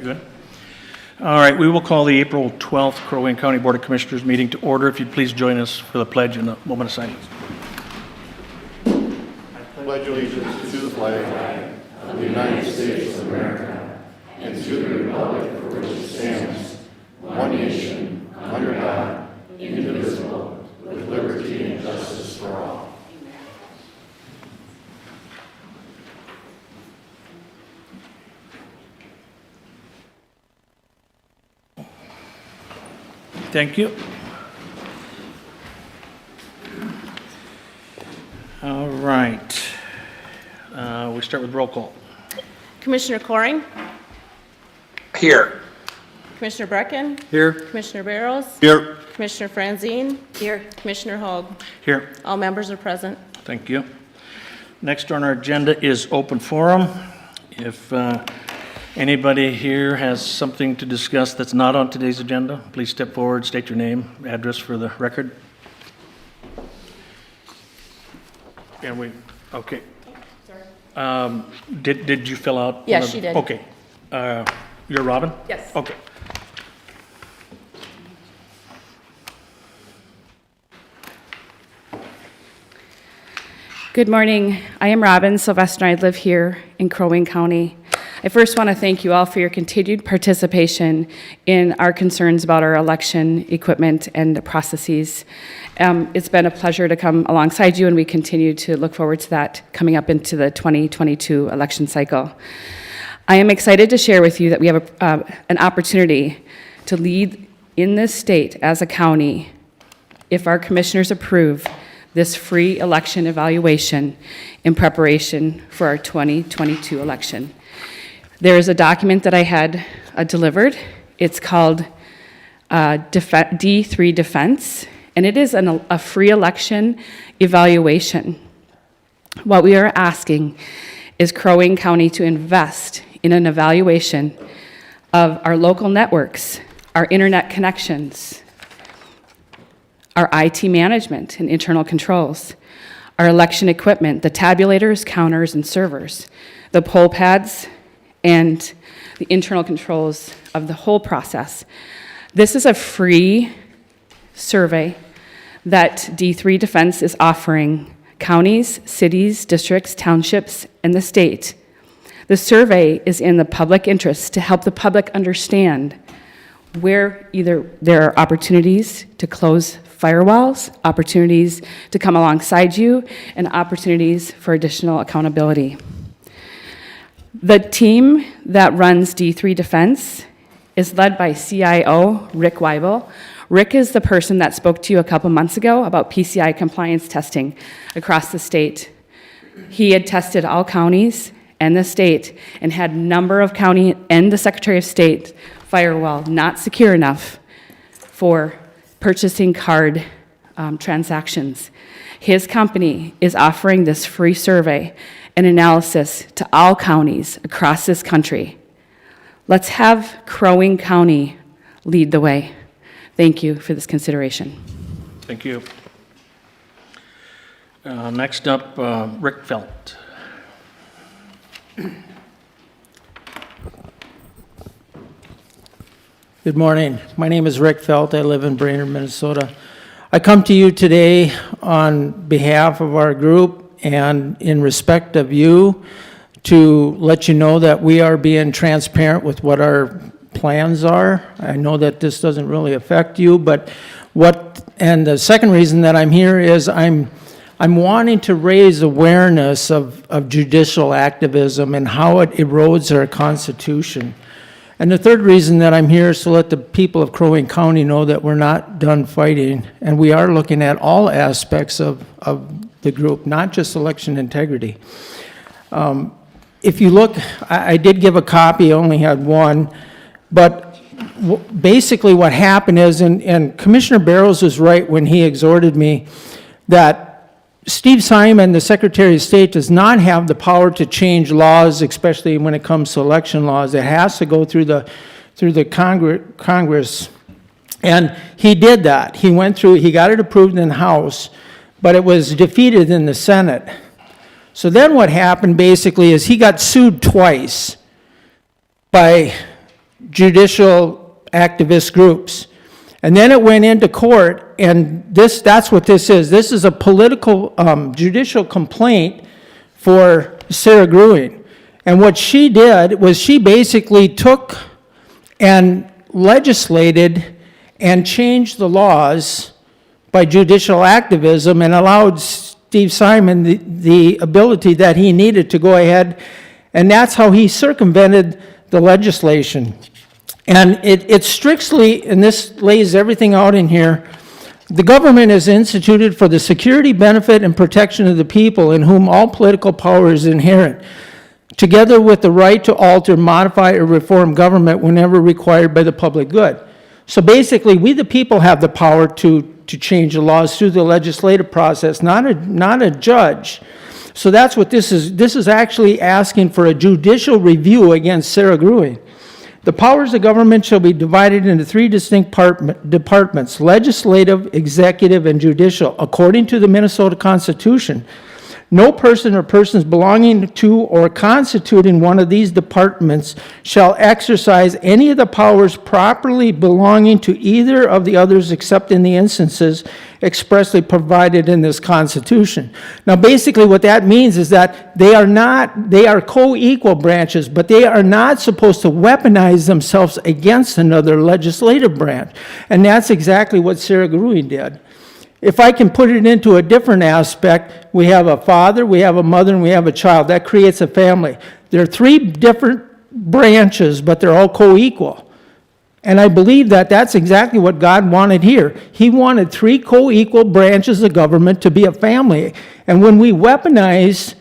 good. All right, we will call the April 12th Crow Wing County Board of Commissioners meeting to order. If you'd please join us for the pledge and a moment of silence. I pledge allegiance to the flag of the United States of America and to the republic for which it stands, one nation, under God, indivisible, with liberty and justice for all. Thank you. All right. We start with roll call. Commissioner Coring, Here. Commissioner Brecken, Here. Commissioner Barrows, Here. Commissioner Franzine, here, Commissioner Hogue. Here. All members are present. Thank you. Next on our agenda is open forum. If anybody here has something to discuss that's not on today's agenda, please step forward, state your name, address for the record. And we, okay. Did you fill out? Yes, she did. Okay. You're Robin? Yes. Okay. Good morning. I am Robin Sylvester. I live here in Crow Wing County. I first want to thank you all for your continued participation in our concerns about our election equipment and the processes. It's been a pleasure to come alongside you, and we continue to look forward to that coming up into the 2022 election cycle. I am excited to share with you that we have an opportunity to lead in this state as a county if our commissioners approve this free election evaluation in preparation for our 2022 election. There is a document that I had delivered. It's called D3 Defense, and it is a free election evaluation. What we are asking is Crow Wing County to invest in an evaluation of our local networks, our internet connections, our IT management and internal controls, our election equipment, the tabulators, counters, and servers, the poll pads, and the internal controls of the whole process. This is a free survey that D3 Defense is offering counties, cities, districts, townships, and the state. The survey is in the public interest to help the public understand where either there are opportunities to close firewalls, opportunities to come alongside you, and opportunities for additional accountability. The team that runs D3 Defense is led by CIO Rick Weibel. Rick is the person that spoke to you a couple months ago about PCI compliance testing across the state. He had tested all counties and the state and had a number of county and the Secretary of State firewall not secure enough for purchasing card transactions. His company is offering this free survey and analysis to all counties across this country. Let's have Crow Wing County lead the way. Thank you for this consideration. Thank you. Next up, Rick Felt. Good morning. My name is Rick Felt. I live in Brainerd, Minnesota. I come to you today on behalf of our group and in respect of you to let you know that we are being transparent with what our plans are. I know that this doesn't really affect you, but and the second reason that I'm here is I'm wanting to raise awareness of judicial activism and how it erodes our Constitution. And the third reason that I'm here is to let the people of Crow Wing County know that we're not done fighting, and we are looking at all aspects of the group, not just election integrity. If you look, I did give a copy, I only had one, but basically what happened is, and Commissioner Barrows was right when he exhorted me, that Steve Simon, the Secretary of State, does not have the power to change laws, especially when it comes to election laws. It has to go through the Congress. And he did that. He went through, he got it approved in the House, but it was defeated in the Senate. So then what happened basically is he got sued twice by judicial activist groups. And then it went into court, and that's what this is. This is a political, judicial complaint for Sarah Gruing. And what she did was she basically took and legislated and changed the laws by judicial activism and allowed Steve Simon the ability that he needed to go ahead, and that's how he circumvented the legislation. And it's strictly, and this lays everything out in here, the government is instituted for the security, benefit, and protection of the people in whom all political power is inherent, together with the right to alter, modify, or reform government whenever required by the public good. So basically, we the people have the power to change the laws through the legislative process, not a judge. So that's what this is. This is actually asking for a judicial review against Sarah Gruing. The powers of government shall be divided into 3 distinct departments: legislative, executive, and judicial, according to the Minnesota Constitution. No person or persons belonging to or constituting one of these departments shall exercise any of the powers properly belonging to either of the others except in the instances expressly provided in this Constitution. Now, basically what that means is that they are co-equal branches, but they are not supposed to weaponize themselves against another legislative branch. And that's exactly what Sarah Gruing did. If I can put it into a different aspect, we have a father, we have a mother, and we have a child. That creates a family. There are 3 different branches, but they're all co-equal. And I believe that that's exactly what God wanted here. He wanted 3 co-equal branches of government to be a family. And when we weaponize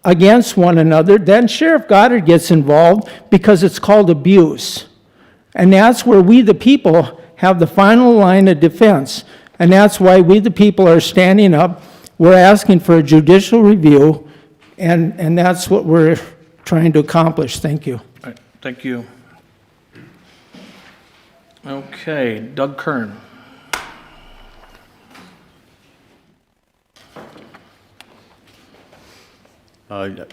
against one another, then Sheriff Goddard gets involved because it's called abuse. And that's where we, the people, have the final line of defense. And that's why we, the people, are standing up. We're asking for a judicial review, and that's what we're trying to accomplish. Thank you. All right, thank you. Okay, Doug Kern.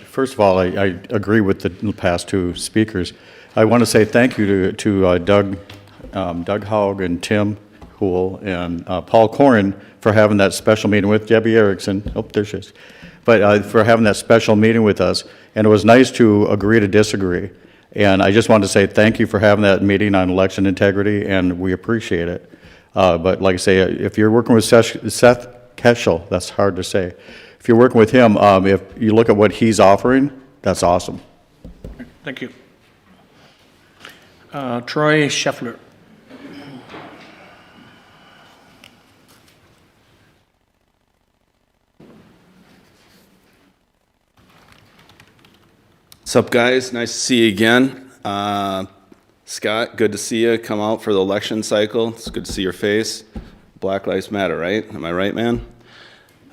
First of all, I agree with the past 2 speakers. I want to say thank you to Doug Haug and Tim Hool and Paul Corrin for having that special meeting with Debbie Erickson. Oh, there she is. But for having that special meeting with us. And it was nice to agree to disagree. And I just wanted to say thank you for having that meeting on election integrity, and we appreciate it. But like I say, if you're working with Seth Keschel, that's hard to say. If you're working with him, if you look at what he's offering, that's awesome. Thank you. Troy Scheffler. What's up, guys? Nice to see you again. Scott, good to see you come out for the election cycle. It's good to see your face. Black Lives Matter, right? Am I right, man?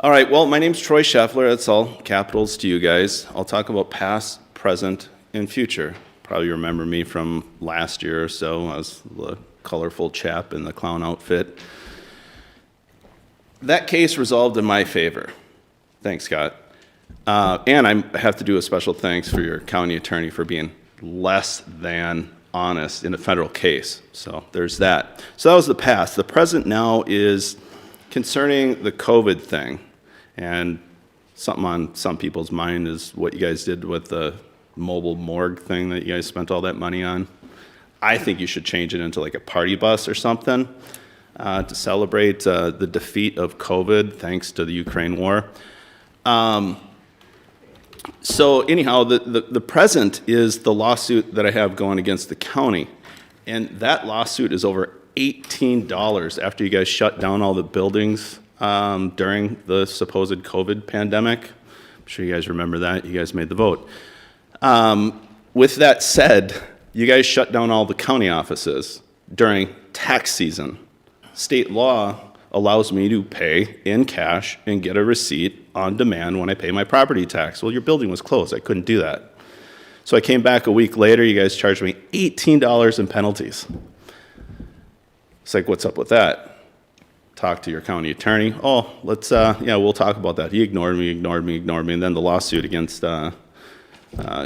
All right, well, my name's Troy Scheffler. That's all capitals to you guys. I'll talk about past, present, and future. Probably remember me from last year or so. I was the colorful chap in the clown outfit. That case resolved in my favor. Thanks, Scott. And I have to do a special thanks for your county attorney for being less than honest in a federal case. So there's that. So that was the past. The present now is concerning the COVID thing. And something on some people's mind is what you guys did with the mobile morgue thing that you guys spent all that money on. I think you should change it into like a party bus or something to celebrate the defeat of COVID thanks to the Ukraine war. So anyhow, the present is the lawsuit that I have going against the county. And that lawsuit is over $18 after you guys shut down all the buildings during the supposed COVID pandemic. I'm sure you guys remember that. You guys made the vote. With that said, you guys shut down all the county offices during tax season. State law allows me to pay in cash and get a receipt on demand when I pay my property tax. Well, your building was closed. I couldn't do that. So I came back a week later. You guys charged me $18 in penalties. It's like, what's up with that? Talk to your county attorney. Oh, let's, we'll talk about that. He ignored me. And then the lawsuit against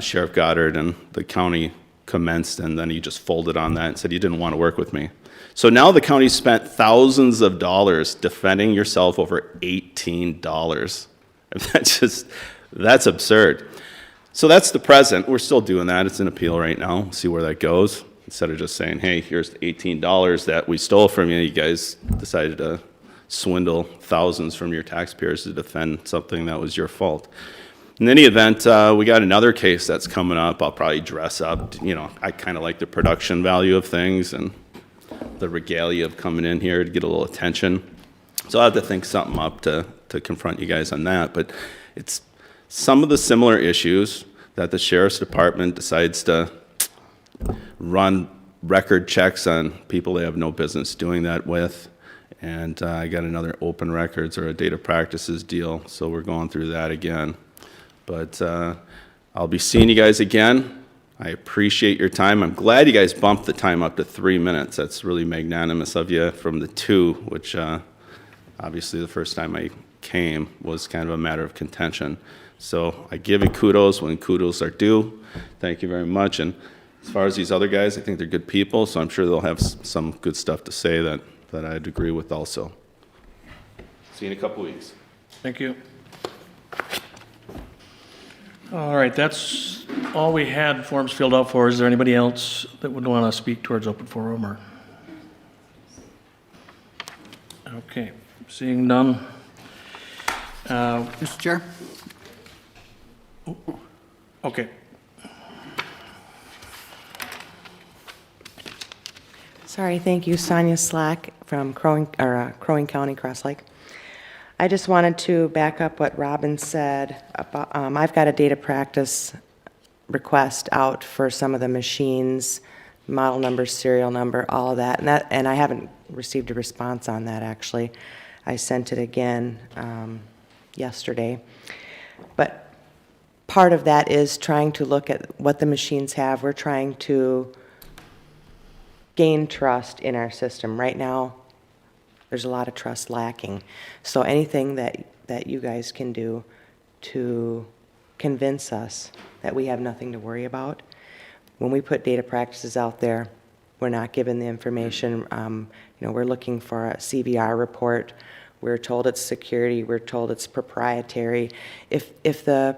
Sheriff Goddard and the county commenced, and then he just folded on that and said he didn't want to work with me. So now the county spent thousands of dollars defending yourself over $18. That's absurd. So that's the present. We're still doing that. It's an appeal right now. See where that goes. Instead of just saying, hey, here's the $18 that we stole from you, you guys decided to swindle thousands from your taxpayers to defend something that was your fault. In any event, we got another case that's coming up. I'll probably dress up. You know, I kind of like the production value of things and the regalia of coming in here to get a little attention. So I'll have to think something up to confront you guys on that. But it's some of the similar issues that the sheriff's department decides to run record checks on people they have no business doing that with. And I got another open records or a data practices deal, so we're going through that again. But I'll be seeing you guys again. I appreciate your time. I'm glad you guys bumped the time up to 3 minutes. That's really magnanimous of you from the 2, which obviously the first time I came was kind of a matter of contention. So I give you kudos when kudos are due. Thank you very much. And as far as these other guys, I think they're good people, so I'm sure they'll have some good stuff to say that I'd agree with also. See you in a couple weeks. Thank you. All right, that's all we had forms filled out for. Is there anybody else that would want to speak towards open forum or? Okay, seeing none. Mr. Chair? Okay. Sorry, thank you. Sonia Slack from Crow Wing County, Cross Lake. I just wanted to back up what Robin said about, I've got a data practice request out for some of the machines, model number, serial number, all of that, and I haven't received a response on that, actually. I sent it again yesterday. But part of that is trying to look at what the machines have. We're trying to gain trust in our system. Right now, there's a lot of trust lacking. So anything that you guys can do to convince us that we have nothing to worry about. When we put data practices out there, we're not given the information. We're looking for a CVR report. We're told it's security. We're told it's proprietary. If the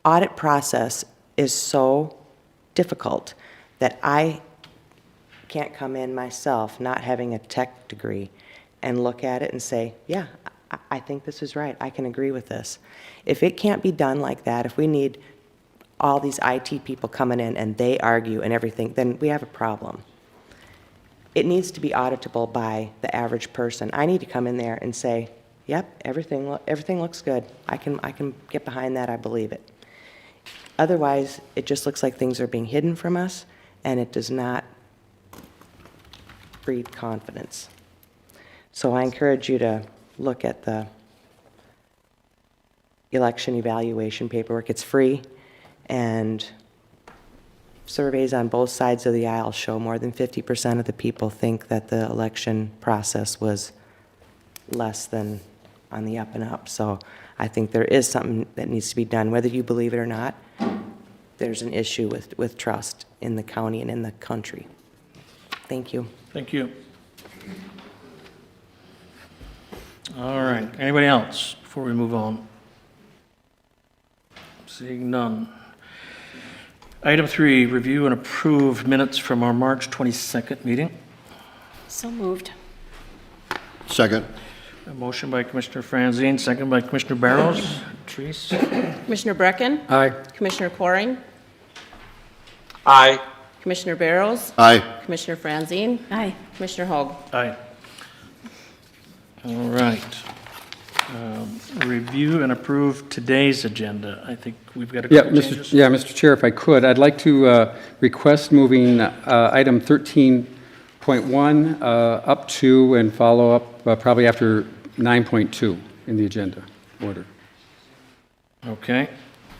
audit process is so difficult that I can't come in myself, not having a tech degree, and look at it and say, yeah, I think this is right. I can agree with this. If it can't be done like that, if we need all these IT people coming in and they argue and everything, then we have a problem. It needs to be auditable by the average person. I need to come in there and say, yep, everything looks good. I can get behind that. I believe it. Otherwise, it just looks like things are being hidden from us, and it does not breed confidence. So I encourage you to look at the election evaluation paperwork. It's free, and surveys on both sides of the aisle show more than 50% of the people think that the election process was less than on the up and up. So I think there is something that needs to be done. Whether you believe it or not, there's an issue with trust in the county and in the country. Thank you. Thank you. All right, anybody else before we move on? Seeing none. Item 3, review and approve minutes from our March 22nd meeting. So moved. Second. A motion by Commissioner Franzine, second by Commissioner Barrows. Treese? Commissioner Brecken? Aye. Commissioner Coring? Aye. Commissioner Barrows? Aye. Commissioner Franzine? Aye. Commissioner Hogg? Aye. All right. Review and approve today's agenda. I think we've got a Yeah, couple changes. Mr. Chair, if I could, I'd like to request moving item 13.1 up to and follow up probably after 9.2 in the agenda order. Okay.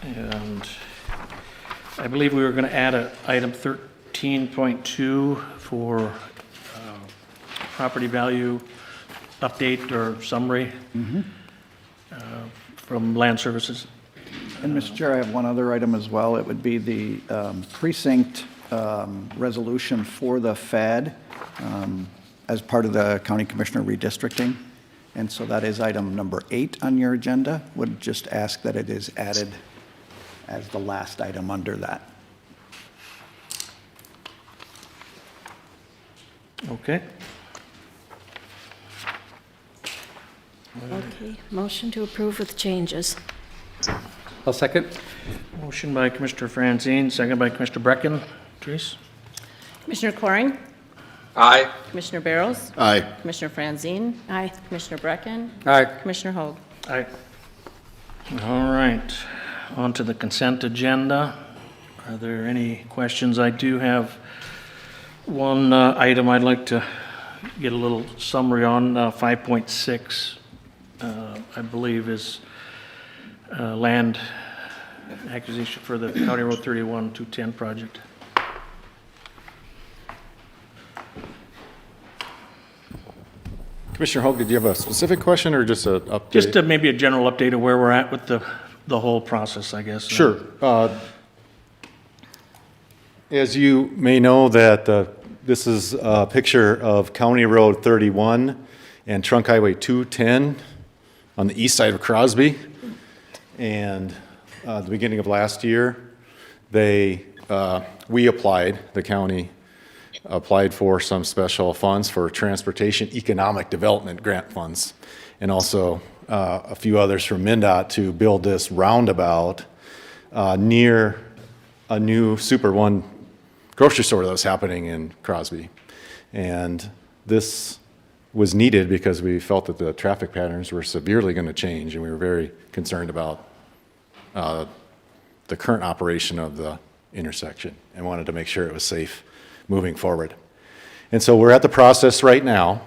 And I believe we were going to add a item 13.2 for property value update or summary from Land Services. And Mr. Chair, I have one other item as well. It would be the precinct resolution for the FAD as part of the County Commissioner redistricting. And so that is item number 8 on your agenda. Would just ask that it is added as the last item under that. Okay. Okay, motion to approve with changes. I'll second. Motion by Commissioner Franzine, second by Commissioner Brecken. Therese? Commissioner Coring, Aye. Commissioner Barrows, Aye. Commissioner Franzine, Aye. Commissioner Brecken, Aye. Commissioner Hoag. Aye. All right, on to the consent agenda. Are there any questions? I do have one item I'd like to get a little summary on, 5.6, I believe is land acquisition for the County Road 31 210 project. Commissioner Hoag, did you have a specific question or just an update? Just maybe a general update of where we're at with the whole process, I guess. Sure. As you may know, that this is a picture of County Road 31 and Trunk Highway 210 on the east side of Crosby. And at the beginning of last year, the county applied for some special funds for transportation economic development grant funds, and also a few others from MnDOT to build this roundabout near a new Super One grocery store that was happening in Crosby. And this was needed because we felt that the traffic patterns were severely going to change, and we were very concerned about the current operation of the intersection and wanted to make sure it was safe moving forward. And so we're at the process right now.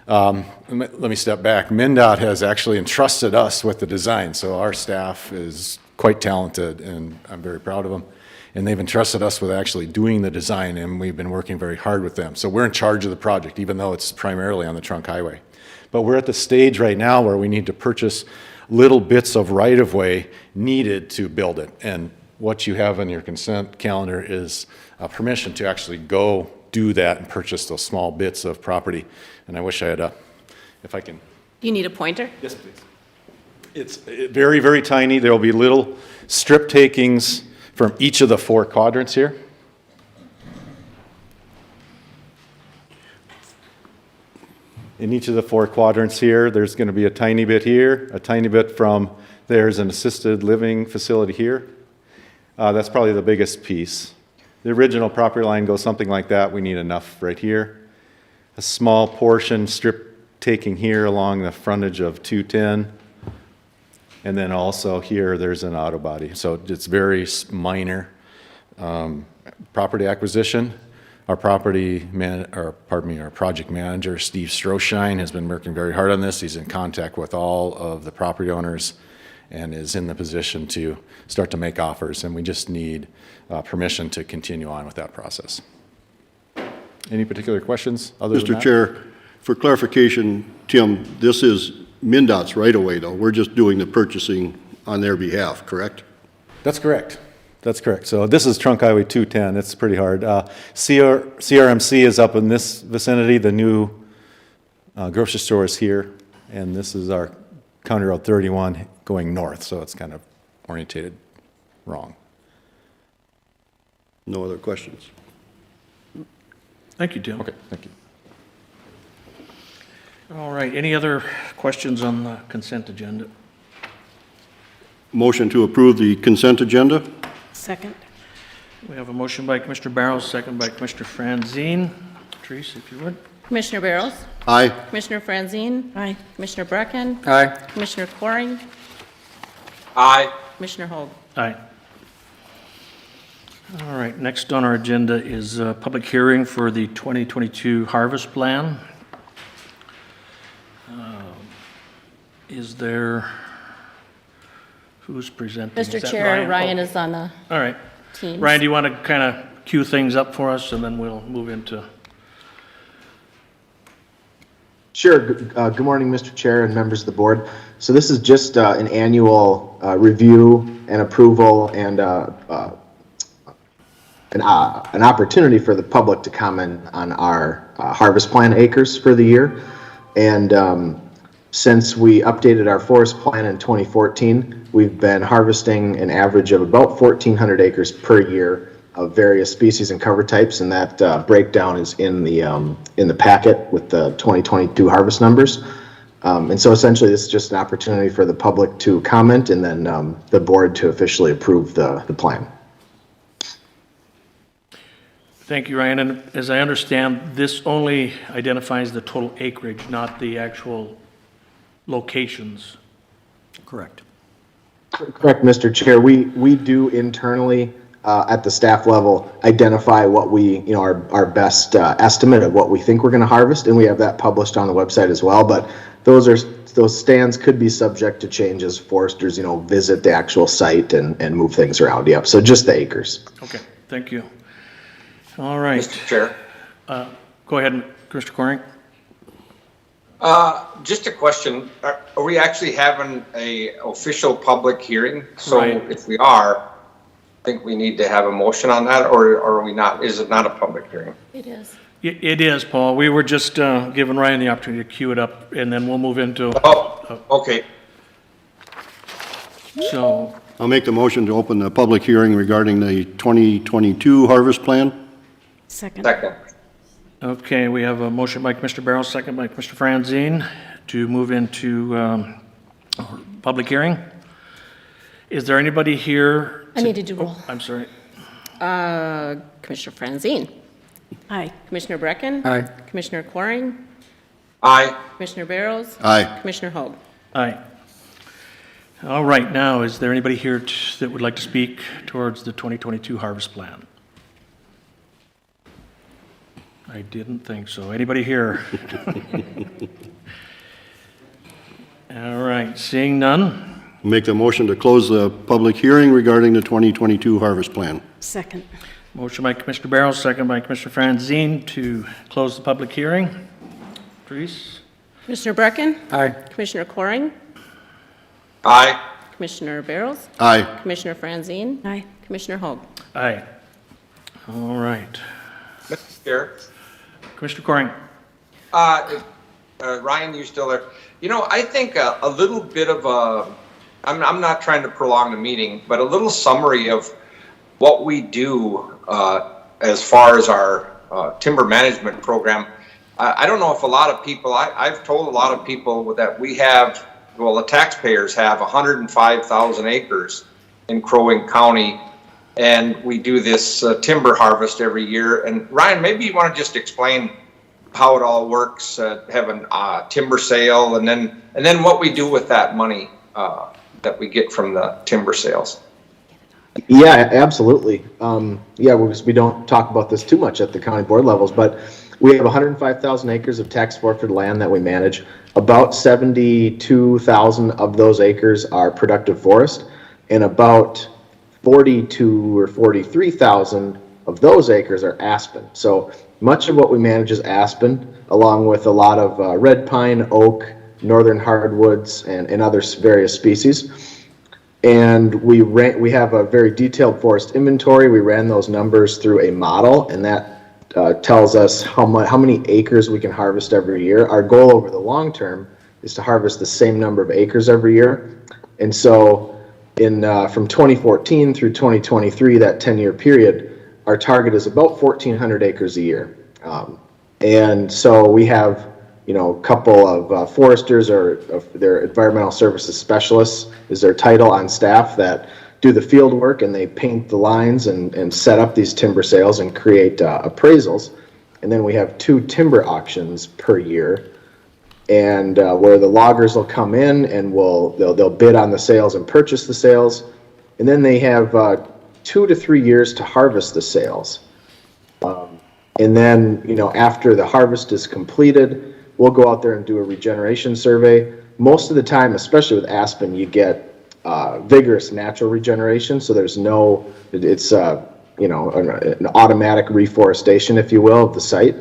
Let me step back. MnDOT has actually entrusted us with the design, so our staff is quite talented, and I'm very proud of them. And they've entrusted us with actually doing the design, and we've been working very hard with them. So we're in charge of the project, even though it's primarily on the trunk highway. But we're at the stage right now where we need to purchase little bits of right-of-way needed to build it. And what you have on your consent calendar is permission to actually go do that and purchase those small bits of property. And I wish I had if I can. Do you need a pointer? Yes, please. It's very, very tiny. There will be little strip takings from each of the 4 quadrants here. In each of the 4 quadrants here, there's going to be a tiny bit here, a tiny bit from, there's an assisted living facility here. That's probably the biggest piece. The original property line goes something like that. We need enough right here. A small portion strip taking here along the frontage of 210. And then also here, there's an auto body. So it's very minor property acquisition. Our project manager, Steve Stroshine, has been working very hard on this. He's in contact with all of the property owners and is in the position to start to make offers. And we just need permission to continue on with that process. Any particular questions other than that? Mr. Chair, for clarification, Tim, this is MnDOT's right-of-way, though. We're just doing the purchasing on their behalf, correct? That's correct. That's correct. So this is Trunk Highway 210. It's pretty hard. CRMC is up in this vicinity. The new grocery store is here. And this is our County Road 31 going north. So it's kind of orientated wrong. No other questions? Thank you, Tim. Okay, thank you. All right, any other questions on the consent agenda? Motion to approve the consent agenda? Second. We have a motion by Commissioner Barrows, second by Commissioner Franzine. Therese, if you would. Commissioner Barrows, Aye. Commissioner Franzine, Aye. Commissioner Brecken, Aye. Commissioner Coring, Aye. Commissioner Hoag. Aye. All right, next on our agenda is a public hearing for the 2022 harvest plan. Is there, who's presenting? Is Mr. that Chair, Ryan Oh, is on the all right. team. Ryan, do you want to kind of cue things up for us, and then we'll move into? Sure. Good morning, Mr. Chair and members of the board. So this is just an annual review and approval and an opportunity for the public to comment on our harvest plan acres for the year. And since we updated our forest plan in 2014, we've been harvesting an average of about 1,400 acres per year of various species and cover types, and that breakdown is in the packet with the 2022 harvest numbers. And so essentially this is just an opportunity for the public to comment and then the board to officially approve the plan. Thank you, Ryan. And as I understand, this only identifies the total acreage, not the actual locations. Correct. Correct, Mr. Chair. We do internally at the staff level identify what we, our best estimate of what we think we're going to harvest, and we have that published on the website as well. But those stands could be subject to change as foresters, visit the actual site and move things around. Yep. So just the acres. Okay, thank you. All right. Mr. Chair. Go ahead, Commissioner Coring. Just a question. Are we actually having a official public hearing? So Right. if we are, I think we need to have a motion on that, or are we not? Is it not a public hearing? It is. It is, Paul. We were just giving Ryan the opportunity to queue it up, and then we'll move into, Oh, okay. so, I'll make the motion to open the public hearing regarding the 2022 harvest plan. Second. Second. okay, we have a motion by Commissioner Barrow, second by Commissioner Franzine to move into public hearing. Is there anybody here? I need to do roll. I'm sorry. Commissioner Franzine. Aye. Commissioner Brecken. Aye. Commissioner Coring. Aye. Commissioner Barrows. Aye. Commissioner Hoag. Aye. All right, now, is there anybody here that would like to speak towards the 2022 harvest plan? I didn't think so. Anybody here? All right, seeing none. Make the motion to close the public hearing regarding the 2022 harvest plan. Second. Motion by Commissioner Barrows, second by Commissioner Franzine to close the public hearing. Therese? Commissioner Brecken. Aye. Commissioner Coring. Aye. Commissioner Barrows. Aye. Commissioner Franzine. Aye. Commissioner Hoag. Aye. All right. Mr. Chair. Commissioner Coring? Ryan, you still there? I think a little bit of I'm not trying to prolong the meeting, but a little summary of what we do as far as our timber management program. I don't know if a lot of people, I've told a lot of people that we have, well, the taxpayers have 105,000 acres in Crow Wing County, and we do this timber harvest every year. And Ryan, maybe you want to just explain how it all works, having a timber sale, and then what we do with that money that we get from the timber sales. Yeah, absolutely. We don't talk about this too much at the county board levels, but we have 105,000 acres of tax forfeited land that we manage. About 72,000 of those acres are productive forest, and about 42 or 43,000 of those acres are aspen. So much of what we manage is aspen, along with a lot of red pine, oak, northern hardwoods, and other various species. And we have a very detailed forest inventory. We ran those numbers through a model, and that tells us how many acres we can harvest every year. Our goal over the long term is to harvest the same number of acres every year. And so from 2014 through 2023, that 10-year period, our target is about 1,400 acres a year. And so we have a couple of foresters, or their environmental services specialists is their title, on staff that do the field work, and they paint the lines and set up these timber sales and create appraisals. And then we have 2 timber auctions per year, and where the loggers will come in and they'll bid on the sales and purchase the sales, and then they have 2 to 3 years to harvest the sales. And then after the harvest is completed, we'll go out there and do a regeneration survey. Most of the time, especially with aspen, you get vigorous natural regeneration. So there's it's an automatic reforestation, if you will, of the site.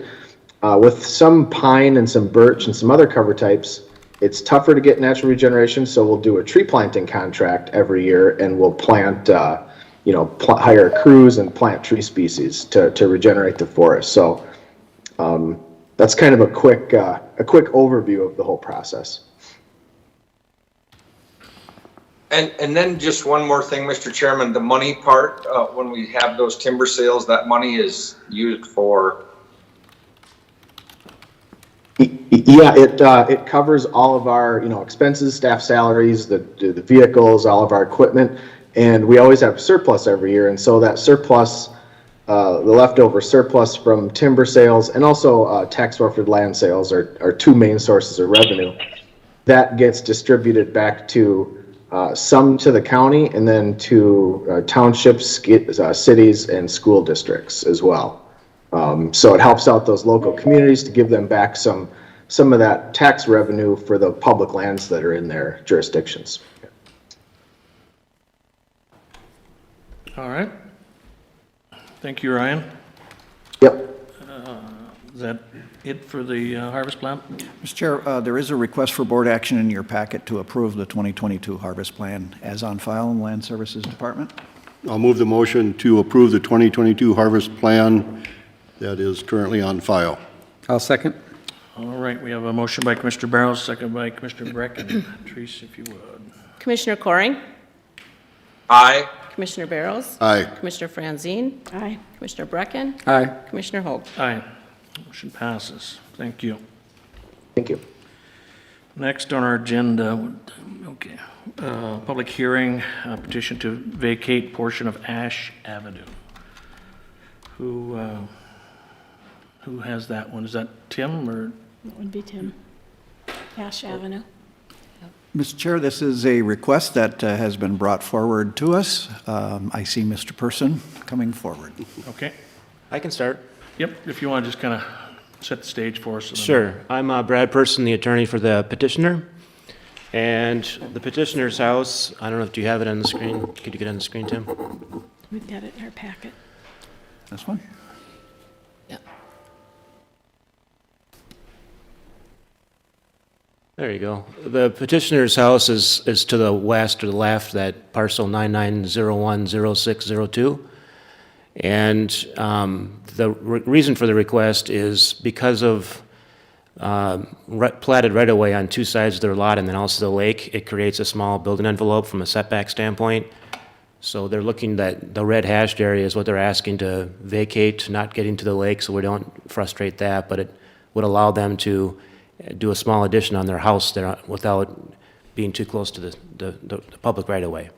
With some pine and some birch and some other cover types, it's tougher to get natural regeneration. So we'll do a tree planting contract every year, and we'll plant hire crews and plant tree species to regenerate the forest. So that's kind of a quick overview of the whole process. And then just one more thing, Mr. Chairman, the money part, when we have those timber sales, that money is used for? Yeah, it covers all of our, expenses, staff salaries, the vehicles, all of our equipment, and we always have surplus every year. And so that surplus, the leftover surplus from timber sales and also tax forfeited land sales are two main sources of revenue. That gets distributed back to some to the county and then to townships, cities, and school districts as well. So it helps out those local communities to give them back some of that tax revenue for the public lands that are in their jurisdictions. All right. Thank you, Ryan. Yep. Is that it for the harvest plan? Mr. Chair, there is a request for board action in your packet to approve the 2022 harvest plan as on file in the Land Services Department. I'll move the motion to approve the 2022 harvest plan that is currently on file. I'll second. All right, we have a motion by Commissioner Barrows, second by Commissioner Brecken. Teresa, if you would. Commissioner Coring, Aye. Commissioner Barrows, Aye. Commissioner Franzine, Aye. Commissioner Brecken, Aye. Commissioner Holt. Aye. Motion passes. Thank you. Thank you. Next on our agenda, okay, public hearing, petition to vacate portion of Ash Avenue. Who has that one? Is that Tim or? That would be Tim. Ash Avenue. Mr. Chair, this is a request that has been brought forward to us. I see Mr. Person coming forward. Okay. I can start. Yep, if you want to just kind of set the stage for us. and then- Sure. I'm Brad Person, the attorney for the petitioner. And the petitioner's house, I don't know if you have it on the screen. Could you get on the screen, Tim? We've got it in our packet. This one? There you go. The petitioner's house is to the west or the left, that parcel 99010602. And the reason for the request is because of platted right-of-way on two sides of their lot and then also the lake, it creates a small building envelope from a setback standpoint. So they're looking that the red hashed area is what they're asking to vacate, not getting to the lake, so we don't frustrate that, but it would allow them to do a small addition on their house there without being too close to the public right-of-way.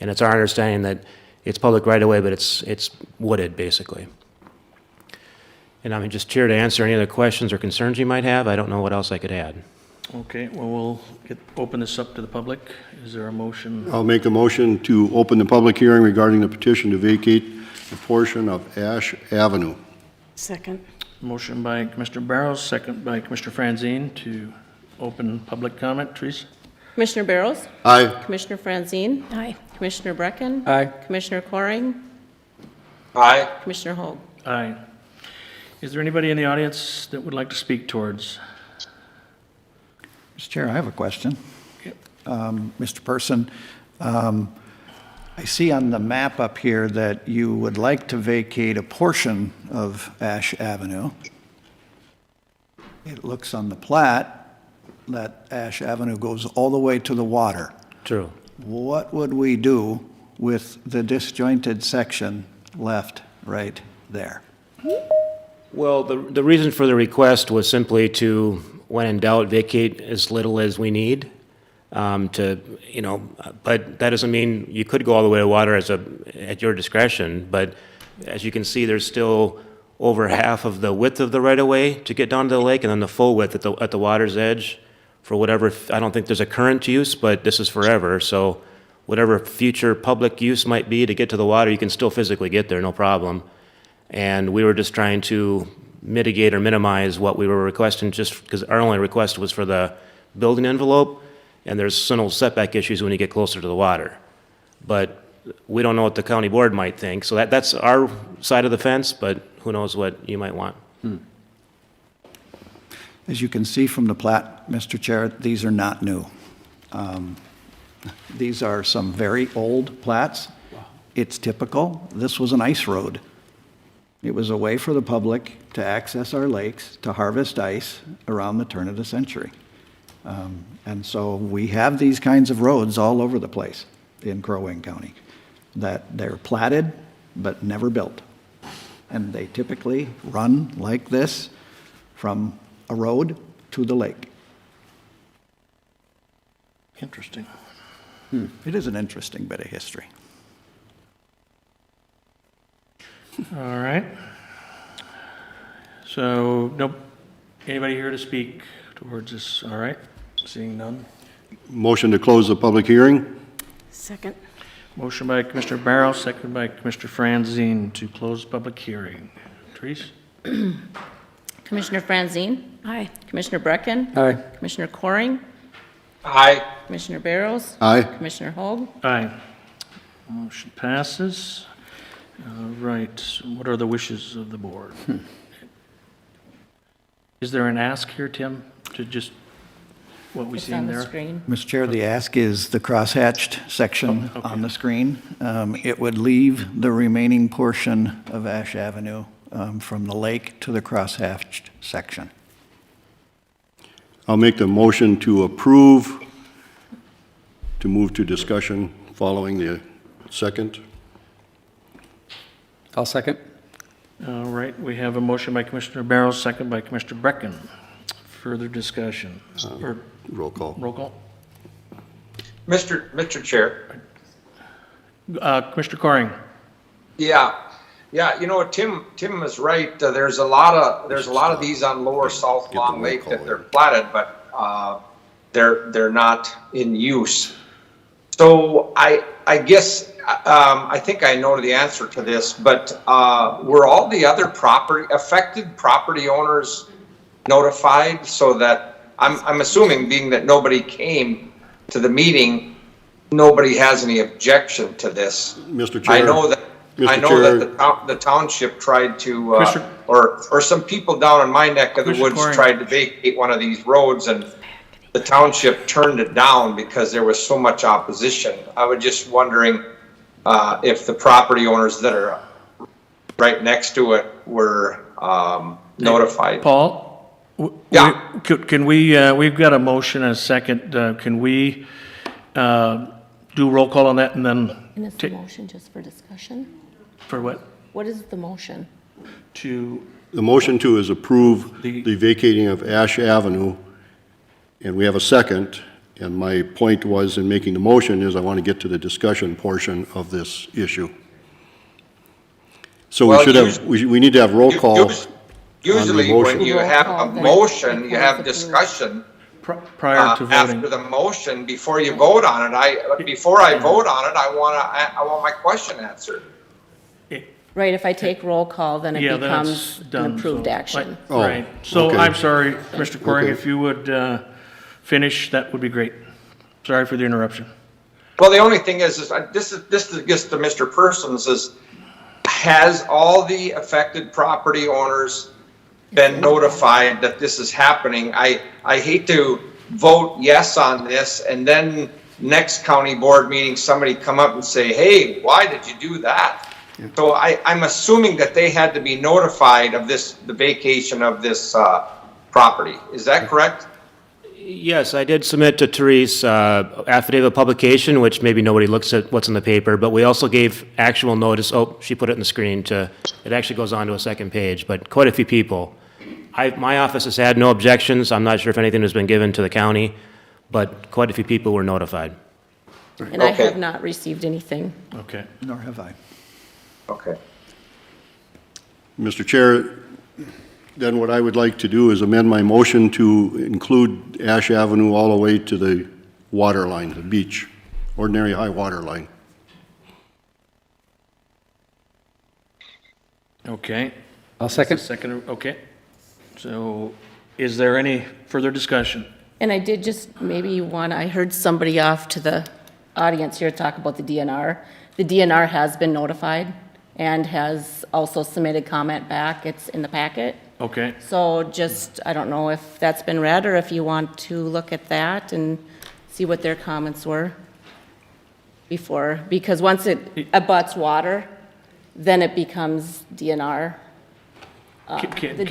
And it's our understanding that it's public right-of-way, but it's wooded, basically. And I'm just here to answer any other questions or concerns you might have. I don't know what else I could add. Okay, well, we'll open this up to the public. Is there a motion? I'll make a motion to open the public hearing regarding the petition to vacate the portion of Ash Avenue. Second. Motion by Commissioner Barrows, second by Commissioner Franzine to open public comment. Teresa? Commissioner Barrows, Aye. Commissioner Franzine, Aye. Commissioner Brecken, Aye. Commissioner Coring, Aye. Commissioner Holt. Aye. Is there anybody in the audience that would like to speak towards? Mr. Chair, I have a question. Yep. Mr. Person, I see on the map up here that you would like to vacate a portion of Ash Avenue. It looks on the plat that Ash Avenue goes all the way to the water. True. What would we do with the disjointed section left right there? Well, the reason for the request was simply to, when in doubt, vacate as little as we need. But that doesn't mean you could go all the way to water at your discretion. But as you can see, there's still over half of the width of the right-of-way to get down to the lake, and then the full width at the water's edge for whatever, I don't think there's a current use, but this is forever. So whatever future public use might be to get to the water, you can still physically get there, no problem. And we were just trying to mitigate or minimize what we were requesting, just because our only request was for the building envelope, and there's some setback issues when you get closer to the water. But we don't know what the county board might think, so that's our side of the fence, but who knows what you might want. As you can see from the plat, Mr. Chair, these are not new. These are some very old plats, It's typical. This was an ice road. It was a way for the public to access our lakes, to harvest ice around the turn of the century. And so we have these kinds of roads all over the place in Crow Wing County that they're platted but never built. And they typically run like this from a road to the lake. Interesting. It is an interesting bit of history. All right. So, nope, anybody here to speak towards this? All right, seeing none. Motion to close the public hearing? Second. Motion by Commissioner Barrow, second by Commissioner Franzine to close public hearing. Therese? Commissioner Franzine? Aye. Commissioner Brecken? Aye. Commissioner Coring? Aye. Commissioner Barrows? Aye. Commissioner Hoag? Aye. Motion passes. All right, what are the wishes of the board? Is there an ask here, Tim, to just what we It's see on in the there? screen. Mr. Chair, the ask is the crosshatched section Oh, okay. on the screen. It would leave the remaining portion of Ash Avenue from the lake to the crosshatched section. I'll make the motion to approve, to move to discussion following the second. I'll second. All right, we have a motion by Commissioner Barrows, second by Commissioner Brecken. Further discussion, or Roll call. roll call? Mr. Chair. Commissioner Coring? Yeah, you know, Tim is right. There's a lot of these on Lower South Get the Long roll Lake call that they're in. platted, but they're not in use. So I guess I think I know the answer to this, but were all the other affected property owners notified? So that I'm assuming, being that nobody came to the meeting, nobody has any objection to this. Mr. Chair. I know that Mr. that the township tried to, Commissioner- or some people down in my neck of the Commissioner woods Coring. tried to vacate one of these roads, and the township turned it down because there was so much opposition. I was just wondering if the property owners that are right next to it were notified. Paul? Yeah. Can we, we've got a motion and a second, can we do roll call on that and then? And is the motion just for discussion? For what? What is the motion? To, The motion to is approve The- the vacating of Ash Avenue, and we have a second. And my point was in making the motion is I want to get to the discussion portion of this issue. So we Well, should have, we need to have roll call. Usually, motion. when you Roll have call, a then motion, you it have comes discussion. prior to After voting. the motion, before you vote on it, before I vote on it, I want my question answered. Right, if I take roll call, then it Yeah, then it's becomes done. an approved so- action. Oh, Right, so okay. I'm sorry, Commissioner Coring, Okay. if you would finish, that would be great. Sorry for the interruption. Well, the only thing is this is just to Mr. Persons, has all the affected property owners been notified that this is happening? I hate to vote yes on this and then next county board meeting, somebody come up and say, hey, why did you do that? So I'm assuming that they had to be notified of this, the vacation of this property. Is that correct? Yes, I did submit to Therese affidavit of publication, which maybe nobody looks at what's in the paper, but we also gave actual notice. Oh, she put it in the screen to, it actually goes on to a second page, but quite a few people. My office has had no objections. I'm not sure if anything has been given to the county, but quite a few people were notified. And I Okay. have not received anything. Okay. Nor have I. Okay. Mr. Chair, then what I would like to do is amend my motion to include Ash Avenue all the way to the water line, the beach, ordinary high water line. Okay. I'll second. Second, okay. So is there any further discussion? And I did just, maybe I heard somebody off to the audience here talk about the DNR. The DNR has been notified and has also submitted comment back. It's in the packet. Okay, So just, I don't know if that's been read or if you want to look at that and see what their comments were. before, because once it abuts water, then it becomes DNR.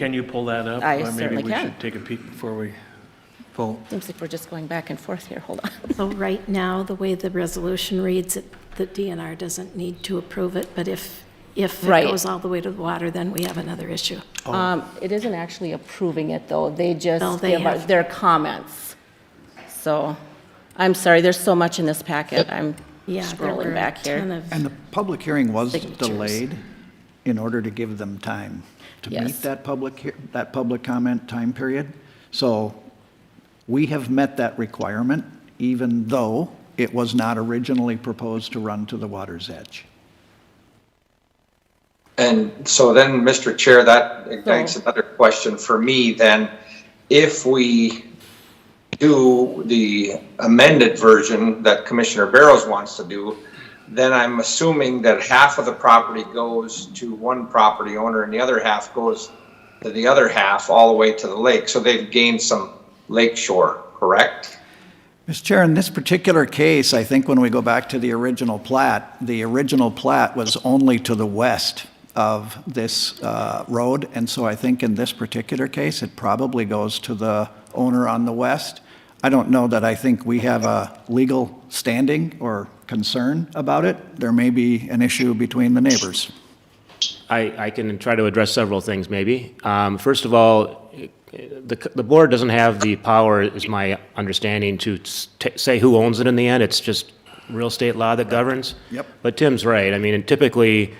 Can you pull that up? I Or certainly Maybe we can. should take a peek before we vote. Seems like we're just going back and forth here, hold on. So right now, the way the resolution reads, the DNR doesn't need to approve it, but if it Right. goes all the way to the water, then we have another issue. It isn't actually approving it, though, they just No, they give us have- their comments. So, I'm sorry, there's so much in this packet, I'm Yeah, there were scrolling a back ton here. of, And the public hearing was Signatures. delayed in order to give them time to Yes. meet that public comment time period. So we have met that requirement, even though it was not originally proposed to run to the water's edge. And so then, Mr. Chair, that ignites another question for me then. If we do the amended version that Commissioner Barrows wants to do, then I'm assuming that half of the property goes to one property owner and the other half goes to the other half all the way to the lake. So they've gained some lake shore, correct? Mr. Chair, in this particular case, I think when we go back to the original plat was only to the west of this road, and so I think in this particular case, it probably goes to the owner on the west. I don't know that I think we have a legal standing or concern about it. There may be an issue between the neighbors. I can try to address several things, maybe. First of all, the board doesn't have the power, is my understanding, to say who owns it in the end. It's just real estate law that governs. Yep. But Tim's right. I mean, typically,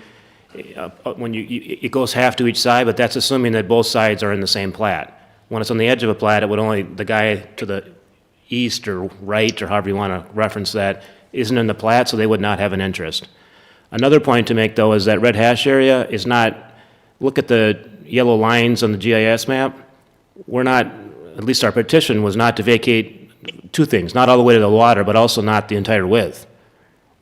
when it goes half to each side, but that's assuming that both sides are in the same plat. When it's on the edge of a plat, it would only, the guy to the east or right, or however you want to reference that, isn't in the plat, so they would not have an interest. Another point to make, though, is that red hash area is not, look at the yellow lines on the GIS map. We're not, at least our petition was not to vacate two things, not all the way to the water, but also not the entire width.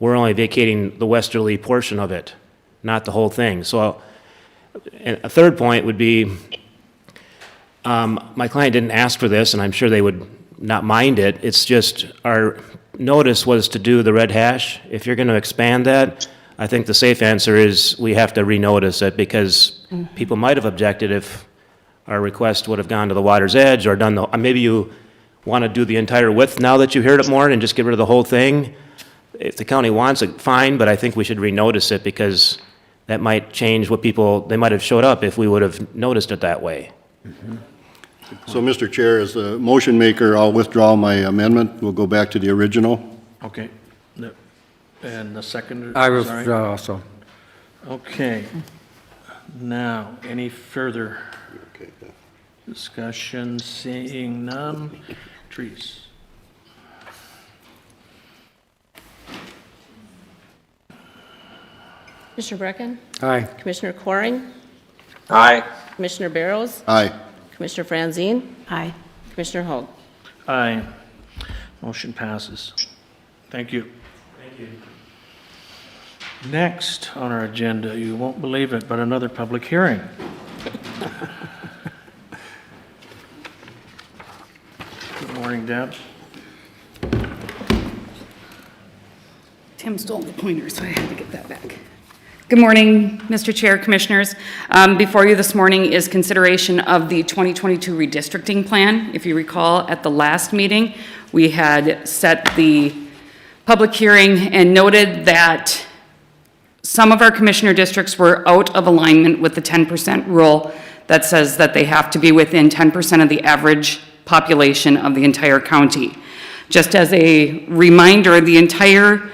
We're only vacating the westerly portion of it, not the whole thing. So, and a third point would be, my client didn't ask for this, and I'm sure they would not mind it. It's just our notice was to do the red hash. If you're going to expand that, I think the safe answer is we have to renotice it, because people might have objected if our request would have gone to the water's edge or done the, maybe you want to do the entire width now that you heard it more and just get rid of the whole thing. If the county wants it, fine, but I think we should renotice it, because that might change what people, they might have showed up if we would have noticed it that way. So, Mr. Chair, as the motion maker, I'll withdraw my amendment. We'll go back to the original. Okay. And the second? I sorry. withdraw also. Okay. Now, any further discussion? Seeing none. Trees. Commissioner Brecken? Aye. Commissioner Coring? Aye. Commissioner Barrows? Aye. Commissioner Franzine? aye. Commissioner Hoag? Aye. Motion passes. Thank you. Next on our agenda, you won't believe it, but another public hearing. Good morning, Deb. Tim stole my pointer, so I had to get that back. Good morning, Mr. Chair, Commissioners. Before you this morning is consideration of the 2022 redistricting plan. If you recall, at the last meeting, we had set the public hearing and noted that some of our commissioner districts were out of alignment with the 10% rule that says that they have to be within 10% of the average population of the entire county. Just as a reminder, the entire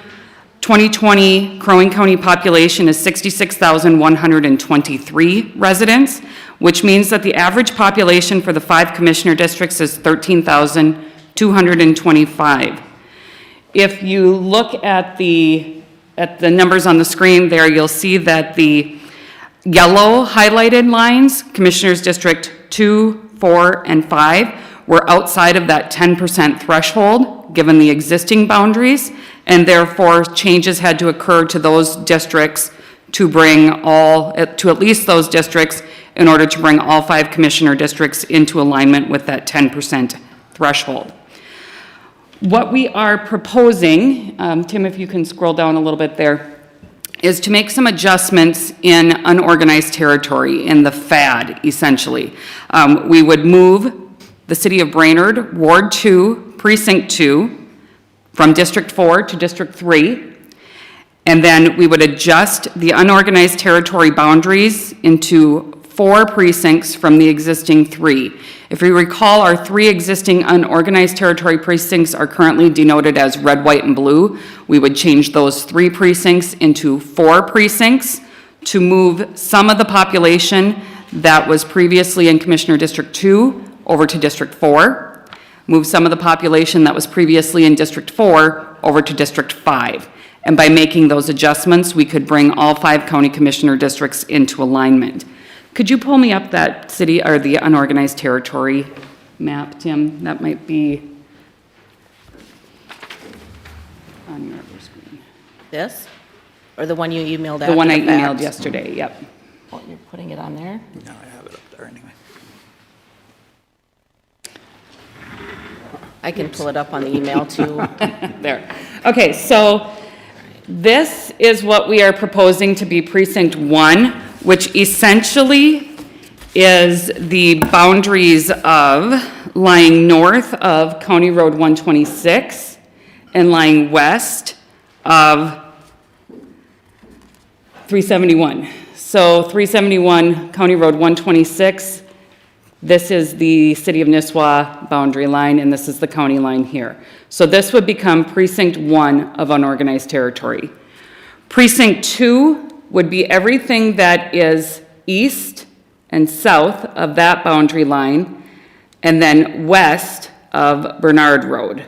2020 Crow Wing County population is 66,123 residents, which means that the average population for the 5 commissioner districts is 13,225. If you look at the numbers on the screen there, you'll see that the yellow highlighted lines, Commissioners District 2, 4, and 5, were outside of that 10% threshold, given the existing boundaries, and therefore changes had to occur to those districts to bring to at least those districts in order to bring all 5 commissioner districts into alignment with that 10% threshold. What we are proposing, Tim, if you can scroll down a little bit there, is to make some adjustments in unorganized territory, in the FAD, essentially. We would move the city of Brainerd, Ward 2, Precinct 2, from District 4 to District 3, and then we would adjust the unorganized territory boundaries into 4 precincts from the existing 3. If you recall, our 3 existing unorganized territory precincts are currently denoted as red, white, and blue. We would change those 3 precincts into 4 precincts to move some of the population that was previously in Commissioner District 2 over to District 4, move some of the population that was previously in District 4 over to District 5. And by making those adjustments, we could bring all 5 county commissioner districts into alignment. Could you pull me up that city, or the unorganized territory map, Tim? That might be on your other screen. This? Or the one you emailed after The one I the fact? emailed yesterday, yep. Oh, you're putting it on there? No, I have it up there anyway. I can pull it up on the email too. There. Okay, so this is what we are proposing to be Precinct 1, which essentially is the boundaries of lying north of County Road 126 and lying west of 371. So 371, County Road 126, this is the City of Nisswa boundary line, and this is the county line here. So this would become Precinct 1 of unorganized territory. Precinct 2 would be everything that is east and south of that boundary line, and then west of Bernard Road,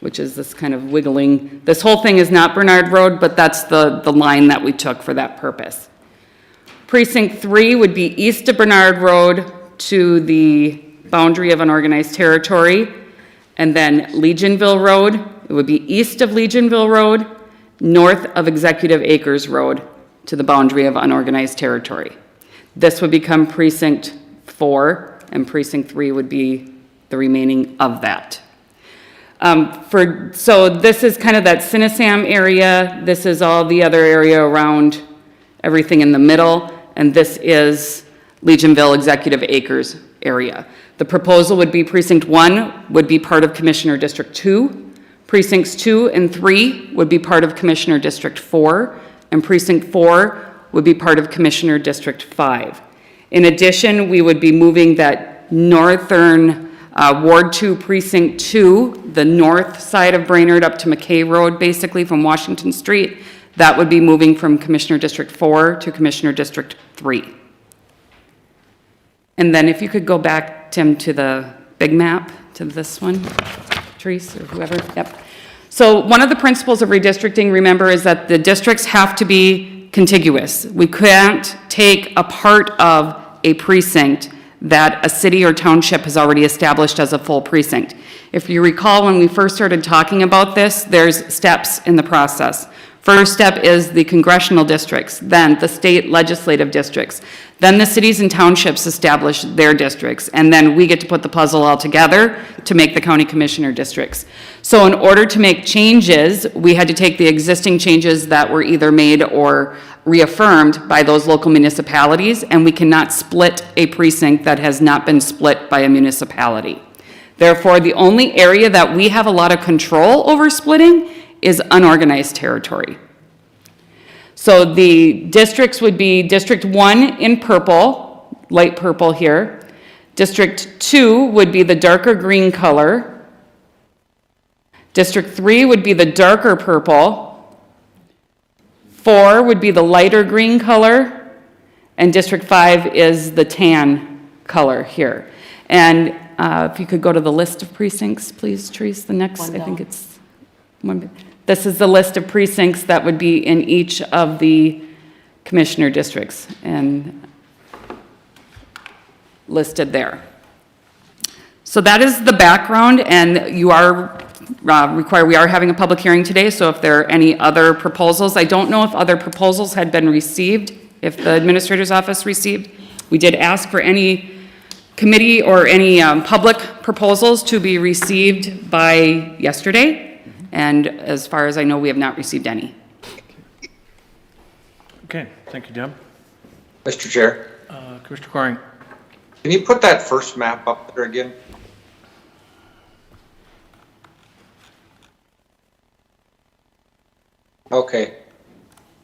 which is this kind of wiggling. This whole thing is not Bernard Road, but that's the line that we took for that purpose. Precinct 3 would be east of Bernard Road to the boundary of unorganized territory, and then Legionville Road, it would be east of Legionville Road, north of Executive Acres Road to the boundary of unorganized territory. This would become Precinct 4, and Precinct 3 would be the remaining of that. So this is kind of that Sinisam area, this is all the other area around everything in the middle, and this is Legionville Executive Acres area. The proposal would be Precinct 1 would be part of Commissioner District 2, Precincts 2 and 3 would be part of Commissioner District 4, and Precinct 4 would be part of Commissioner District 5. In addition, we would be moving that northern Ward 2 Precinct 2, the north side of Brainerd up to McKay Road, basically from Washington Street. That would be moving from Commissioner District 4 to Commissioner District 3. And then if you could go back, Tim, to the big map, to this one, Therese, or whoever, yep. So one of the principles of redistricting, remember, is that the districts have to be contiguous. We can't take a part of a precinct that a city or township has already established as a full precinct. If you recall, when we first started talking about this, there's steps in the process. First step is the congressional districts, then the state legislative districts, then the cities and townships establish their districts, and then we get to put the puzzle all together to make the county commissioner districts. So in order to make changes, we had to take the existing changes that were either made or reaffirmed by those local municipalities, and we cannot split a precinct that has not been split by a municipality. Therefore, the only area that we have a lot of control over splitting is unorganized territory. So the districts would be District 1 in purple, light purple here. District 2 would be the darker green color. District 3 would be the darker purple. 4 would be the lighter green color. And District 5 is the tan color here. And if you could go to the list of precincts, please, Therese, the next, I think it's one. This is the list of precincts that would be in each of the commissioner districts and listed there. So that is the background, and you are we are having a public hearing today, so if there are any other proposals, I don't know if other proposals had been received, if the administrator's office received. We did ask for any committee or any public proposals to be received by yesterday, and as far as I know, we have not received any. Okay, thank you, Deb. Mr. Chair, Commissioner Coring. can you put that first map up there again? Okay.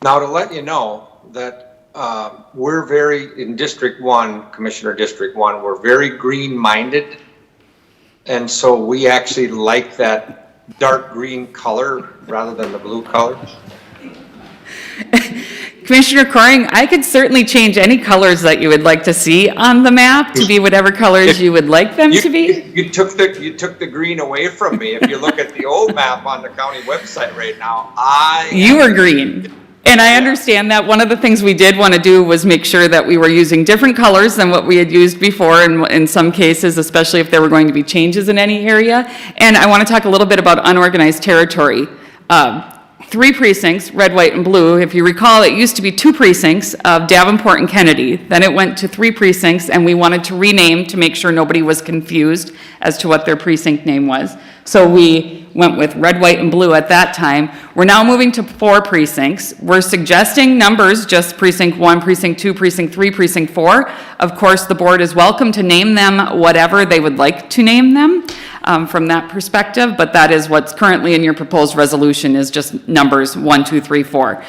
Now, to let you know that we're very, in District 1, Commissioner District 1, we're very green-minded. And so we actually like that dark green color rather than the blue color. Commissioner Coring, I could certainly change any colors that you would like to see on the map to be whatever colors you would like them to be. You took the green away from me. If you look at the old map on the county website right now, You were green. And I understand that. One of the things we did want to do was make sure that we were using different colors than what we had used before in some cases, especially if there were going to be changes in any area. And I want to talk a little bit about unorganized territory. 3 precincts, red, white, and blue. If you recall, it used to be 2 precincts of Davenport and Kennedy. Then it went to 3 precincts, and we wanted to rename to make sure nobody was confused as to what their precinct name was. So we went with red, white, and blue at that time. We're now moving to 4 precincts. We're suggesting numbers, just precinct 1, precinct 2, precinct 3, precinct 4. Of course, the board is welcome to name them whatever they would like to name them from that perspective, but that is what's currently in your proposed resolution is just numbers 1, 2, 3, 4.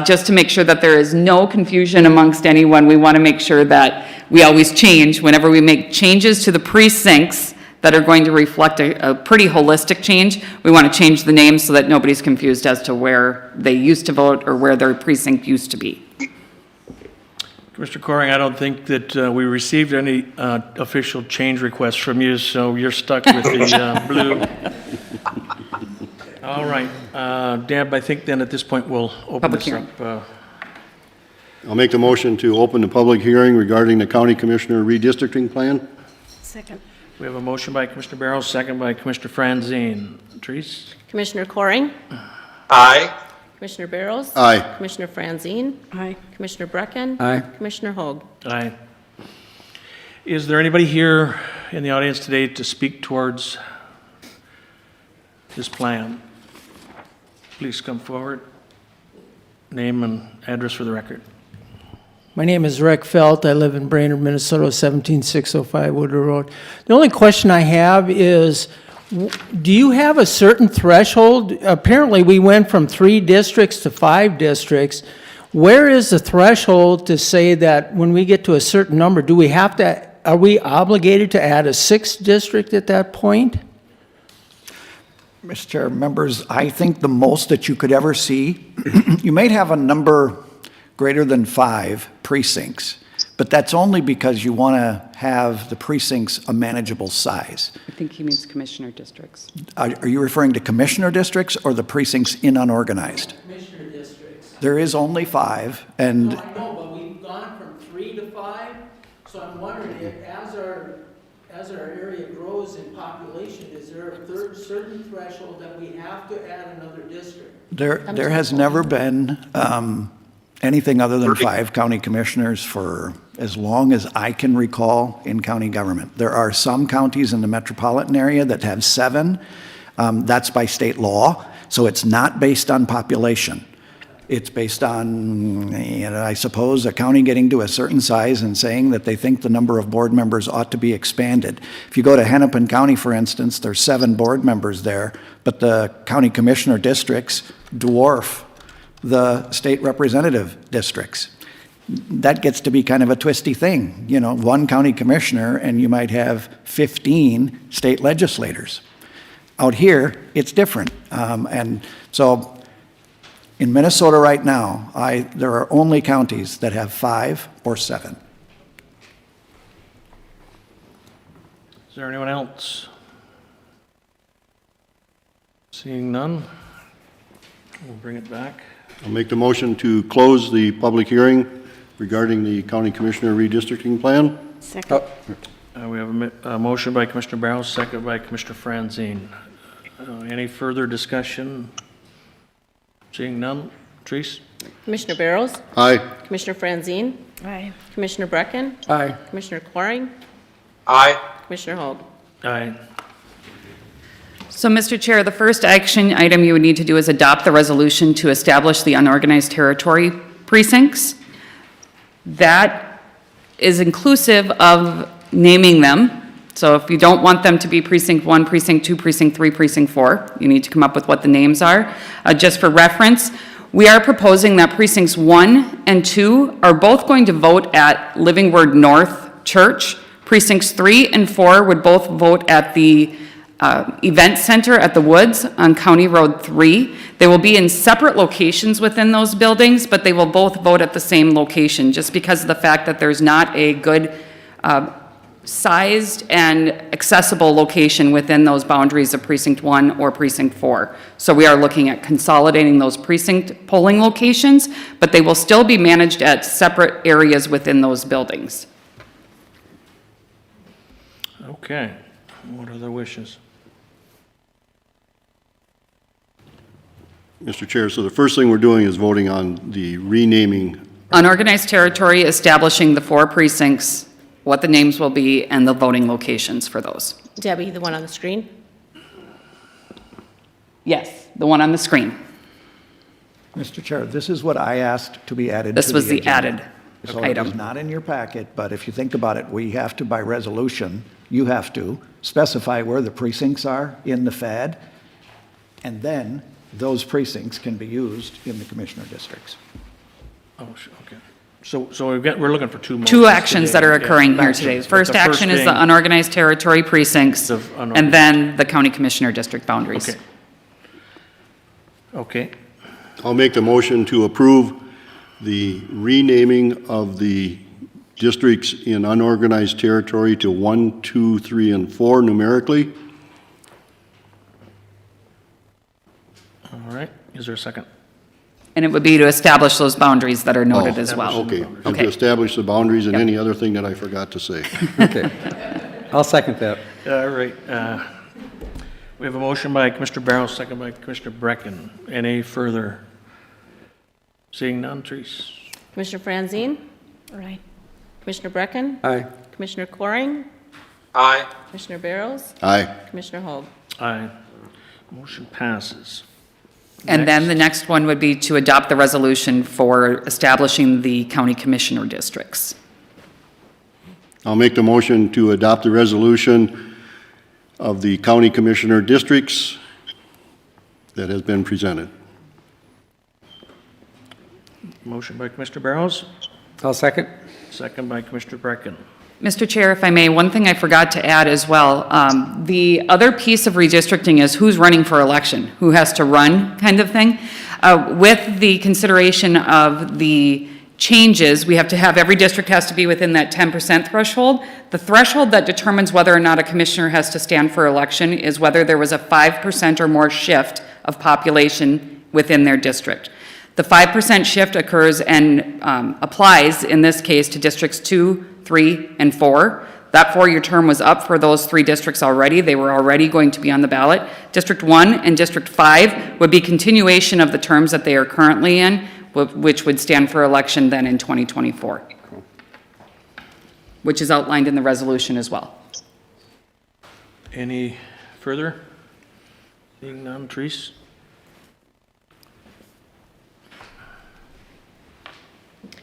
Just to make sure that there is no confusion amongst anyone, we want to make sure that we always change whenever we make changes to the precincts that are going to reflect a pretty holistic change. We want to change the names so that nobody's confused as to where they used to vote or where their precinct used to be. Commissioner Coring, I don't think that we received any official change requests from you, so you're stuck with the blue. All right. Deb, I think then at this point we'll open Public this hearing. up. I'll make the motion to open the public hearing regarding the county commissioner redistricting plan. Second. We have a motion by Commissioner Barrows, second by Commissioner Franzine. Therese? Commissioner Coring, Aye. Commissioner Barrows. Aye. Commissioner Franzine, Aye. Commissioner Brecken. Aye. Commissioner Hoag. Aye. Is there anybody here in the audience today to speak towards this plan? Please come forward. Name and address for the record. My name is Rick Felt. I live in Brainerd, Minnesota, 17605 Woodrow Road. The only question I have is, do you have a certain threshold? Apparently, we went from 3 districts to 5 districts. Where is the threshold to say that when we get to a certain number, do we have to, are we obligated to add a 6th district at that point? Mr. Chair, members, I think the most that you could ever see, you may have a number greater than 5 precincts, but that's only because you want to have the precincts a manageable size. I think he means commissioner districts. Are you referring to commissioner districts or the precincts in unorganized? Commissioner districts. There is only 5, and No, I know, but we've gone from 3 to 5, so I'm wondering if as our area grows in population, is there a certain threshold that we have to add another district? there has never been anything other than 5 county commissioners for as long as I can recall in county government. There are some counties in the metropolitan area that have 7. That's by state law, so it's not based on population. It's based on, I suppose, a county getting to a certain size and saying that they think the number of board members ought to be expanded. If you go to Hennepin County, for instance, there's 7 board members there, but the county commissioner districts dwarf the state representative districts. That gets to be kind of a twisty thing. 1 county commissioner and you might have 15 state legislators. Out here, it's different. And so in Minnesota right now, there are only counties that have 5 or 7. Is there anyone else? Seeing none, we'll bring it back. I'll make the motion to close the public hearing regarding the county commissioner redistricting plan. Second. We have a motion by Commissioner Barrows, second by Commissioner Franzine. Any further discussion? Seeing none. Therese? Commissioner Barrows. Aye. Commissioner Franzine, Aye. Commissioner Brecken, Aye. Commissioner Coring, Aye. Commissioner Hogg. Aye. So, Mr. Chair, the first action item you would need to do is adopt the resolution to establish the unorganized territory precincts. That is inclusive of naming them. So if you don't want them to be precinct 1, precinct 2, precinct 3, precinct 4, you need to come up with what the names are. Just for reference, we are proposing that precincts 1 and 2 are both going to vote at Living Word North Church. Precincts 3 and 4 would both vote at the event center at the Woods on County Road 3. They will be in separate locations within those buildings, but they will both vote at the same location, just because of the fact that there's not a good sized and accessible location within those boundaries of precinct 1 or precinct 4. So we are looking at consolidating those precinct polling locations, but they will still be managed at separate areas within those buildings. Okay. What are the wishes? Mr. Chair, so the first thing we're doing is voting on the renaming. Unorganized territory, establishing the 4 precincts, what the names will be, and the voting locations for those. Debbie, the one on the screen? Yes, the one on the screen. Mr. Chair, this is what I asked to be added to the This was the agenda. added So it is item. not in your packet, but if you think about it, we have to, by resolution, you have to specify where the precincts are in the FAD, and then those precincts can be used in the commissioner districts. Oh, okay. So we're looking for 2 motions. 2 actions that are today. occurring here Actions. today. The But first action is the being- unorganized territory precincts, The and unorganized. then the county commissioner district boundaries. Okay. Okay. I'll make the motion to approve the renaming of the districts in unorganized territory to 1, 2, 3, and 4 numerically. All right. Is there a second? And it would be to establish those boundaries that are noted as well. Okay, and to Okay. establish the boundaries and Yep. any other thing that I forgot to say. Okay. I'll second that. All right. We have a motion by Commissioner Barrows, second by Commissioner Brecken. Any further? Seeing none, Treese? Commissioner Franzine? Right. Commissioner Brecken? Aye. Commissioner Coring? Aye. Commissioner Barrows? Aye. Commissioner Hogg. Aye. Motion passes. And then the next one would be to adopt the resolution for establishing the county commissioner districts. I'll make the motion to adopt the resolution of the county commissioner districts that has been presented. Motion by Commissioner Barrows, I'll second. second by Commissioner Brecken. Mr. Chair, if I may, one thing I forgot to add as well, the other piece of redistricting is who's running for election, who has to run kind of thing. With the consideration of the changes, we have to have, every district has to be within that 10% threshold. The threshold that determines whether or not a commissioner has to stand for election is whether there was a 5% or more shift of population within their district. The 5% shift occurs and applies, in this case, to districts 2, 3, and 4. That 4-year term was up for those 3 districts already. They were already going to be on the ballot. District 1 and District 5 would be continuation of the terms that they are currently in, which would stand for election then in 2024, which is outlined in the resolution as well. Any further? Seeing none, Treese?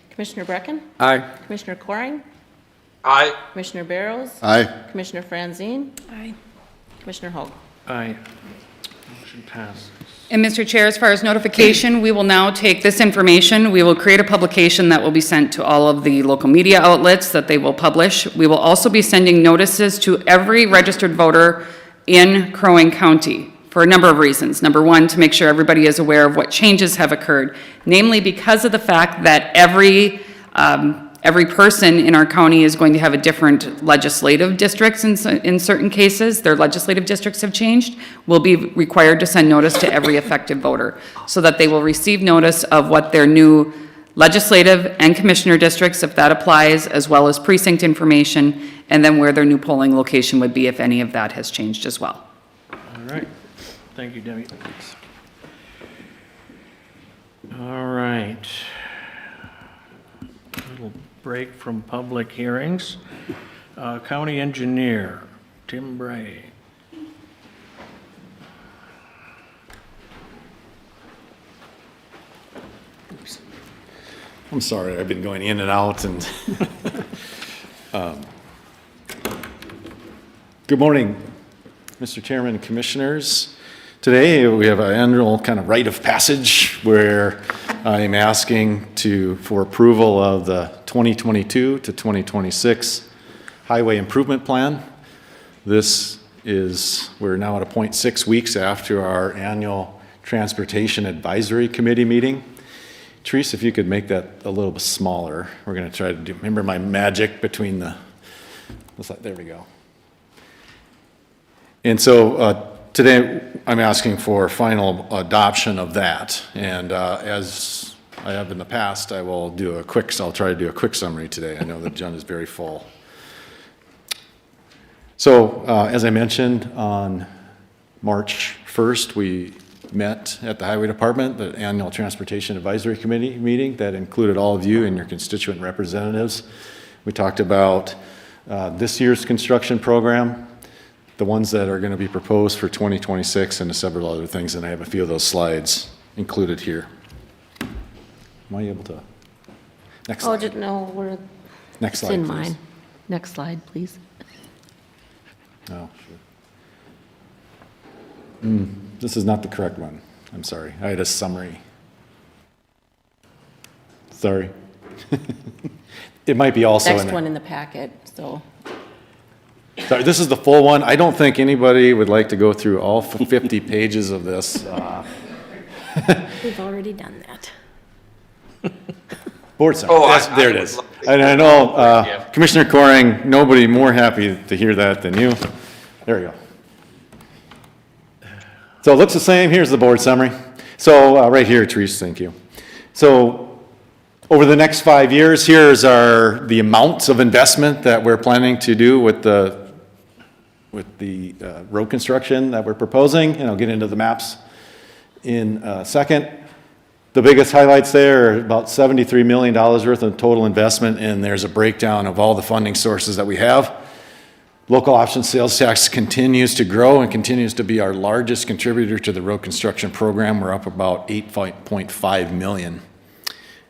Commissioner Brecken? Aye. Commissioner Coring? Aye. Commissioner Barrows? Aye. Commissioner Franzine? Aye. Commissioner Hogg. Aye. Motion passes. And Mr. Chair, as far as notification, we will now take this information, we will create a publication that will be sent to all of the local media outlets that they will publish. We will also be sending notices to every registered voter in Crow Wing County for a number of reasons. Number one, to make sure everybody is aware of what changes have occurred, namely because of the fact that every person in our county is going to have a different legislative districts in certain cases. Their legislative districts have changed. We'll be required to send notice to every effective voter so that they will receive notice of what their new legislative and commissioner districts, if that applies, as well as precinct information, and then where their new polling location would be if any of that has changed as well. All right. Thank you, Debbie. All right. A little break from public hearings. County Engineer, Tim Bray. I'm sorry, I've been going in and out and good morning, Mr. Chairman and Commissioners. Today we have an annual kind of rite of passage where I'm asking for approval of the 2022 to 2026 Highway Improvement Plan. We're now at a point 6 weeks after our annual Transportation Advisory Committee meeting. Therese, if you could make that a little bit smaller. We're going to try to remember my magic between there we go. And so today I'm asking for final adoption of that. And as I have in the past, I'll try to do a quick summary today. I know the agenda is very full. So as I mentioned, on March 1st, we met at the Highway Department, the annual Transportation Advisory Committee meeting that included all of you and your constituent representatives. We talked about this year's construction program, the ones that are going to be proposed for 2026, and several other things, and I have a few of those slides included here. Am I able to? Next slide. It's Next slide, in please. mine. Next slide, please. Oh, sure. This is not the correct one. I'm sorry. I had a summary. Sorry. It might be also in Next there. one in the packet, so. Sorry, this is the full one. I don't think anybody would like to go through all 50 pages of this. We've already done that. Board summary. Oh, There it would is. love to And I hear know that. Yeah. Commissioner Coring, nobody more happy to hear that than you. There we go. So it looks the same. Here's the board summary. So right here, Therese, thank you. So over the next 5 years, here's the amounts of investment that we're planning to do with the road construction that we're proposing, and I'll get into the maps in a second. The biggest highlights there are about $73 million worth of total investment, and there's a breakdown of all the funding sources that we have. Local option sales tax continues to grow and continues to be our largest contributor to the road construction program. We're up about $8.5 million.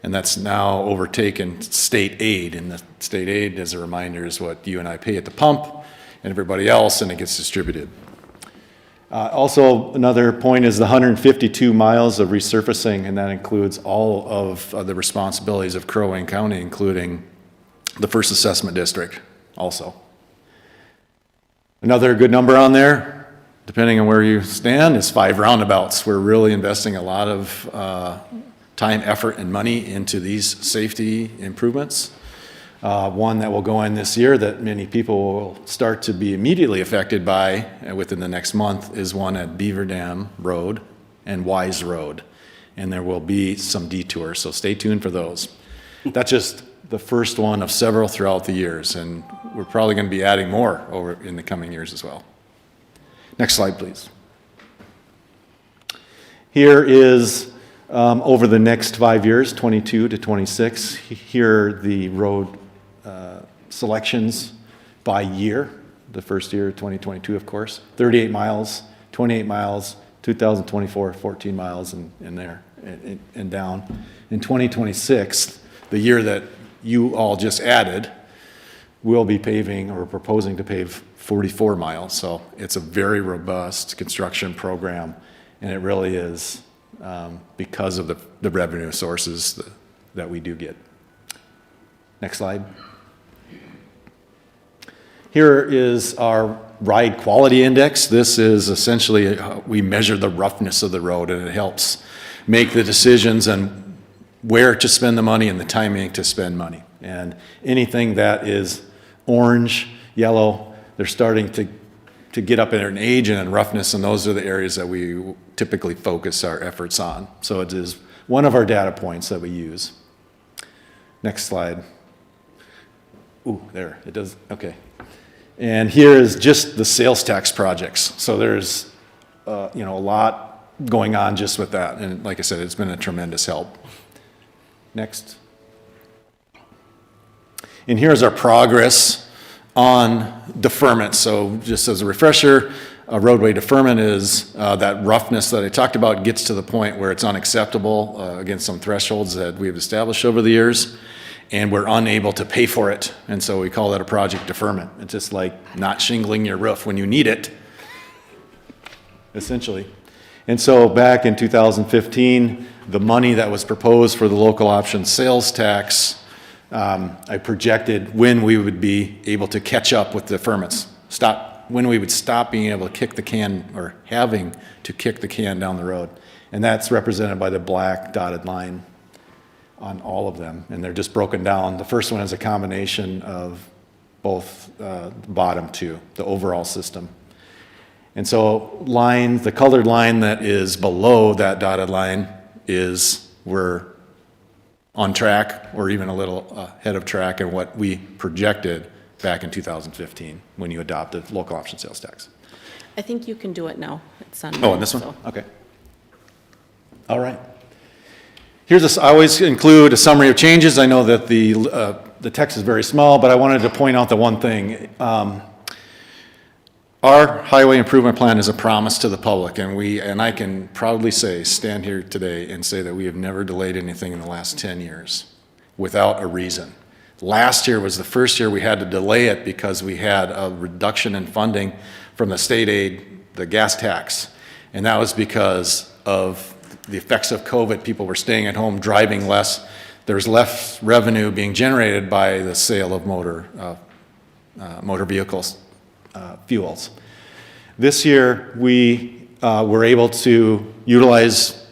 And that's now overtaken state aid. And the state aid, as a reminder, is what you and I pay at the pump and everybody else, and it gets distributed. Also, another point is the 152 miles of resurfacing, and that includes all of the responsibilities of Crow Wing County, including the first assessment district also. Another good number on there, depending on where you stand, is 5 roundabouts. We're really investing a lot of time, effort, and money into these safety improvements. One that will go in this year that many people will start to be immediately affected by within the next month is one at Beaver Dam Road and Wise Road. And there will be some detours, so stay tuned for those. That's just the first one of several throughout the years, and we're probably going to be adding more over in the coming years as well. Next slide, please. Here is over the next 5 years, 22 to 26. Here are the road selections by year. The first year, 2022, of course. 38 miles, 28 miles, 2024, 14 miles, and there and down. In 2026, the year that you all just added, we'll be paving or proposing to pave 44 miles. So it's a very robust construction program, and it really is because of the revenue sources that we do get. Next slide. Here is our ride quality index. This is essentially, we measure the roughness of the road, and it helps make the decisions on where to spend the money and the timing to spend money. And anything that is orange, yellow, they're starting to get up in an age and in roughness, and those are the areas that we typically focus our efforts on. So it is one of our data points that we use. Next slide. Ooh, there, it does, okay. And here is just the sales tax projects. So there's, a lot going on just with that. And like I said, it's been a tremendous help. Next. And here's our progress on deferment. So just as a refresher, a roadway deferment is that roughness that I talked about gets to the point where it's unacceptable against some thresholds that we've established over the years, and we're unable to pay for it. And so we call that a project deferment. It's just like not shingling your roof when you need it, essentially. And so back in 2015, the money that was proposed for the local option sales tax, I projected when we would be able to catch up with deferments, when we would stop being able to kick the can, or having to kick the can down the road. And that's represented by the black dotted line on all of them, and they're just broken down. The first one is a combination of both bottom two, the overall system. And so the colored line that is below that dotted line is we're on track, or even a little ahead of track in what we projected back in 2015 when you adopted local option sales tax. I think you can do it now. It's on. Oh, and this one? so. Okay. All right. I always include a summary of changes. I know that the text is very small, but I wanted to point out the one thing. Our highway improvement plan is a promise to the public, and I can proudly stand here today and say that we have never delayed anything in the last 10 years without a reason. Last year was the first year we had to delay it because we had a reduction in funding from the state aid, the gas tax, and that was because of the effects of COVID. People were staying at home, driving less. There's less revenue being generated by the sale of motor vehicles, fuels. This year, we were able to utilize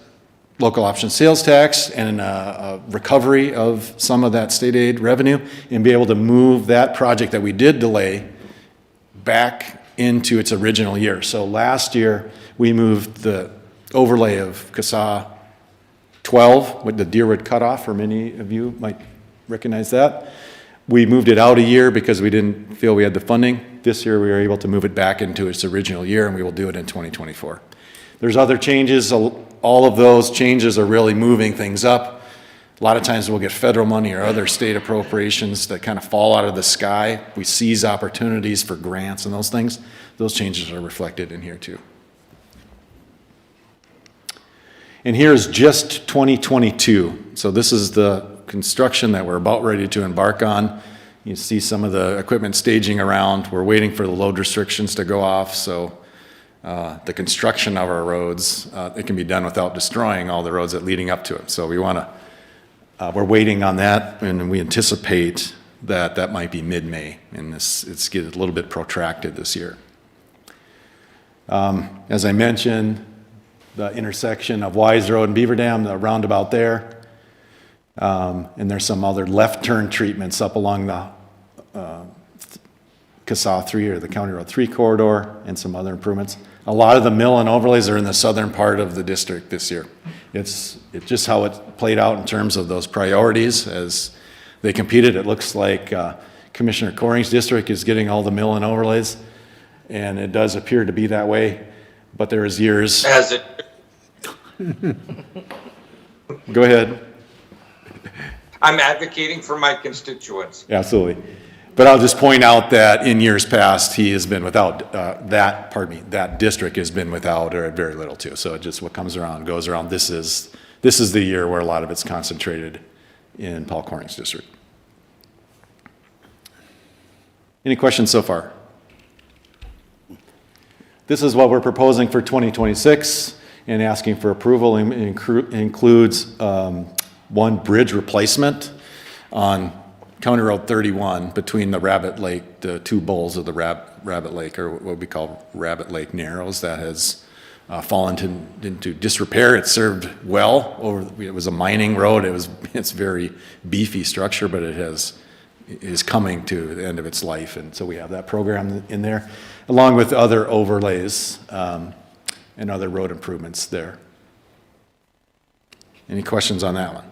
local option sales tax and a recovery of some of that state aid revenue, and be able to move that project that we did delay back into its original year. So last year, we moved the overlay of CASA 12 with the Deerwood cutoff, for many of you might recognize that. We moved it out a year because we didn't feel we had the funding. This year we were able to move it back into its original year, and we will do it in 2024. There's other changes. All of those changes are really moving things up. A lot of times we'll get federal money or other state appropriations that kind of fall out of the sky. We seize opportunities for grants and those things. Those changes are reflected in here too. And here's just 2022. So this is the construction that we're about ready to embark on. You see some of the equipment staging around. We're waiting for the load restrictions to go off, so the construction of our roads, it can be done without destroying all the roads that leading up to it. So we're waiting on that, and we anticipate that might be mid-May, and it's getting a little bit protracted this year. As I mentioned, the intersection of Wise Road and Beaver Dam, the roundabout there, and there's some other left turn treatments up along the CASA 3 or the County Road 3 corridor, and some other improvements. A lot of the mill and overlays are in the southern part of the district this year. It's just how it played out in terms of those priorities as they competed. It looks like Commissioner Coring's district is getting all the mill and overlays, and it does appear to be that way, but there is years. As it. Go ahead. I'm advocating for my constituents. Absolutely. But I'll just point out that in years past, he has been without, that district has been without or very little too. So just what comes around goes around. This is the year where a lot of it's concentrated in Paul Coring's district. Any questions so far? This is what we're proposing for 2026 and asking for approval. It includes one bridge replacement on County Road 31 between the Rabbit Lake, the two bowls of the Rabbit Lake, or what we call Rabbit Lake Narrows, that has fallen into disrepair. It served well it was a mining road. It's very beefy structure, but it is coming to the end of its life, and so we have that program in there, along with other overlays and other road improvements there. Any questions on that one?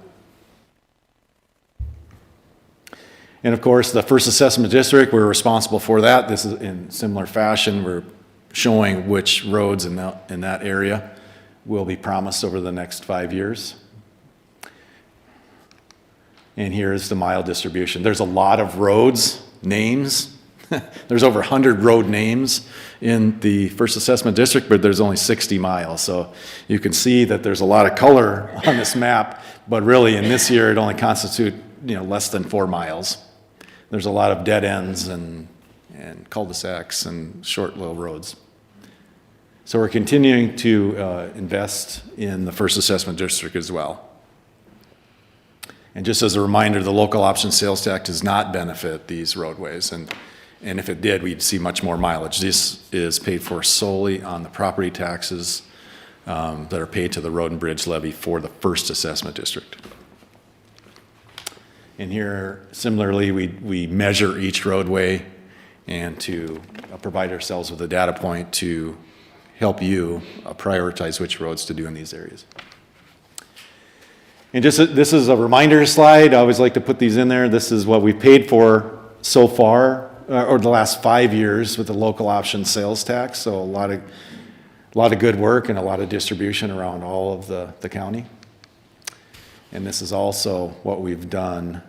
And of course, the first assessment district, we're responsible for that. This is in similar fashion. We're showing which roads in that area will be promised over the next 5 years. And here's the mile distribution. There's a lot of roads, names, there's over 100 road names in the first assessment district, but there's only 60 miles. So you can see that there's a lot of color on this map, but really in this year it only constitutes less than 4 miles. There's a lot of dead ends and cul-de-sacs and short little roads. So we're continuing to invest in the first assessment district as well. And just as a reminder, the local option sales tax does not benefit these roadways, and if it did, we'd see much more mileage. This is paid for solely on the property taxes that are paid to the road and bridge levy for the first assessment district. And here, similarly, we measure each roadway and to provide ourselves with a data point to help you prioritize which roads to do in these areas. And just, this is a reminder slide. I always like to put these in there. This is what we've paid for so far, or the last 5 years with the local option sales tax. So a lot of good work and a lot of distribution around all of the county. And this is also what we've done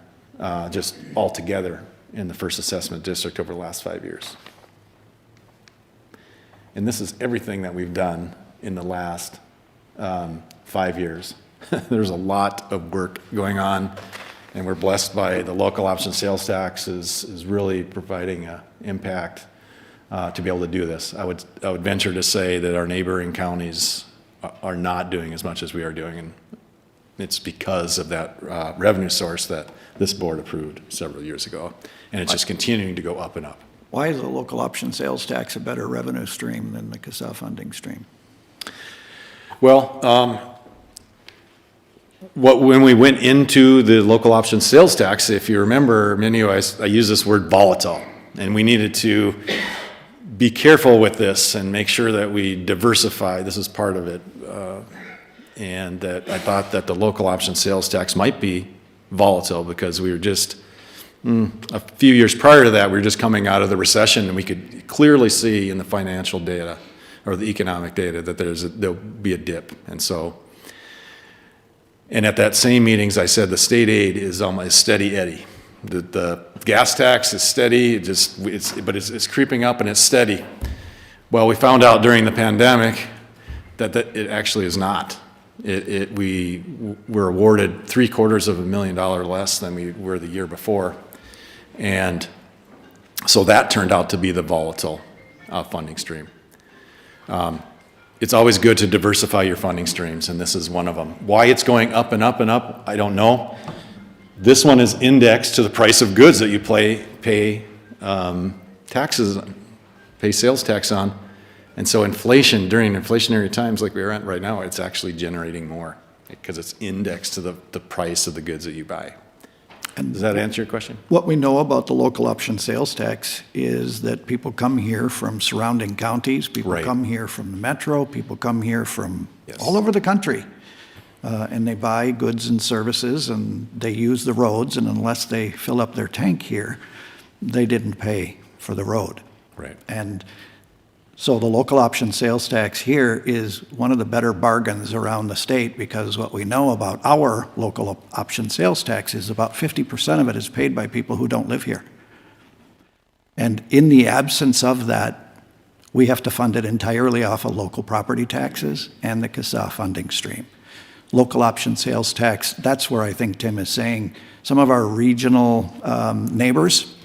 just all together in the first assessment district over the last 5 years. And this is everything that we've done in the last 5 years. There's a lot of work going on, and we're blessed by the local option sales tax is really providing an impact to be able to do this. I would venture to say that our neighboring counties are not doing as much as we are doing, and it's because of that revenue source that this board approved several years ago, and it's just continuing to go up and up. Why is the local option sales tax a better revenue stream than the CASA funding stream? Well, when we went into the local option sales tax, if you remember, I use this word volatile, and we needed to be careful with this and make sure that we diversify. This is part of it. And that I thought that the local option sales tax might be volatile because we were just, a few years prior to that, we were just coming out of the recession, and we could clearly see in the financial data or the economic data that there'll be a dip. And at that same meetings, I said the state aid is steady Eddie. The gas tax is steady, but it's creeping up and it's steady. Well, we found out during the pandemic that it actually is not. We were awarded $750,000 less than we were the year before. And so that turned out to be the volatile funding stream. It's always good to diversify your funding streams, and this is one of them. Why it's going up and up and up, I don't know. This one is indexed to the price of goods that you pay sales tax on. And so inflation, during inflationary times like we're at right now, it's actually generating more because it's indexed to the price of the goods that you buy. Does that answer your question? What we know about the local option sales tax is that people come here from surrounding counties, people Right. come here from the metro, people come here from Yes. all over the country. And they buy goods and services, and they use the roads, and unless they fill up their tank here, they didn't pay for the road. Right. And so the local option sales tax here is one of the better bargains around the state, because what we know about our local option sales tax is about 50% of it is paid by people who don't live here. And in the absence of that, we have to fund it entirely off of local property taxes and the CASA funding stream. Local option sales tax, that's where I think Tim is saying some of our regional neighbors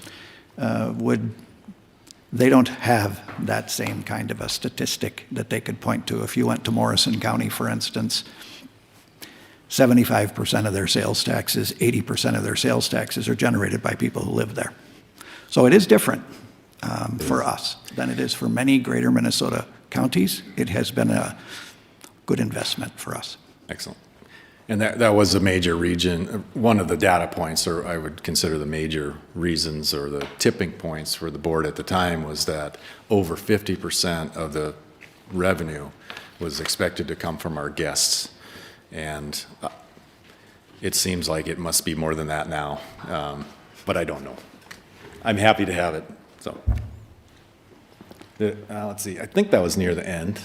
they don't have that same kind of a statistic that they could point to. If you went to Morrison County, for instance, 75% of their sales taxes, 80% of their sales taxes are generated by people who live there. So it is different for us than it is for many greater Minnesota counties. It has been a good investment for us. Excellent. And that was a major region, one of the data points, or I would consider the major reasons or the tipping points for the board at the time, was that over 50% of the revenue was expected to come from our guests. And it seems like it must be more than that now, but I don't know. I'm happy to have it, so. Let's see, I think that was near the end.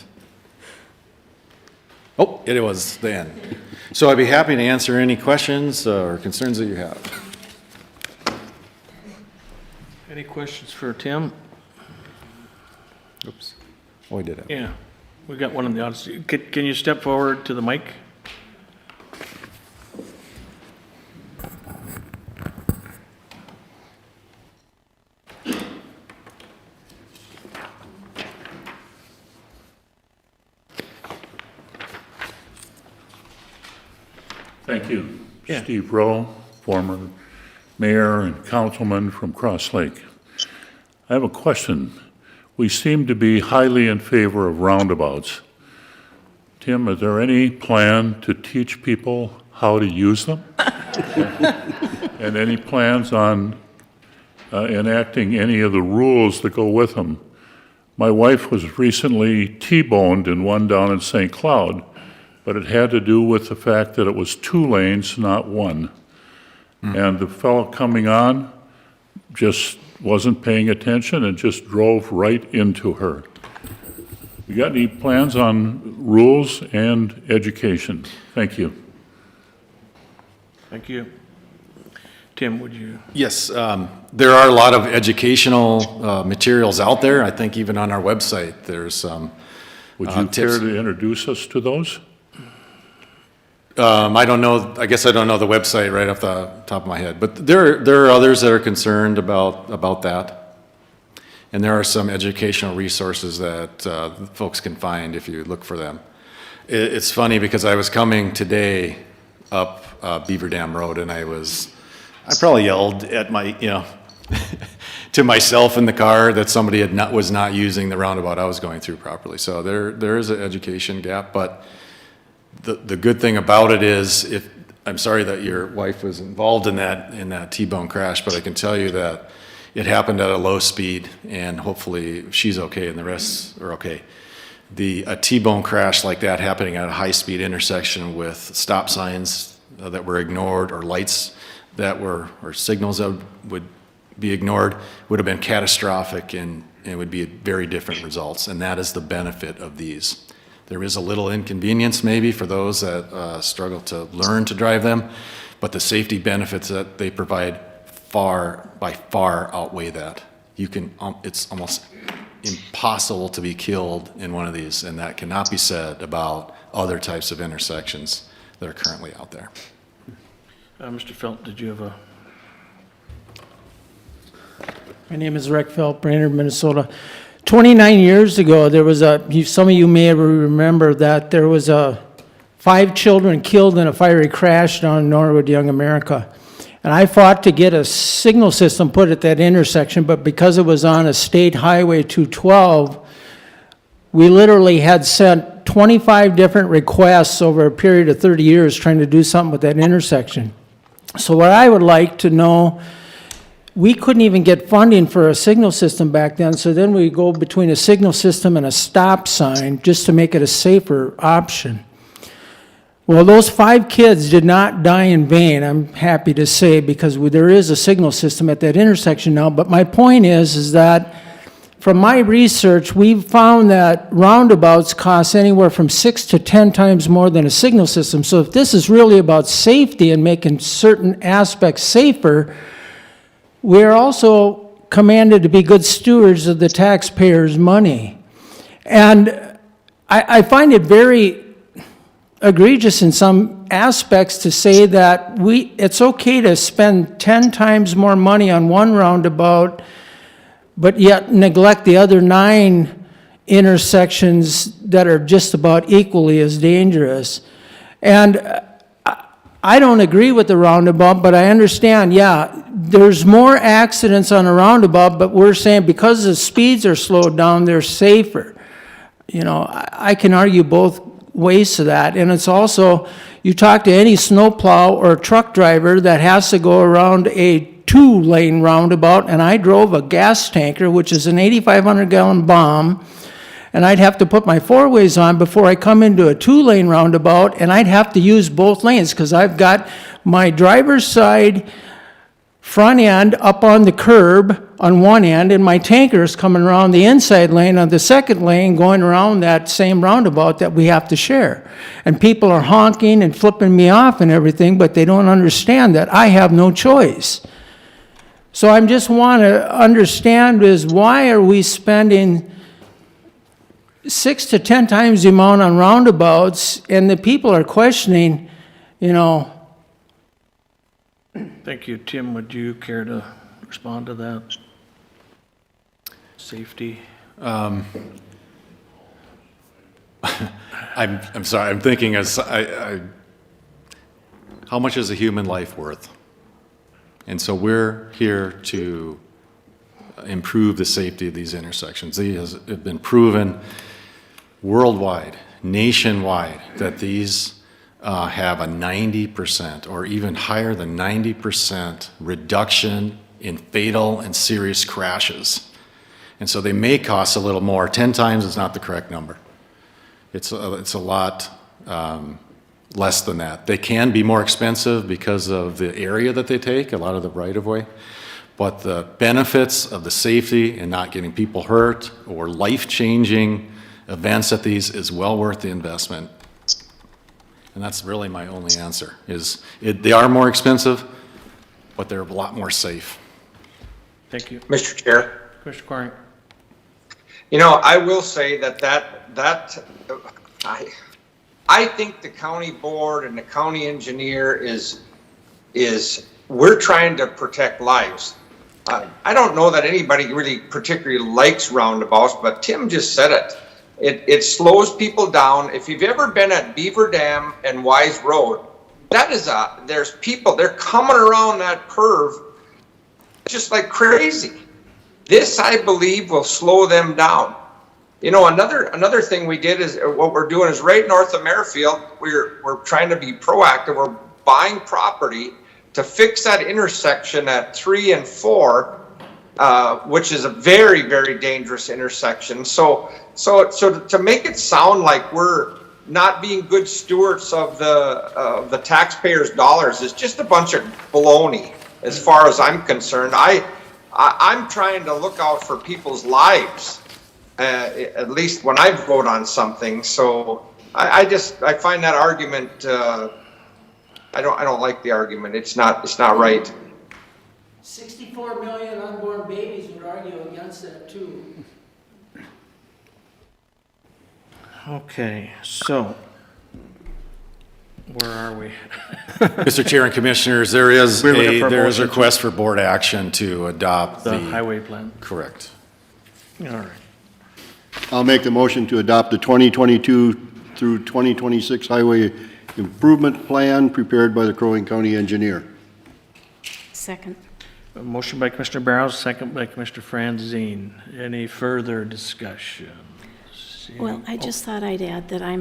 Oh, it was the end. So I'd be happy to answer any questions or concerns that you have. Any questions for Tim? Oops. Oh, we did it. Yeah, we got one in the audience. Can you step forward to the mic? Thank you. Yeah. Steve Rowe, former mayor and councilman from Cross Lake. I have a question. We seem to be highly in favor of roundabouts. Tim, is there any plan to teach people how to use them? And any plans on enacting any of the rules that go with them? My wife was recently T-boned in one down in St. Cloud, but it had to do with the fact that it was 2 lanes, not 1. And the fellow coming on just wasn't paying attention and just drove right into her. You got any plans on rules and education? Thank you. Thank you. Tim, would you? Yes, there are a lot of educational materials out there. I think even on our website, there's some Would you tips. care to introduce us to those? I don't know, I guess I don't know the website right off the top of my head, but there are others that are concerned about that. And there are some educational resources that folks can find if you look for them. It's funny because I was coming today up Beaver Dam Road and I probably yelled at my, to myself in the car that somebody was not using the roundabout I was going through properly. So there is an education gap, but the good thing about it is, I'm sorry that your wife was involved in that T-bone crash, but I can tell you that it happened at a low speed, and hopefully she's okay and the rest are okay. A T-bone crash like that happening at a high-speed intersection with stop signs that were ignored or lights or signals that would be ignored would have been catastrophic and would be very different results, and that is the benefit of these. There is a little inconvenience maybe for those that struggle to learn to drive them, but the safety benefits that they provide by far outweigh that. It's almost impossible to be killed in one of these, and that cannot be said about other types of intersections that are currently out there. Mr. Felt, did you have a? My name is Rick Felt, Brainerd, Minnesota. 29 years ago, there was some of you may remember that there was 5 children killed in a fiery crash down in Norwood, Young America. And I fought to get a signal system put at that intersection, but because it was on a state highway 212, we literally had sent 25 different requests over a period of 30 years trying to do something with that intersection. So what I would like to know, we couldn't even get funding for a signal system back then, so then we go between a signal system and a stop sign just to make it a safer option. Well, those 5 kids did not die in vain, I'm happy to say, because there is a signal system at that intersection now. But my point is that from my research, we've found that roundabouts cost anywhere from 6 to 10 times more than a signal system. So if this is really about safety and making certain aspects safer, we're also commanded to be good stewards of the taxpayers' money. And I find it very egregious in some aspects to say that it's okay to spend 10 times more money on one roundabout, but yet neglect the other 9 intersections that are just about equally as dangerous. And I don't agree with the roundabout, but I understand, there's more accidents on a roundabout, but we're saying because the speeds are slowed down, they're safer. I can argue both ways to that. And it's also, you talk to any snowplow or truck driver that has to go around a 2-lane roundabout, and I drove a gas tanker, which is an 8,500-gallon bomb, and I'd have to put my 4-ways on before I come into a 2-lane roundabout, and I'd have to use both lanes because I've got my driver's side front end up on the curb on one end, and my tanker is coming around the inside lane on the second lane going around that same roundabout that we have to share. And people are honking and flipping me off and everything, but they don't understand that I have no choice. So I just want to understand is why are we spending 6 to 10 times the amount on roundabouts, and the people are questioning, you know. Thank you. Tim, would you care to respond to that? Safety? I'm sorry, I'm thinking as, how much is a human life worth? And so we're here to improve the safety of these intersections. These have been proven worldwide, nationwide, that these have a 90% or even higher than 90% reduction in fatal and serious crashes. And so they may cost a little more. 10 times is not the correct number. It's a lot less than that. They can be more expensive because of the area that they take, a lot of the right-of-way. But the benefits of the safety and not getting people hurt or life-changing events at these is well worth the investment. And that's really my only answer, they are more expensive, but they're a lot more safe. Thank you. Mr. Chair. Commissioner Coring? You know, I will say I think the county board and the county engineer is we're trying to protect lives. I don't know that anybody really particularly likes roundabouts, but Tim just said it. It slows people down. If you've ever been at Beaver Dam and Wise Road, there's people, they're coming around that curve just like crazy. This, I believe, will slow them down. You know, another thing we did is what we're doing is right north of Merrifield, we're trying to be proactive. We're buying property to fix that intersection at 3 and 4, which is a very, very dangerous intersection. So to make it sound like we're not being good stewards of the taxpayers' dollars is just a bunch of baloney, as far as I'm concerned. I'm trying to look out for people's lives, at least when I vote on something. So I find that argument. I don't like the argument. It's not right. 64 million unborn babies would argue against that too. Okay, so where are we? Mr. Chair and Commissioners, there is We're looking for a a motion request for board action to adopt The highway plan? Correct. All right. I'll make the motion to adopt the 2022 through 2026 Highway Improvement Plan prepared by the Crow Wing County Engineer. Second. A motion by Commissioner Barrows, second by Commissioner Franzine. Any further discussion? Well, I just thought I'd add that I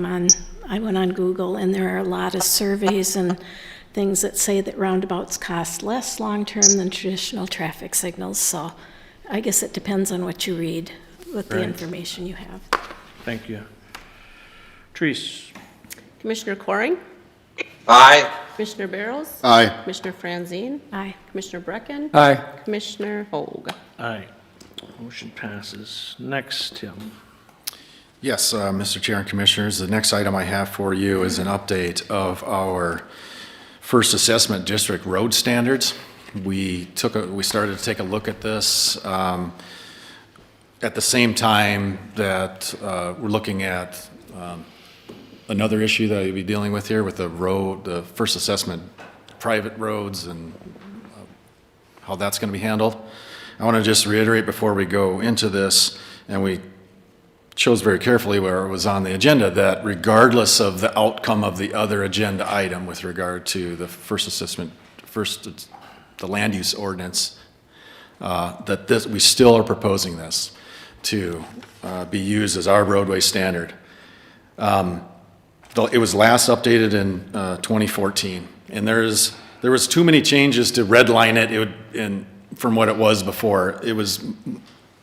went on Google, and there are a lot of surveys and things that say that roundabouts cost less long-term than traditional traffic signals. So I guess it depends on what you read with the information you have. Thank you. Treese? Commissioner Coring? Aye. Commissioner Barrows? Aye. Commissioner Franzine? Aye. Commissioner Brecken? Aye. Commissioner Hoag? Aye. Motion passes. Next, Tim. Yes, Mr. Chair and Commissioners, the next item I have for you is an update of our first assessment district road standards. We started to take a look at this at the same time that we're looking at another issue that you'll be dealing with here with the first assessment, private roads and how that's going to be handled. I want to just reiterate before we go into this, and we chose very carefully where it was on the agenda, that regardless of the outcome of the other agenda item with regard to the first assessment, the land use ordinance, we still are proposing this to be used as our roadway standard. It was last updated in 2014, and there was too many changes to redline it. From what it was before, it was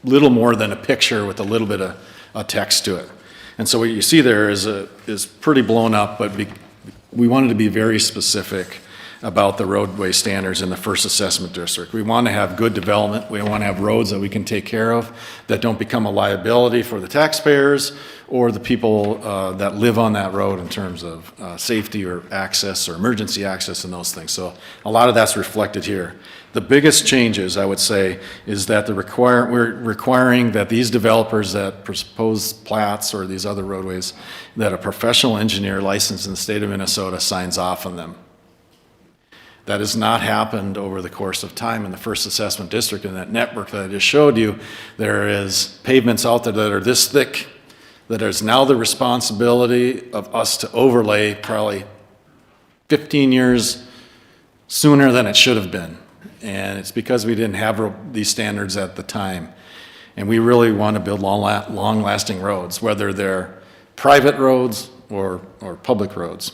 little more than a picture with a little bit of text to it. And so what you see there is pretty blown up, but we wanted to be very specific about the roadway standards in the first assessment district. We want to have good development. We want to have roads that we can take care of that don't become a liability for the taxpayers or the people that live on that road in terms of safety or access or emergency access and those things. So a lot of that's reflected here. The biggest changes, I would say, is that we're requiring that these developers that propose plats or these other roadways, that a professional engineer licensed in the state of Minnesota signs off on them. That has not happened over the course of time in the first assessment district. In that network that I just showed you, there is pavements out there that are this thick, that is now the responsibility of us to overlay probably 15 years sooner than it should have been. And it's because we didn't have these standards at the time. And we really want to build long-lasting roads, whether they're private roads or public roads.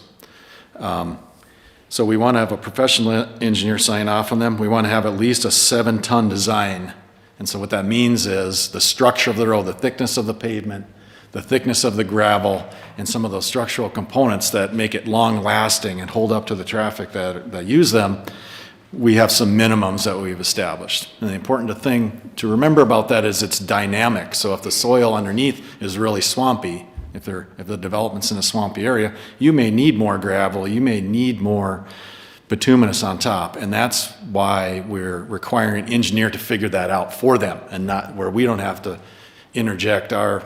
So we want to have a professional engineer sign off on them. We want to have at least a 7-ton design. And so what that means is the structure of the road, the thickness of the pavement, the thickness of the gravel, and some of those structural components that make it long-lasting and hold up to the traffic that use them. We have some minimums that we've established. And the important thing to remember about that is it's dynamic. So if the soil underneath is really swampy, if the development's in a swampy area, you may need more gravel, you may need more bituminous on top. And that's why we're requiring an engineer to figure that out for them, and not where we don't have to interject our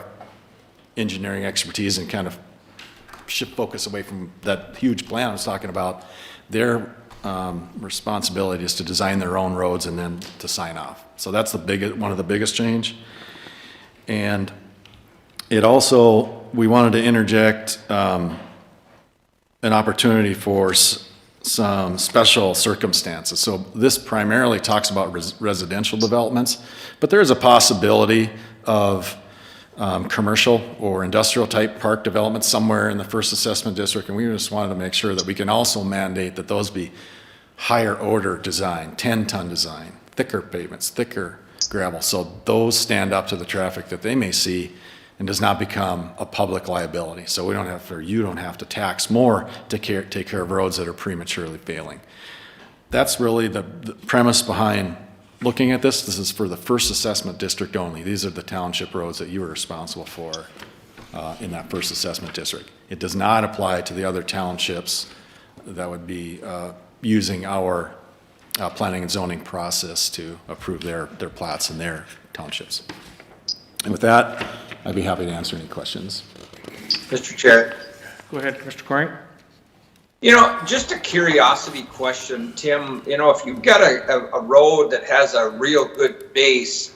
engineering expertise and kind of shift focus away from that huge plan I was talking about. Their responsibility is to design their own roads and then to sign off. So that's one of the biggest change. And it also, we wanted to interject an opportunity for some special circumstances. So this primarily talks about residential developments, but there is a possibility of commercial or industrial type park development somewhere in the first assessment district, and we just wanted to make sure that we can also mandate that those be higher order design, 10-ton design, thicker pavements, thicker gravel, so those stand up to the traffic that they may see and does not become a public liability. So we don't have to, or you don't have to tax more to take care of roads that are prematurely failing. That's really the premise behind looking at this. This is for the first assessment district only. These are the township roads that you are responsible for in that first assessment district. It does not apply to the other townships that would be using our planning and zoning process to approve their plats in their townships. And with that, I'd be happy to answer any questions. Mr. Chair. Go ahead, Mr. Coring. You know, just a curiosity question, Tim. You know, if you've got a road that has a real good base,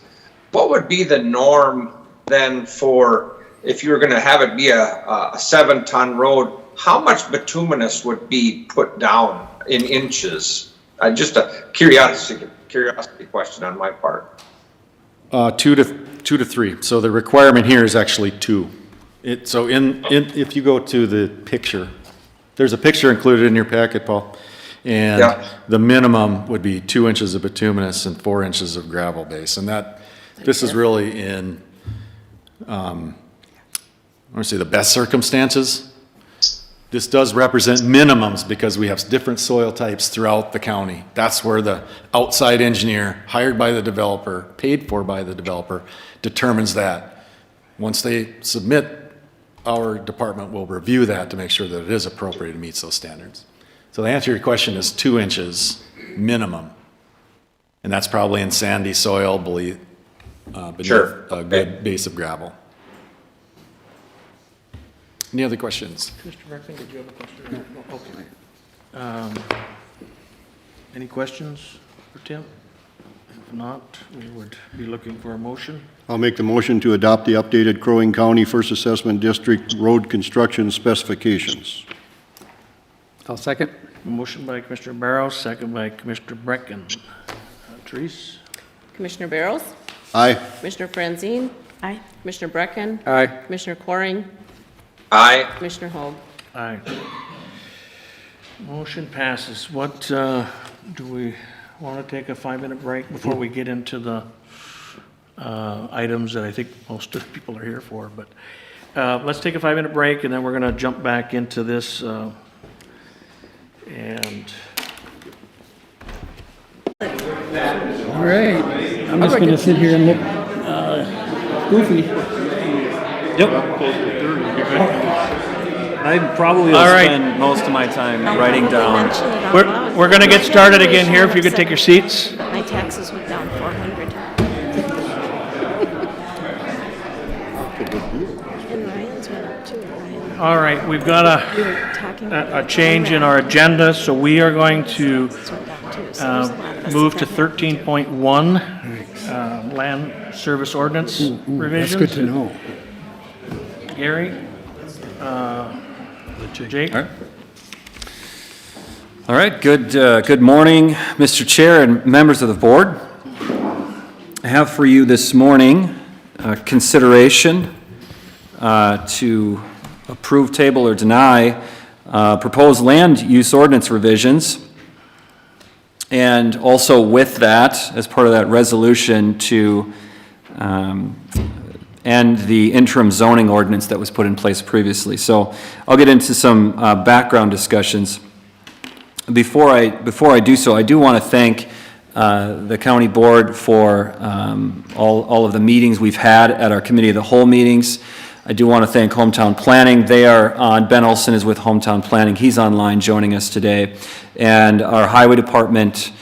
what would be the norm then for, if you were going to have it be a 7-ton road, how much bituminous would be put down in inches? Just a curiosity question on my part. 2 to 3. So the requirement here is actually 2. So if you go to the picture, there's a picture included in your packet, Paul, and the minimum would be 2 inches of bituminous and 4 inches of gravel base, and this is really in, I want to say, the best circumstances. This does represent minimums because we have different soil types throughout the county. That's where the outside engineer, hired by the developer, paid for by the developer, determines that. Once they submit, our department will review that to make sure that it is appropriate and meets those standards. So the answer to your question is 2 inches minimum. And that's probably in sandy soil beneath a good base of gravel. Any other questions? Mr. Breckman, did you have a question? No. Okay. Any questions for Tim? If not, we would be looking for a motion. I'll make the motion to adopt the updated Crow Wing County First Assessment District road construction specifications. I'll second. A motion by Commissioner Barrows, second by Commissioner Brecken. Therese? Commissioner Barrows? Aye. Commissioner Franzine? Aye. Commissioner Brecken? Aye. Commissioner Coring? Aye. Commissioner Hoag? Aye. Motion passes. What, do we want to take a 5-minute break before we get into the items that I think most of the people are here for? But let's take a 5-minute break, and then we're going to jump back into this. All right, I'm just going to sit here and look goofy. I probably will spend most of my time writing down. We're going to get started again here. If you could take your seats. taxes went down 400. And Ryan's went up too. Ryan, All right, we've got we were talking a change in our agenda, so we are going to taxes went down too. So there's a lot of us move to that got- 13.1, land service ordinance revisions. That's good to know. Gary? Jake? All right, good morning, Mr. Chair and members of the board. I have for you this morning consideration to approve, table, or deny proposed land use ordinance revisions, and also with that, as part of that resolution, to end the interim zoning ordinance that was put in place previously. So I'll get into some background discussions. Before I do so, I do want to thank the county board for all of the meetings we've had at our committee of the whole meetings. I do want to thank Hometown Planning. They are on. Ben Olson is with Hometown Planning. He's online joining us today. And our highway department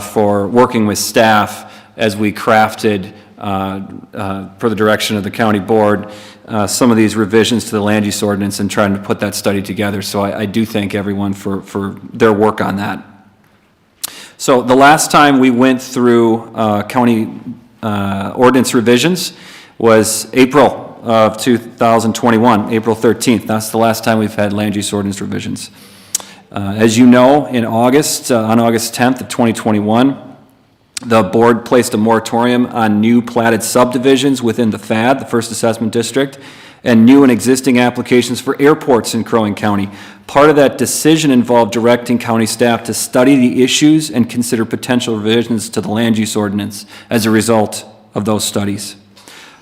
for working with staff as we crafted, for the direction of the county board, some of these revisions to the land use ordinance and trying to put that study together. So I do thank everyone for their work on that. So the last time we went through county ordinance revisions was April of 2021, April 13th. That's the last time we've had land use ordinance revisions. As you know, in August, on August 10th of 2021, the board placed a moratorium on new platted subdivisions within the FAD, the First Assessment District, and new and existing applications for airports in Crow Wing County. Part of that decision involved directing county staff to study the issues and consider potential revisions to the land use ordinance as a result of those studies.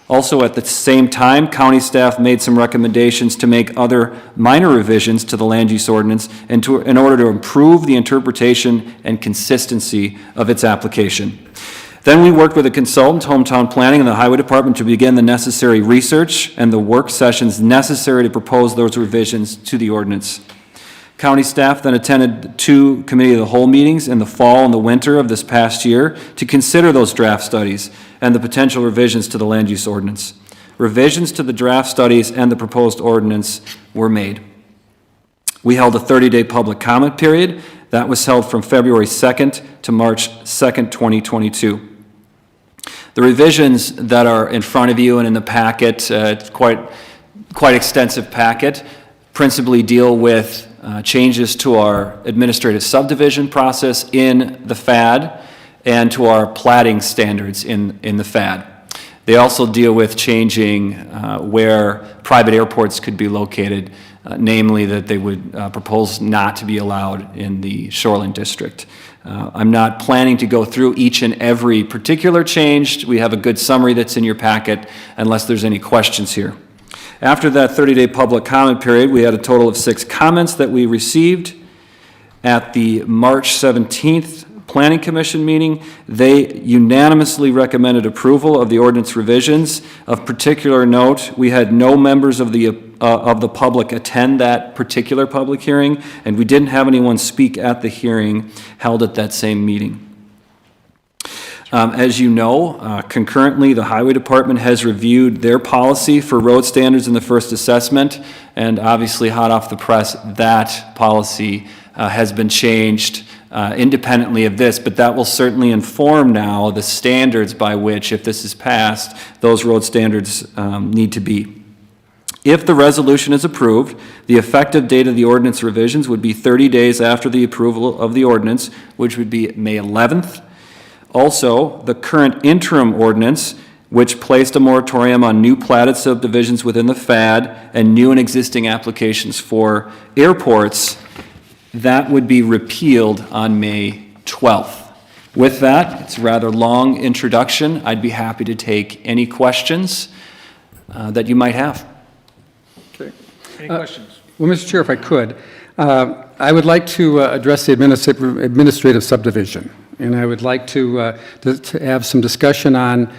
Also, at the same time, county staff made some recommendations to make other minor revisions to the land use ordinance in order to improve the interpretation and consistency of its application. Then we worked with a consultant, Hometown Planning, and the Highway Department to begin the necessary research and the work sessions necessary to propose those revisions to the ordinance. County staff then attended 2 committee of the whole meetings in the fall and the winter of this past year to consider those draft studies and the potential revisions to the land use ordinance. Revisions to the draft studies and the proposed ordinance were made. We held a 30-day public comment period. That was held from February 2nd to March 2nd, 2022. The revisions that are in front of you and in the packet, it's quite extensive packet, principally deal with changes to our administrative subdivision process in the FAD and to our platting standards in the FAD. They also deal with changing where private airports could be located, namely that they would propose not to be allowed in the Shoreland District. I'm not planning to go through each and every particular change. We have a good summary that's in your packet, unless there's any questions here. After that 30-day public comment period, we had a total of 6 comments that we received. At the March 17th Planning Commission meeting, they unanimously recommended approval of the ordinance revisions. Of particular note, we had no members of the public attend that particular public hearing, and we didn't have anyone speak at the hearing held at that same meeting. As you know, concurrently, the Highway Department has reviewed their policy for road standards in the first assessment, and obviously, hot off the press, that policy has been changed independently of this, but that will certainly inform now the standards by which, if this is passed, those road standards need to be. If the resolution is approved, the effective date of the ordinance revisions would be 30 days after the approval of the ordinance, which would be May 11th. Also, the current interim ordinance, which placed a moratorium on new platted subdivisions within the FAD and new and existing applications for airports, that would be repealed on May 12th. With that, it's a rather long introduction. I'd be happy to take any questions that you might have. Okay. Any questions? Well, Mr. Chair, if I could, I would like to address the administrative subdivision, and I would like to have some discussion on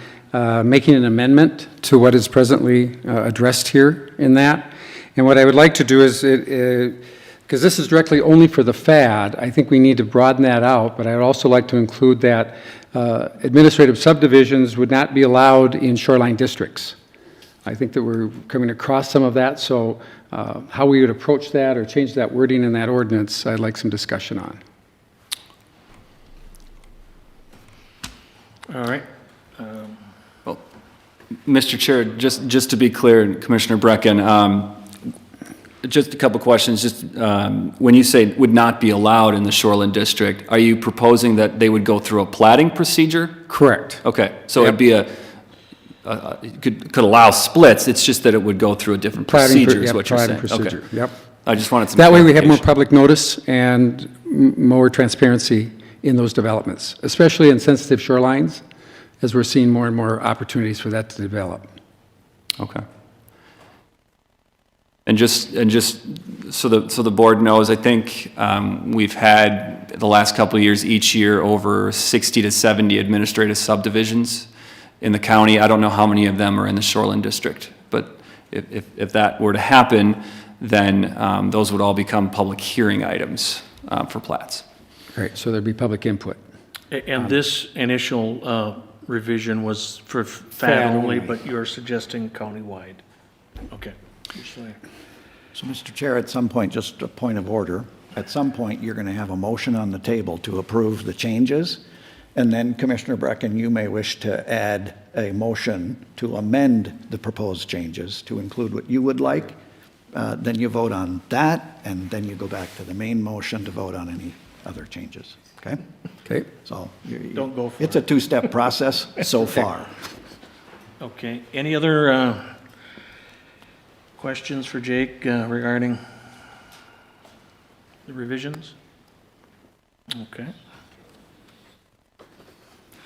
making an amendment to what is presently addressed here in that. And what I would like to do is because this is directly only for the FAD. I think we need to broaden that out, but I'd also like to include that administrative subdivisions would not be allowed in shoreline districts. I think that we're coming across some of that, so how we would approach that or change that wording in that ordinance, I'd like some discussion on. All right. Mr. Chair, just to be clear, Commissioner Brecken, just a couple questions. Just when you say would not be allowed in the shoreline district, are you proposing that they would go through a platting procedure? Correct. Okay, so it'd be could allow splits, it's just that it would go through a different procedure, is what you're saying? Procedure, Okay. yep. I just wanted some That way we have more clarification. public notice and more transparency in those developments, especially in sensitive shorelines, as we're seeing more and more opportunities for that to develop. Okay. And just so the board knows, I think we've had the last couple of years, each year, over 60 to 70 administrative subdivisions in the county. I don't know how many of them are in the shoreline district, but if that were to happen, then those would all become public hearing items for plats. Great, so there'd be public input. And this initial revision was for FAD FAD only, only. but you're suggesting countywide? Okay. So, Mr. Chair, at some point, just a point of order, at some point, you're going to have a motion on the table to approve the changes, and then, Commissioner Brecken, you may wish to add a motion to amend the proposed changes to include what you would like. Then you vote on that, and then you go back to the main motion to vote on any other changes, okay? Okay. So, Don't go for it's a two-step process so far. Okay. Any other questions for Jake regarding the revisions? Okay.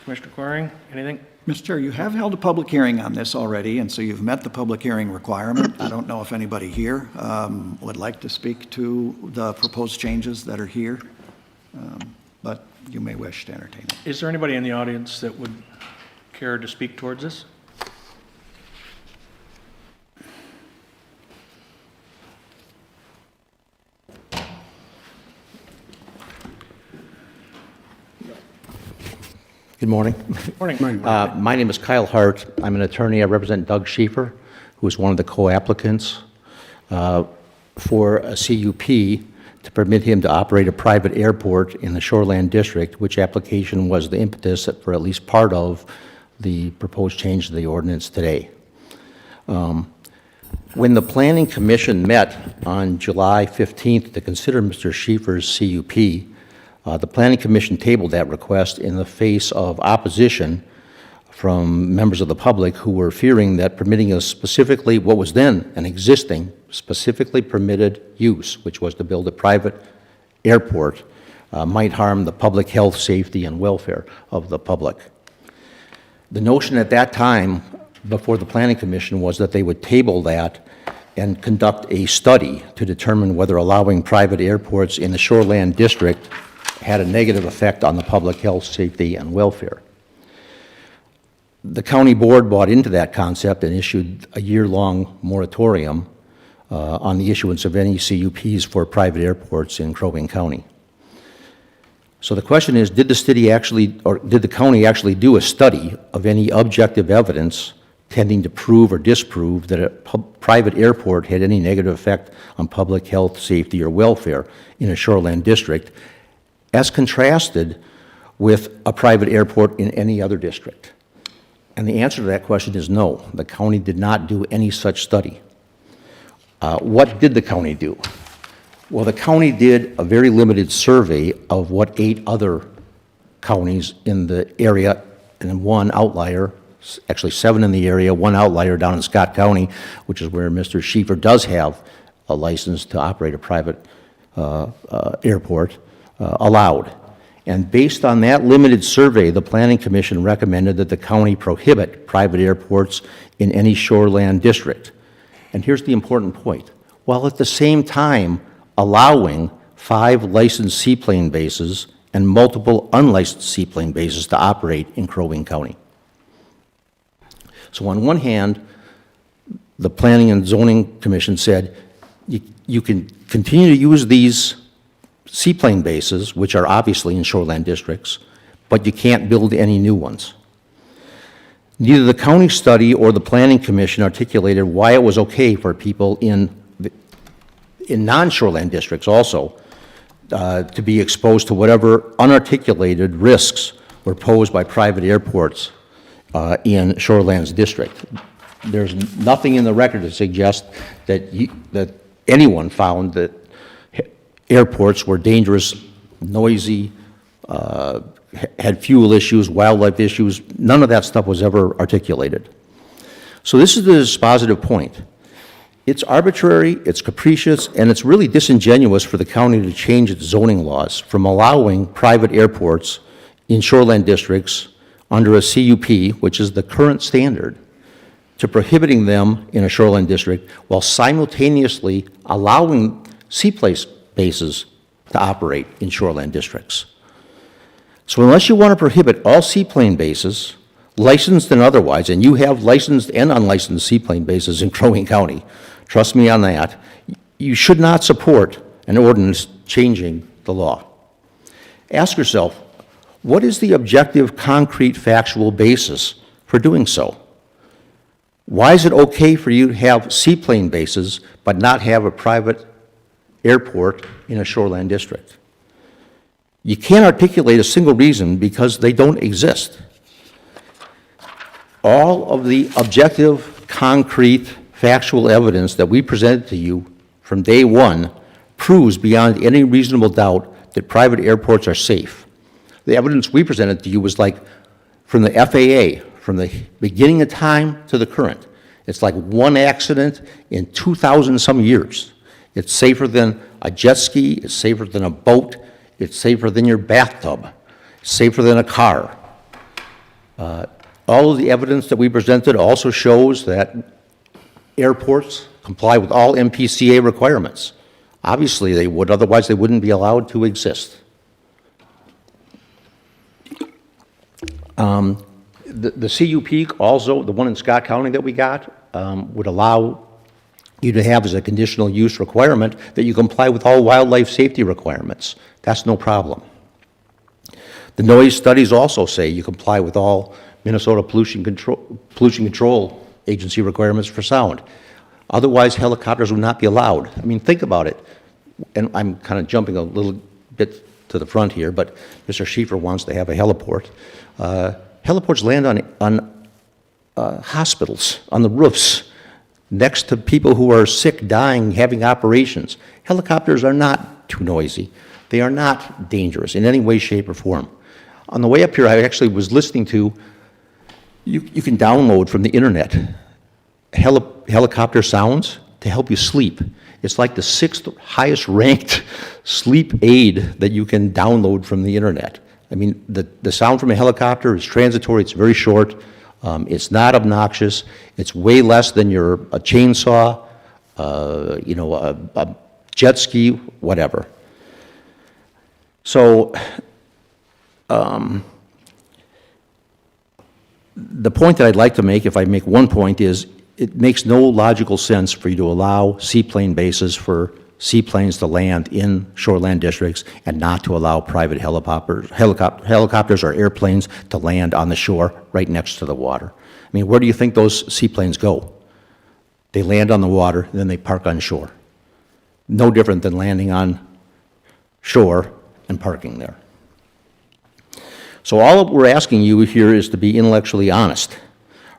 Commissioner Coring, anything? Mr. Chair, you have held a public hearing on this already, and so you've met the public hearing requirement. I don't know if anybody here would like to speak to the proposed changes that are here, but you may wish to entertain it. Is there anybody in the audience that would care to speak towards this? Good morning. Morning. My name is Kyle Hart. I'm an attorney. I represent Doug Schieffer, who is one of the co-applicants for a CUP to permit him to operate a private airport in the Shoreland District, which application was the impetus for at least part of the proposed change to the ordinance today. When the Planning Commission met on July 15th to consider Mr. Schieffer's CUP, the Planning Commission tabled that request in the face of opposition from members of the public who were fearing that permitting a specifically, what was then an existing, specifically permitted use, which was to build a private airport, might harm the public health, safety, and welfare of the public. The notion at that time before the Planning Commission was that they would table that and conduct a study to determine whether allowing private airports in the Shoreland District had a negative effect on the public health, safety, and welfare. The county board bought into that concept and issued a year-long moratorium on the issuance of any CUPs for private airports in Crow Wing County. So the question is, did the city actually, or did the county actually do a study of any objective evidence tending to prove or disprove that a private airport had any negative effect on public health, safety, or welfare in a shoreland district, as contrasted with a private airport in any other district? And the answer to that question is no. The county did not do any such study. What did the county do? Well, the county did a very limited survey of what 8 other counties in the area, and one outlier, actually 7 in the area, 1 outlier down in Scott County, which is where Mr. Schieffer does have a license to operate a private airport, allowed. And based on that limited survey, the Planning Commission recommended that the county prohibit private airports in any shoreland district. And here's the important point. While at the same time allowing 5 licensed seaplane bases and multiple unlicensed seaplane bases to operate in Crow Wing County. So on one hand, the Planning and Zoning Commission said, you can continue to use these seaplane bases, which are obviously in shoreland districts, but you can't build any new ones. Neither the county study or the planning commission articulated why it was okay for people in non-shoreland districts also to be exposed to whatever unarticulated risks were posed by private airports in shorelands district. There's nothing in the record to suggest that that anyone found that airports were dangerous, noisy, had fuel issues, wildlife issues. None of that stuff was ever articulated. So this is the dispositive point. It's arbitrary, it's capricious, and it's really disingenuous for the county to change its zoning laws from allowing private airports in shoreland districts under a CUP, which is the current standard, to prohibiting them in a shoreland district while simultaneously allowing seaplane bases to operate in shoreland districts. So unless you want to prohibit all seaplane bases, licensed and otherwise, and you have licensed and unlicensed seaplane bases in Crow Wing County, trust me on that, you should not support an ordinance changing the law. Ask yourself, what is the objective, concrete, factual basis for doing so? Why is it okay for you to have seaplane bases but not have a private airport in a shoreland district? You can't articulate a single reason because they don't exist. All of the objective, concrete, factual evidence that we presented to you from day one proves beyond any reasonable doubt that private airports are safe. The evidence we presented to you was like from the FAA, from the beginning of time to the current. It's like one accident in 2,000 some years. It's safer than a jet ski, it's safer than a boat, it's safer than your bathtub, it's safer than a car. All of the evidence that we presented also shows that airports comply with all MPCA requirements. Obviously they would, otherwise they wouldn't be allowed to exist. The CUP also, the one in Scott County that we got, would allow you to have as a conditional use requirement that you comply with all wildlife safety requirements. That's no problem. The noise studies also say you comply with all Minnesota Pollution Control Agency requirements for sound. Otherwise, helicopters would not be allowed. I mean, think about it. And I'm kind of jumping a little bit to the front here, but Mr. Schieffer wants to have a heliport. Heliports land on hospitals, on the roofs, next to people who are sick, dying, having operations. Helicopters are not too noisy. They are not dangerous in any way, shape, or form. On the way up here, I actually was listening to, you can download from the internet helicopter sounds to help you sleep. It's like the 6th highest ranked sleep aid that you can download from the internet. I mean, the sound from a helicopter is transitory, it's very short, it's not obnoxious, it's way less than a chainsaw, a jet ski, whatever. So, the point that I'd like to make, if I make one point, is it makes no logical sense for you to allow seaplane bases for seaplanes to land in shoreland districts and not to allow private helicopters or airplanes to land on the shore right next to the water. I mean, where do you think those seaplanes go? They land on the water, and then they park on shore. No different than landing on shore and parking there. So all we're asking you here is to be intellectually honest.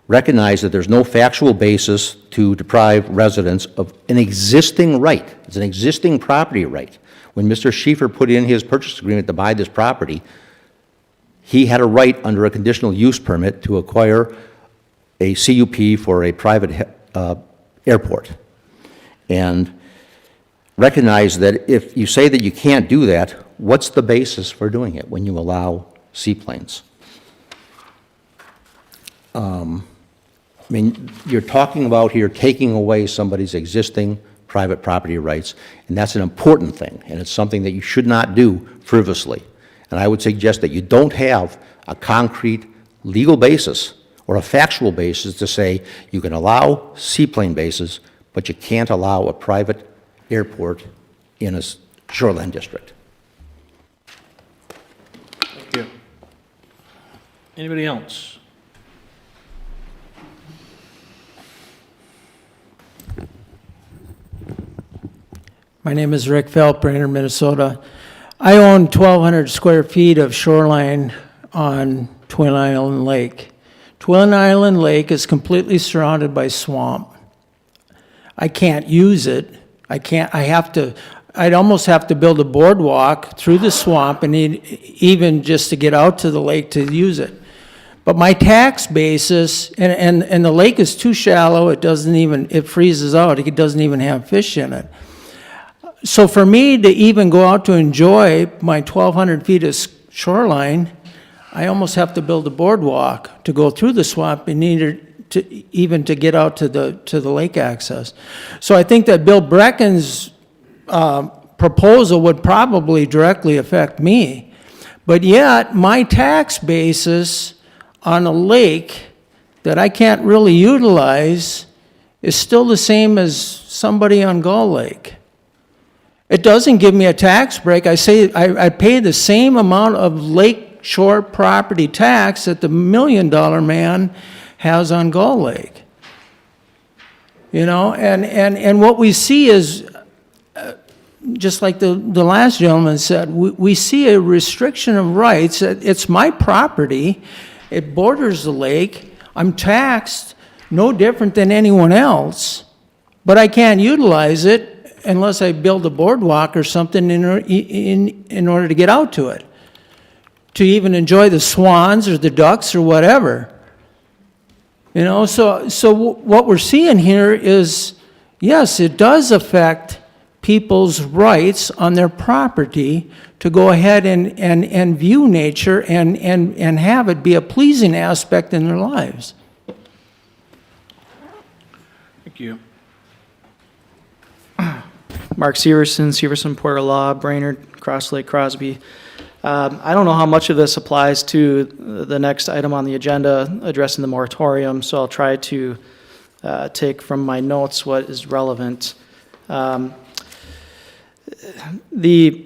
Recognize that there's no factual basis to deprive residents of an existing right. It's an existing property right. When Mr. Schieffer put in his purchase agreement to buy this property, he had a right under a conditional use permit to acquire a CUP for a private airport. And recognize that if you say that you can't do that, what's the basis for doing it when you allow seaplanes? I mean, you're talking about here taking away somebody's existing private property rights, and that's an important thing, and it's something that you should not do frivolously. And I would suggest that you don't have a concrete legal basis or a factual basis to say you can allow seaplane bases, but you can't allow a private airport in a shoreline district. Thank you. Anybody else? My name is Rick Felt, Brainerd, Minnesota. I own 1,200 square feet of shoreline on Twin Island Lake. Twin Island Lake is completely surrounded by swamp. I can't use it. I'd almost have to build a boardwalk through the swamp and even just to get out to the lake to use it. But my tax basis, and the lake is too shallow, it freezes out, it doesn't even have fish in it. So for me to even go out to enjoy my 1,200 feet of shoreline, I almost have to build a boardwalk to go through the swamp and even to get out to the lake access. So I think that Bill Brecken's proposal would probably directly affect me. But yet, my tax basis on a lake that I can't really utilize is still the same as somebody on Gull Lake. It doesn't give me a tax break. I pay the same amount of lake shore property tax that the $1 million man has on Gull Lake. You know, and what we see is, just like the last gentleman said, we see a restriction of rights. It's my property. It borders the lake. I'm taxed no different than anyone else, but I can't utilize it unless I build a boardwalk or something in order to get out to it, to even enjoy the swans or the ducks or whatever. You know, so what we're seeing here is, yes, it does affect people's rights on their property to go ahead and view nature and have it be a pleasing aspect in their lives. Thank you. Mark Severson, Porter Law, Brainerd, Cross Lake, Crosby. I don't know how much of this applies to the next item on the agenda addressing the moratorium, so I'll try to take from my notes what is relevant. The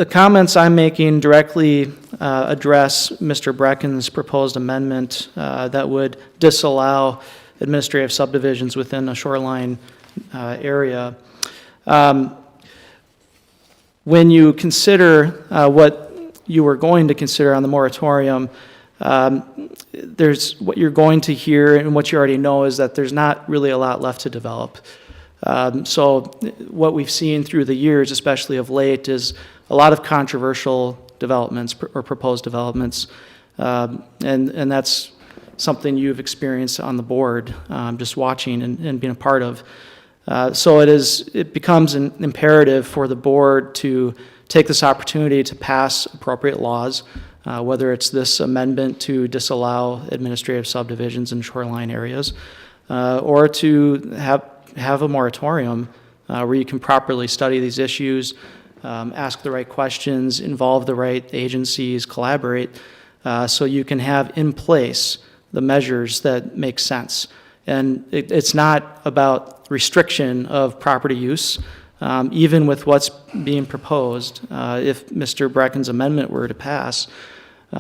comments I'm making directly address Mr. Brecken's proposed amendment that would disallow administrative subdivisions within a shoreline area. When you consider what you were going to consider on the moratorium, there's what you're going to hear and what you already know is that there's not really a lot left to develop. So what we've seen through the years, especially of late, is a lot of controversial developments or proposed developments, and that's something you've experienced on the board, just watching and being a part of. So it becomes an imperative for the board to take this opportunity to pass appropriate laws, whether it's this amendment to disallow administrative subdivisions in shoreline areas, or to have a moratorium where you can properly study these issues, ask the right questions, involve the right agencies, collaborate, so you can have in place the measures that make sense. And it's not about restriction of property use. Even with what's being proposed, if Mr. Brecken's amendment were to pass,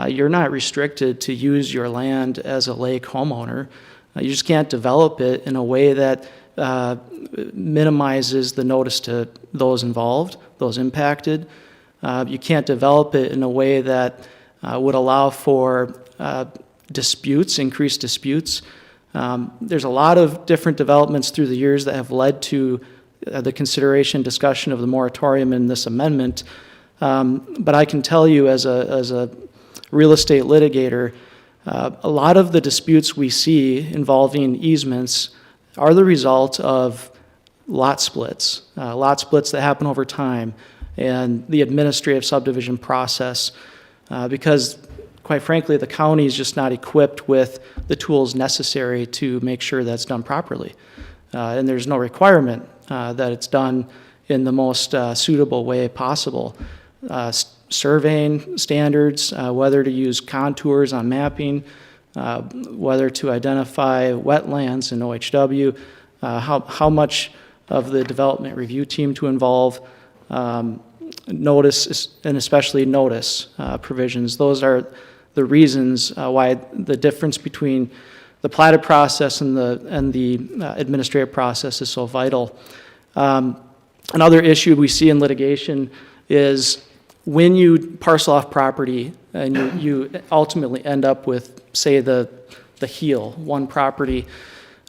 you're not restricted to use your land as a lake homeowner. You just can't develop it in a way that minimizes the notice to those involved, those impacted. You can't develop it in a way that would allow for disputes, increased disputes. There's a lot of different developments through the years that have led to the consideration, discussion of the moratorium in this amendment. But I can tell you as a real estate litigator, a lot of the disputes we see involving easements are the result of lot splits that happen over time, and the administrative subdivision process, because quite frankly, the county is just not equipped with the tools necessary to make sure that's done properly. And there's no requirement that it's done in the most suitable way possible. Surveying standards, whether to use contours on mapping, whether to identify wetlands in OHW, how much of the development review team to involve notice, and especially notice provisions. Those are the reasons why the difference between the platted process and the administrative process is so vital. Another issue we see in litigation is when you parcel off property and you ultimately end up with, say, the heel, one property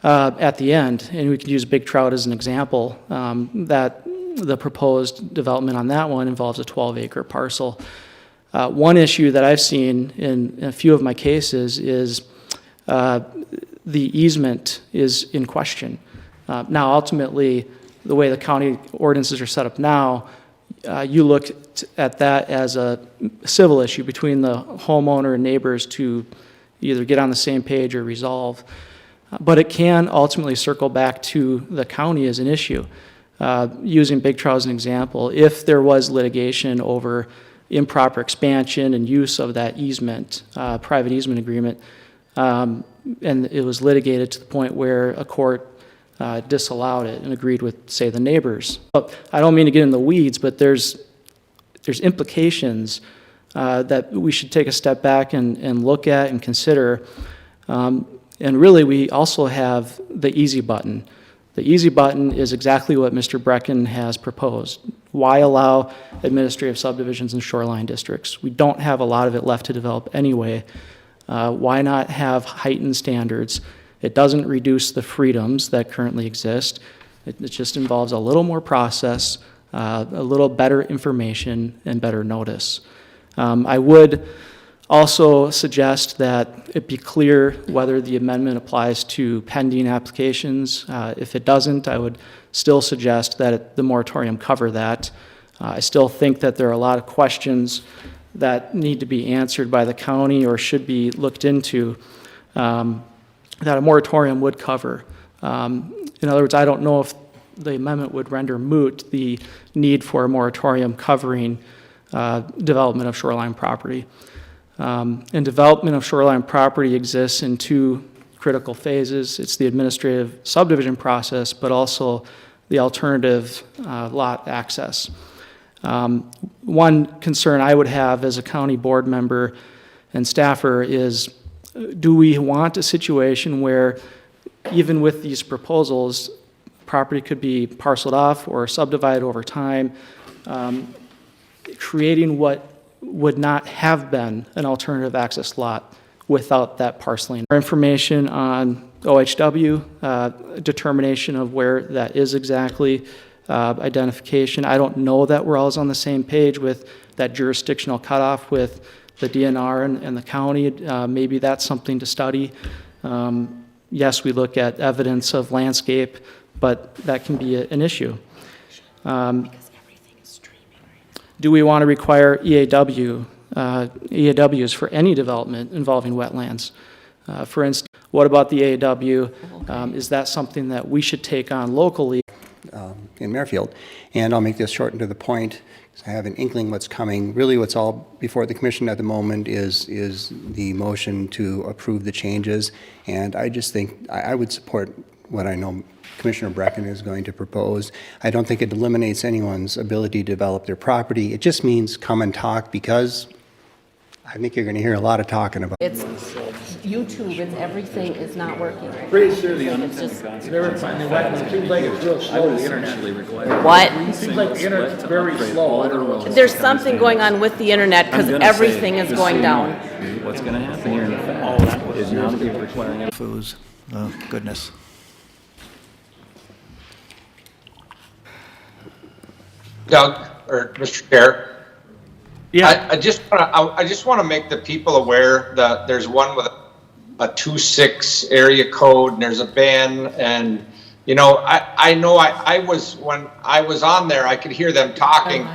at the end, and we could use Big Trout as an example, that the proposed development on that one involves a 12-acre parcel. One issue that I've seen in a few of my cases is the easement is in question. Now, ultimately, the way the county ordinances are set up now, you look at that as a civil issue between the homeowner and neighbors to either get on the same page or resolve. But it can ultimately circle back to the county as an issue. Using Big Trout as an example, if there was litigation over improper expansion and use of that easement, private easement agreement, and it was litigated to the point where a court disallowed it and agreed with, say, the neighbors. I don't mean to get in the weeds, but there's implications that we should take a step back and look at and consider. And really, we also have the easy button. The easy button is exactly what Mr. Brecken has proposed. Why allow administrative subdivisions in shoreline districts? We don't have a lot of it left to develop anyway. Why not have heightened standards? It doesn't reduce the freedoms that currently exist. It just involves a little more process, a little better information, and better notice. I would also suggest that it be clear whether the amendment applies to pending applications. If it doesn't, I would still suggest that the moratorium cover that. I still think that there are a lot of questions that need to be answered by the county or should be looked into that a moratorium would cover. In other words, I don't know if the amendment would render moot the need for a moratorium covering development of shoreline property. And development of shoreline property exists in two critical phases. It's the administrative subdivision process, but also the alternative lot access. One concern I would have as a county board member and staffer is, do we want a situation where even with these proposals, property could be parceled off or subdivided over time, creating what would not have been an alternative access lot without that parceling? More information on OHW, determination of where that is exactly, identification. I don't know that we're always on the same page with that jurisdictional cutoff with the DNR and the county. Maybe that's something to study. Yes, we look at evidence of landscape, but that can be an issue. Do we want to require EAWs for any development involving wetlands? For instance, what about the EAW? Is that something that we should take on locally? In Merrifield, and I'll make this short and to the point, because I have an inkling what's coming. Really, what's all before the commission at the moment is the motion to approve the changes, and I just think I would support what I know Commissioner Brecken is going to propose. I don't think it eliminates anyone's ability to develop their property. It just means come and talk, because I think you're going to hear a lot of talking about. It's YouTube, it's everything is not working. Pretty sure the It's just, Never find the wetlands. Seems like it's real slow, the internet. what? Seems like the internet's very slow. There's something going on with the internet because everything is going down. What's going to happen here in effect is now that you're requiring foods. Oh, goodness. Doug, or Mr. Chair. Yeah. I just want to make the people aware that there's one with a 2-6 area code, and there's a ban, and you know, I was, when I was on there, I could hear them talking.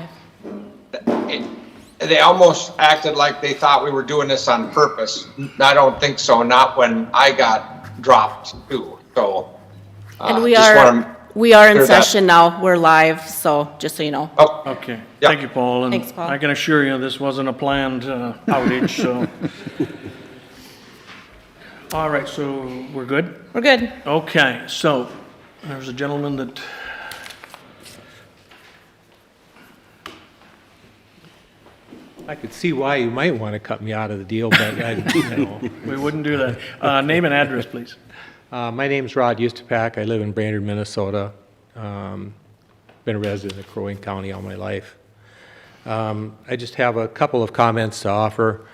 They almost acted like they thought we were doing this on purpose. I don't think so. Not when I got dropped too. So, And we are in session now. We're live, so just so you know. Oh, Okay, Yep. thank you, Paul. And Thanks, Paul. I can assure you, this wasn't a planned outage, so. All right, so we're good? We're good. Okay, so there's a gentleman that I could see why you might want to cut me out of the deal, but We wouldn't do that. Name and address, please. My name's Rod Ustepak. I live in Brainerd, Minnesota. Been a resident of Crow Wing County all my life. I just have a couple of comments to offer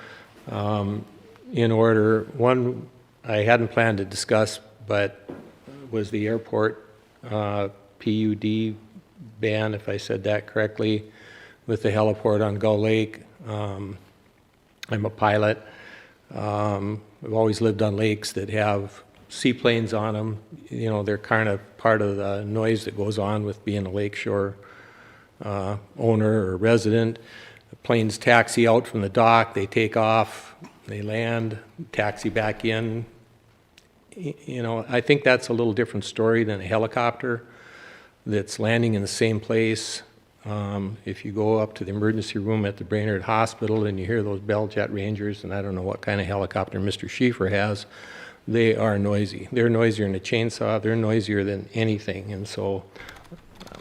in order. One I hadn't planned to discuss, but was the airport PUD ban, if I said that correctly, with the heliport on Gull Lake. I'm a pilot. I've always lived on lakes that have seaplanes on them. You know, they're kind of part of the noise that goes on with being a lakeshore owner or resident. The planes taxi out from the dock, they take off, they land, taxi back in. You know, I think that's a little different story than a helicopter that's landing in the same place. If you go up to the emergency room at the Brainerd Hospital and you hear those Bell Jet Rangers, and I don't know what kind of helicopter Mr. Schieffer has, they are noisy. They're noisier than a chainsaw. They're noisier than anything. And so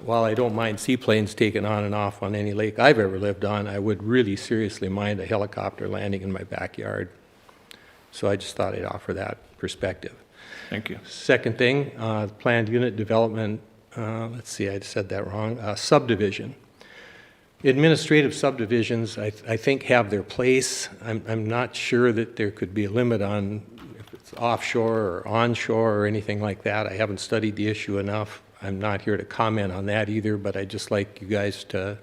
while I don't mind seaplanes taking on and off on any lake I've ever lived on, I would really seriously mind a helicopter landing in my backyard. So I just thought I'd offer that perspective. Thank you. Second thing, planned unit development, let's see, I said that wrong, subdivision. Administrative subdivisions, I think, have their place. I'm not sure that there could be a limit on if it's offshore or onshore or anything like that. I haven't studied the issue enough. I'm not here to comment on that either, but I'd just like you guys to,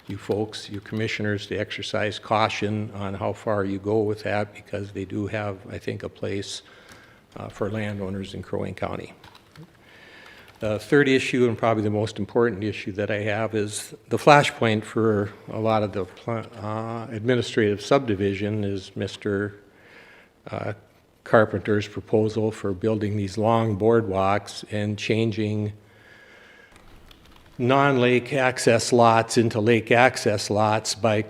you folks, you commissioners, to exercise caution on how far you go with that, because they do have, I think, a place for landowners in Crow Wing County. The third issue, and probably the most important issue that I have, is the flashpoint for a lot of the administrative subdivision is Mr. Carpenter's proposal for building these long boardwalks and changing non-lake access lots into lake access lots by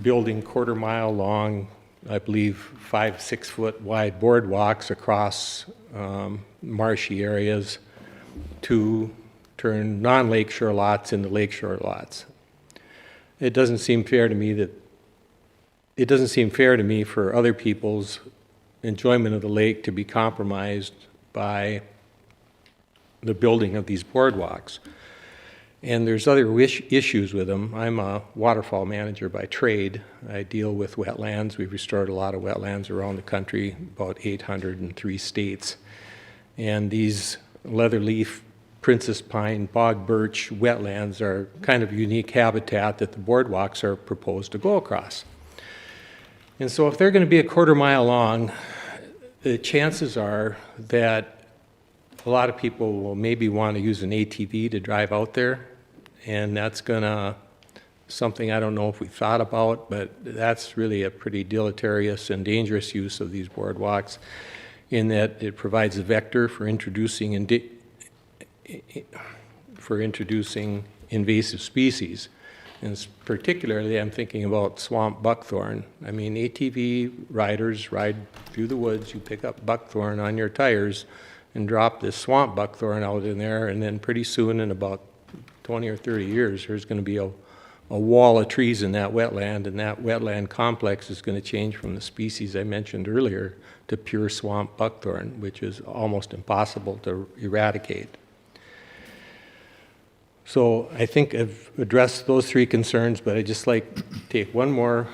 building quarter-mile long, I believe 5-6 foot wide boardwalks across marshy areas to turn non-lakeshore lots into lakeshore lots. It doesn't seem fair to me for other people's enjoyment of the lake to be compromised by the building of these boardwalks. And there's other issues with them. I'm a waterfall manager by trade. I deal with wetlands. We've restored a lot of wetlands around the country, about 803 states. And these leatherleaf, princess pine, bog birch wetlands are kind of unique habitat that the boardwalks are proposed to go across. And so if they're going to be a quarter-mile long, the chances are that a lot of people will maybe want to use an ATV to drive out there, and that's gonna, something I don't know if we thought about, but that's really a pretty deleterious and dangerous use of these boardwalks, in that it provides a vector for introducing invasive species. And particularly, I'm thinking about swamp buckthorn. I mean, ATV riders ride through the woods, you pick up buckthorn on your tires and drop this swamp buckthorn out in there, and then pretty soon, in about 20 or 30 years, there's going to be a wall of trees in that wetland, and that wetland complex is going to change from the species I mentioned earlier to pure swamp buckthorn, which is almost impossible to eradicate. So I think I've addressed those three concerns, but I'd just like to take one more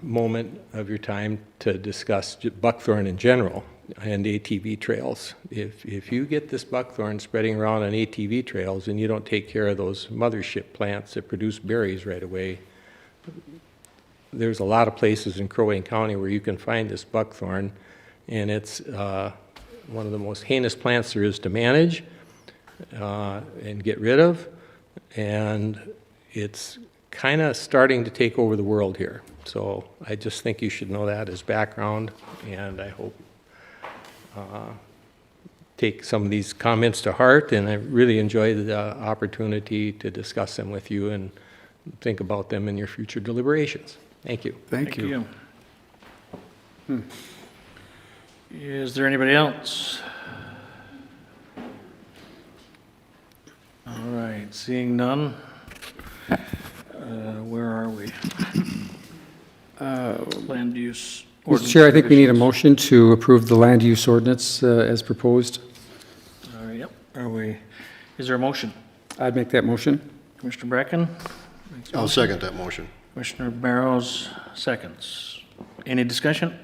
moment of your time to discuss buckthorn in general and ATV trails. If you get this buckthorn spreading around on ATV trails and you don't take care of those mothership plants that produce berries right away, there's a lot of places in Crow Wing County where you can find this buckthorn, and it's one of the most heinous plants there is to manage and get rid of, and it's kind of starting to take over the world here. So I just think you should know that as background, and I hope take some of these comments to heart, and I really enjoyed the opportunity to discuss them with you and think about them in your future deliberations. Thank you. Thank you. Is there anybody else? All right, seeing none. Where are we? land use Mr. ordinance. Chair, I think we need a revisions. motion to approve the land use ordinance as proposed. Yep, is there a motion? I'd make that motion. Commissioner Bracken? I'll second that motion. Commissioner Barrows, seconds. Any discussion?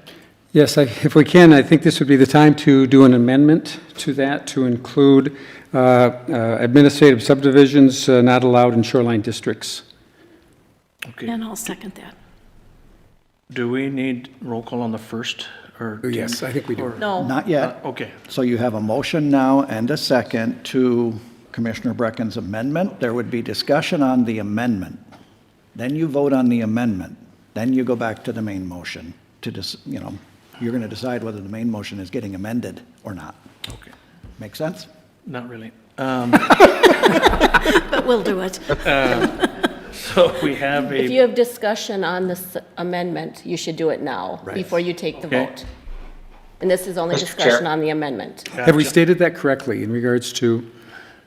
Yes, if we can, I think this would be the time to do an amendment to that to include administrative subdivisions not allowed in shoreline districts. Okay. And I'll second that. Do we need roll call on the first, or? Yes, I think we do. or- No. Not yet. Okay, So you have a motion now and a second to Commissioner Brecken's amendment. There would be discussion on the amendment. Then you vote on the amendment. Then you go back to the main motion to, you're going to decide whether the main motion is getting amended or not. okay, Make sense? not really. But we'll do it. So we have If you a, have discussion on this amendment, you should do it now, Right. before you take the Okay. vote. And this is only Mr. discussion Chair. on the amendment. Have we stated that correctly in regards to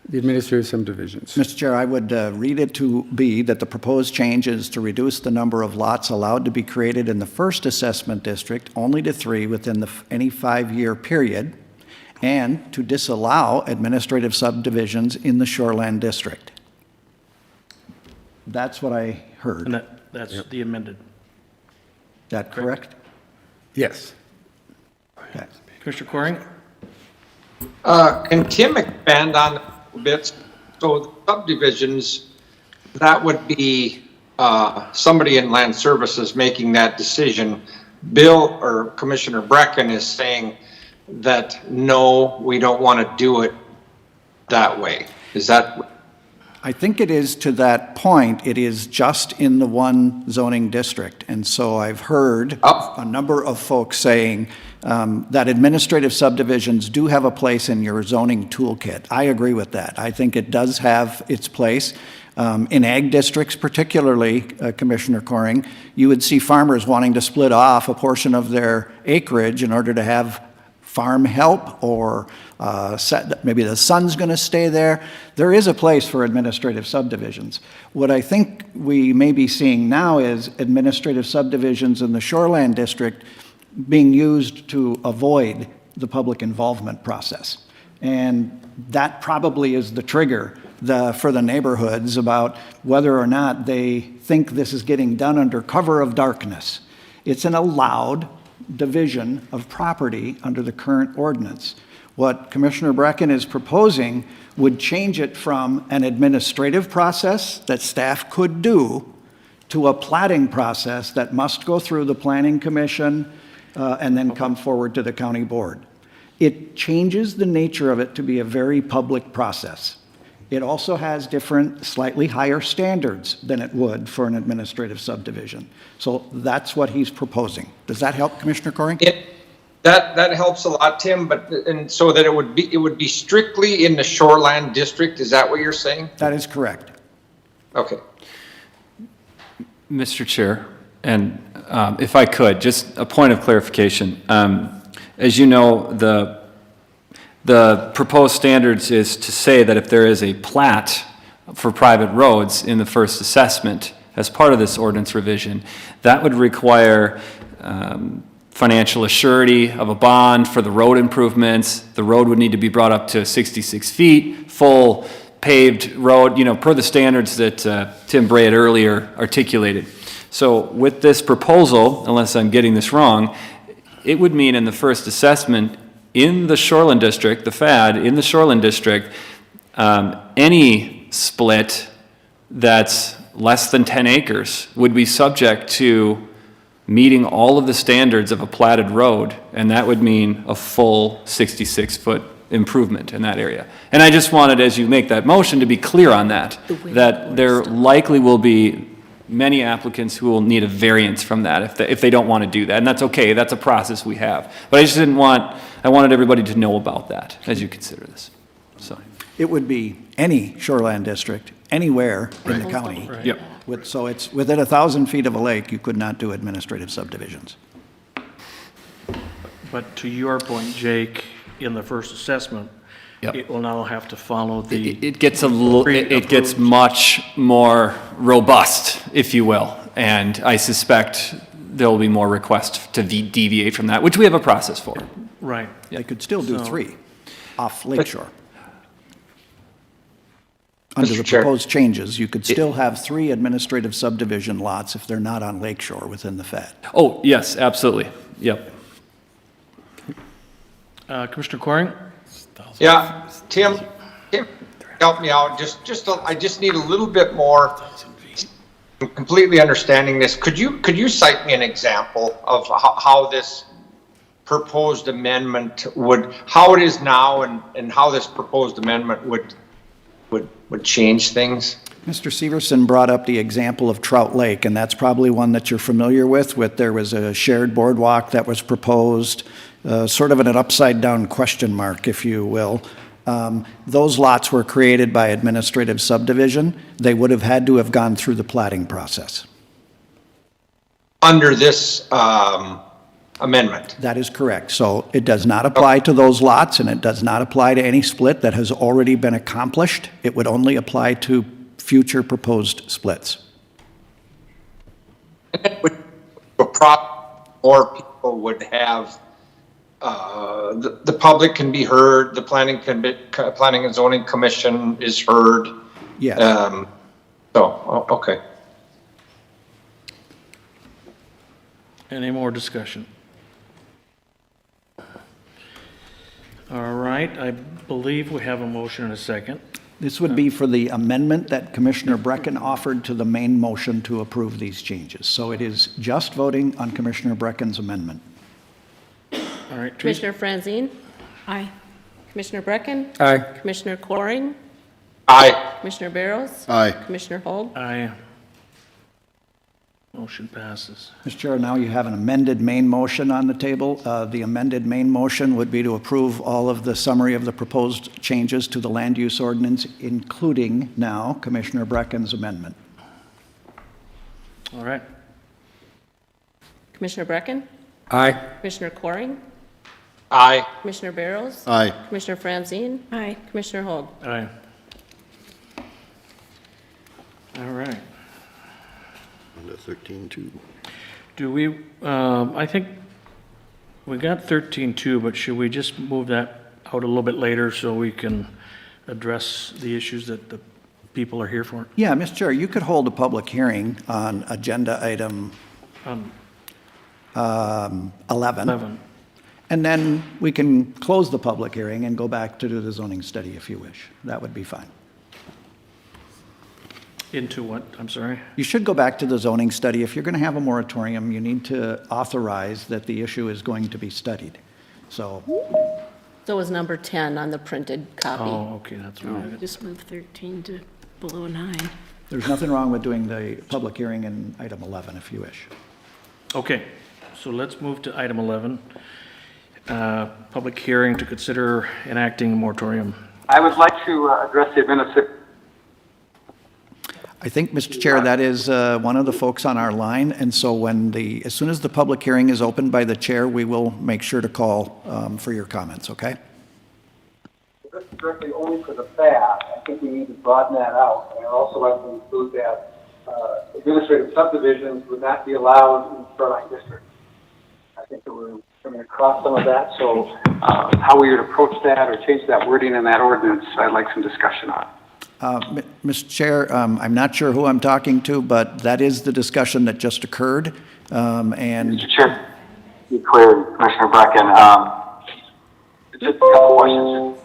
the administrative subdivisions? Mr. Chair, I would read it to be that the proposed change is to reduce the number of lots allowed to be created in the first assessment district only to 3 within any 5-year period, and to disallow administrative subdivisions in the shoreland district. That's what I heard. and that's the amended. That correct? Yes. Okay. Commissioner Coring? Can Tim expand on that a bit? So the subdivisions, that would be somebody in land services making that decision. Bill or Commissioner Brecken is saying that, no, we don't want to do it that way. Is that? I think it is to that point, it is just in the one zoning district. And so I've heard a number of folks saying that administrative subdivisions do have a place in your zoning toolkit. I agree with that. I think it does have its place. In ag districts particularly, Commissioner Coring, you would see farmers wanting to split off a portion of their acreage in order to have farm help, or maybe the son's going to stay there. There is a place for administrative subdivisions. What I think we may be seeing now is administrative subdivisions in the shoreland district being used to avoid the public involvement process. And that probably is the trigger for the neighborhoods about whether or not they think this is getting done under cover of darkness. It's an allowed division of property under the current ordinance. What Commissioner Brecken is proposing would change it from an administrative process that staff could do to a plating process that must go through the Planning Commission and then come forward to the county board. It changes the nature of it to be a very public process. It also has different, slightly higher standards than it would for an administrative subdivision. So that's what he's proposing. Does that help, Commissioner Coring? That helps a lot, Tim, and so that it would be strictly in the shoreland district. Is that what you're saying? That is correct. Okay. Mr. Chair, and if I could, just a point of clarification. As you know, the proposed standards is to say that if there is a plat for private roads in the first assessment as part of this ordinance revision, that would require financial assurity of a bond for the road improvements. The road would need to be brought up to 66 feet, full paved road, per the standards that Tim Bray had earlier articulated. So with this proposal, unless I'm getting this wrong, it would mean in the first assessment in the shoreland district, the FAD, in the shoreland district, any split that's less than 10 acres would be subject to meeting all of the standards of a platted road, and that would mean a full 66-foot improvement in that area. And I just wanted, as you make that motion, to be clear on that there likely will be many applicants who will need a variance from that if they don't want to do that, and that's okay, that's a process we have. But I just I wanted everybody to know about that as you consider this, so. It would be any shoreland district, anywhere in the county. Right. Yep. So it's within 1,000 feet of a lake, you could not do administrative subdivisions. But to your point, Jake, in the first assessment, Yep. it will now have to follow the. It gets it gets much more robust, if you will, and I suspect there will be more requests to deviate from that, which we have a process for. Right. They could still do So- 3 off Lakeshore. Under the Mr. Chair. proposed changes, you could still have 3 administrative subdivision lots if they're not on Lakeshore within the FAD. Oh, yes, absolutely. Yep. Commissioner Coring? Yeah, Tim, help me out. I just need a little bit more completely understanding this. Could you cite me an example of how this proposed amendment how it is now and how this proposed amendment would change things? Mr. Severson brought up the example of Trout Lake, and that's probably one that you're familiar with. There was a shared boardwalk that was proposed, sort of an upside-down question mark, if you will. Those lots were created by administrative subdivision. They would have had to have gone through the platting process. Under this amendment? That is correct. So it does not apply to those lots, and it does not apply to any split that has already been accomplished. It would only apply to future proposed splits. Or people would have, the public can be heard, the planning and zoning commission is heard. Yes. Okay. Any more discussion? All right, I believe we have a motion and a second. This would be for the amendment that Commissioner Brecken offered to the main motion to approve these changes. So it is just voting on Commissioner Brecken's amendment. All right, Teresa? Commissioner Franzine? Aye. Commissioner Brecken? Aye. Commissioner Coring? Aye. Commissioner Barrows? Aye. Commissioner Holt? Aye. Motion passes. Mr. Chair, now you have an amended main motion on the table. The amended main motion would be to approve all of the summary of the proposed changes to the land use ordinance, including now Commissioner Brecken's amendment. All right. Commissioner Brecken? Aye. Commissioner Coring? Aye. Commissioner Barrows? Aye. Commissioner Franzine? Aye. Commissioner Holt? Aye. All right. On to 13-2. Do we, I think we got 13.2, but should we just move that out a little bit later so we can address the issues that the people are here for? Yeah, Mr. Chair, you could hold a public hearing on agenda item 11. 11. And then we can close the public hearing and go back to do the zoning study if you wish. That would be fine. Into what? I'm sorry? You should go back to the zoning study. If you're going to have a moratorium, you need to authorize that the issue is going to be studied. So, So was number 10 on the printed copy. Oh, okay, that's right. Just move 13 to below 9. there's nothing wrong with doing the public hearing in item 11 if you wish. Okay, so let's move to item 11. Public hearing to consider enacting a moratorium. I would like to address the administrative. I think, Mr. Chair, that is one of the folks on our line, and so as soon as the public hearing is opened by the chair, we will make sure to call for your comments, okay? This is strictly only for the FAD. I think we need to broaden that out. And I'd also like to include that administrative subdivisions would not be allowed in shoreline districts. I think that we're coming across some of that, so how we would approach that or change that wording in that ordinance, I'd like some discussion on. Mr. Chair, I'm not sure who I'm talking to, but that is the discussion that just occurred, and... Mr. Chair, to be clear, Commissioner Brecken, just a couple questions.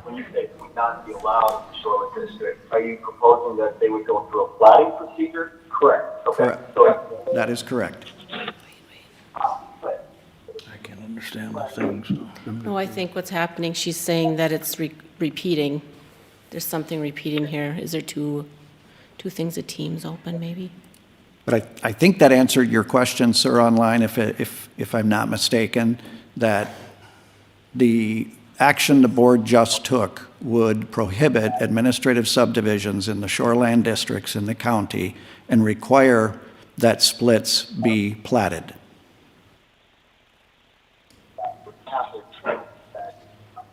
When you say would not be allowed in shoreline district, are you proposing that they would go through a platting procedure? Correct. Okay. Correct. So, That is correct. I can't understand the thing, so. No, I think what's happening, she's saying that it's repeating. There's something repeating here. Is there two things that Teams open, maybe? But I think that answered your question, sir, online, if I'm not mistaken, that the action the board just took would prohibit administrative subdivisions in the shoreland districts in the county and require that splits be platted.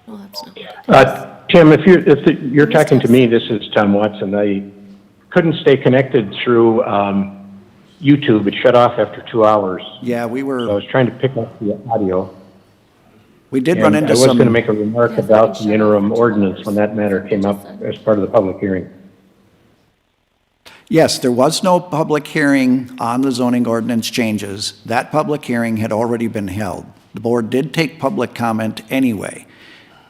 Well, that's not. Tim, if you're talking to me, this is Tom Watson. I couldn't stay connected through YouTube, it shut off after 2 hours. Yeah, we So I were, was trying to pick up the audio. we did run And into I was going to some, make a remark Yes, about shut the off interim for 2 ordinance hours. when that matter came up as part of the public hearing. yes, there was no public hearing on the zoning ordinance changes. That public hearing had already been held. The board did take public comment anyway.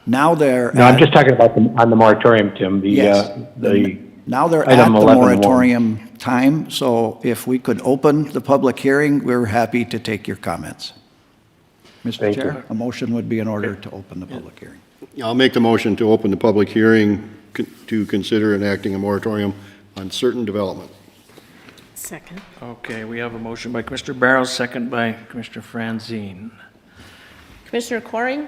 Now they're No, I'm at- just talking about on the moratorium, Tim, Yes. the Now they're at item the 11.1. moratorium time, so if we could open the public hearing, we're happy to take your comments. Mr. Thank Chair, you. a motion would be in order to open the public hearing. I'll make the motion to open the public hearing to consider enacting a moratorium on certain development. Second. Okay, we have a motion by Commissioner Barrows, second by Commissioner Franzine. Commissioner Coring?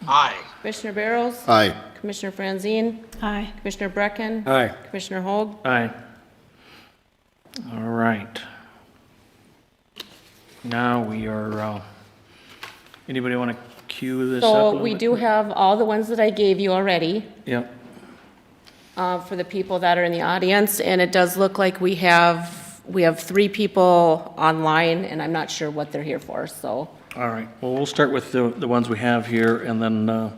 Aye. Commissioner Barrows? Aye. Commissioner Franzine? Aye. Commissioner Brecken? Aye. Commissioner Hoag? Aye. All right. Now we are, anybody want to cue this up a So little we bit? do have all the ones that I gave you already. Yep. For the people that are in the audience, and it does look like we have 3 people online, and I'm not sure what they're here for, so. All right. Well, we'll start with the ones we have here, and then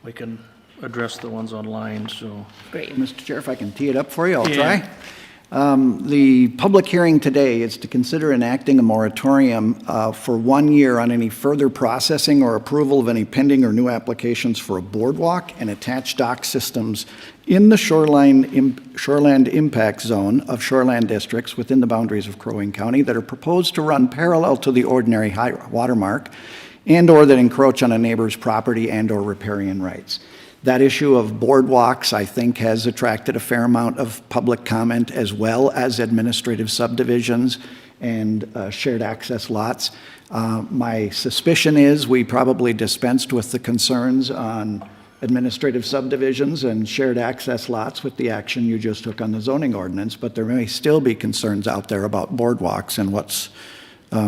we can address the ones online, so. Great. Mr. Chair, if I can tee it up for you, I'll Yeah. try. The public hearing today is to consider enacting a moratorium for 1 year on any further processing or approval of any pending or new applications for a boardwalk and attached dock systems in the shoreland impact zone of shoreland districts within the boundaries of Crow Wing County that are proposed to run parallel to the ordinary high water mark and/or that encroach on a neighbor's property and/or riparian rights. That issue of boardwalks, I think, has attracted a fair amount of public comment, as well as administrative subdivisions and shared access lots. My suspicion is we probably dispensed with the concerns on administrative subdivisions and shared access lots with the action you just took on the zoning ordinance, but there may still be concerns out there about boardwalks, and what's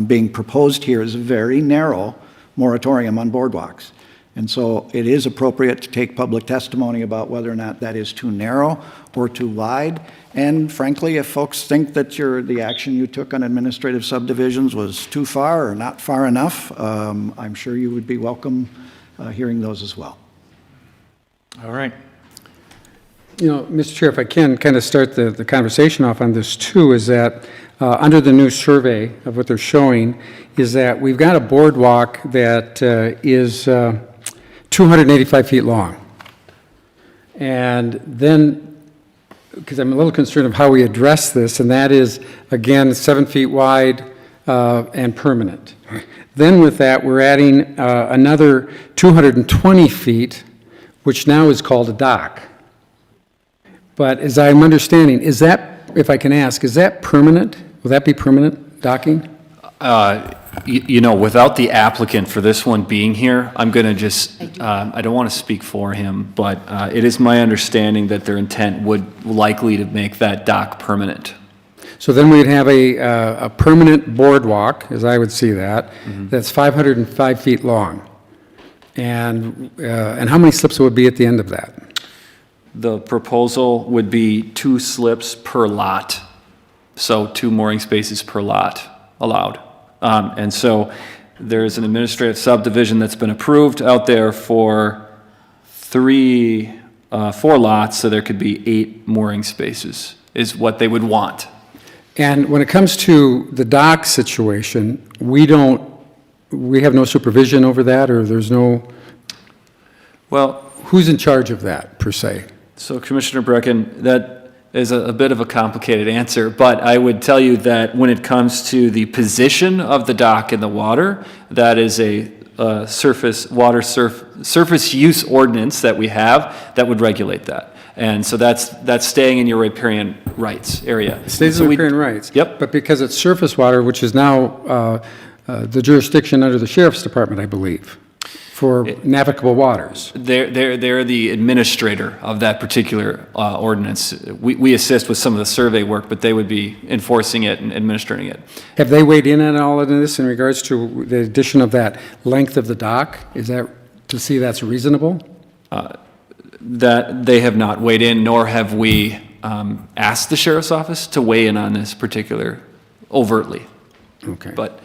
being proposed here is a very narrow moratorium on boardwalks. And so it is appropriate to take public testimony about whether or not that is too narrow or too wide. And frankly, if folks think that the action you took on administrative subdivisions was too far or not far enough, I'm sure you would be welcome hearing those as well. All right. You know, Mr. Chair, if I can kind of start the conversation off on this too, is that under the new survey of what they're showing, is that we've got a boardwalk that is 285 feet long. And then, because I'm a little concerned of how we address this, and that is, again, 7 feet wide and permanent. Then with that, we're adding another 220 feet, which now is called a dock. But as I'm understanding, is that, if I can ask, is that permanent? Will that be permanent docking? You know, without the applicant for this one being here, I'm going to just, I don't want to speak for him, but it is my understanding that their intent would likely to make that dock permanent. So then we'd have a permanent boardwalk, as I would see that, that's 505 feet long. And how many slips would be at the end of that? The proposal would be 2 slips per lot, so 2 mooring spaces per lot allowed. And so there's an administrative subdivision that's been approved out there for 4 lots, so there could be 8 mooring spaces is what they would want. And when it comes to the dock situation, we have no supervision over that, or there's no, Well, who's in charge of that, per se? so Commissioner Brecken, that is a bit of a complicated answer, but I would tell you that when it comes to the position of the dock in the water, that is a surface use ordinance that we have that would regulate that. And so that's staying in your riparian rights area. It stays in riparian rights. Yep. But because it's surface water, which is now the jurisdiction under the Sheriff's Department, I believe, for navigable waters. They're the administrator of that particular ordinance. We assist with some of the survey work, but they would be enforcing it and administering it. Have they weighed in on all of this in regards to the addition of that length of the dock? Is that, to see that's reasonable? That they have not weighed in, nor have we asked the sheriff's office to weigh in on this particular overtly. Okay. But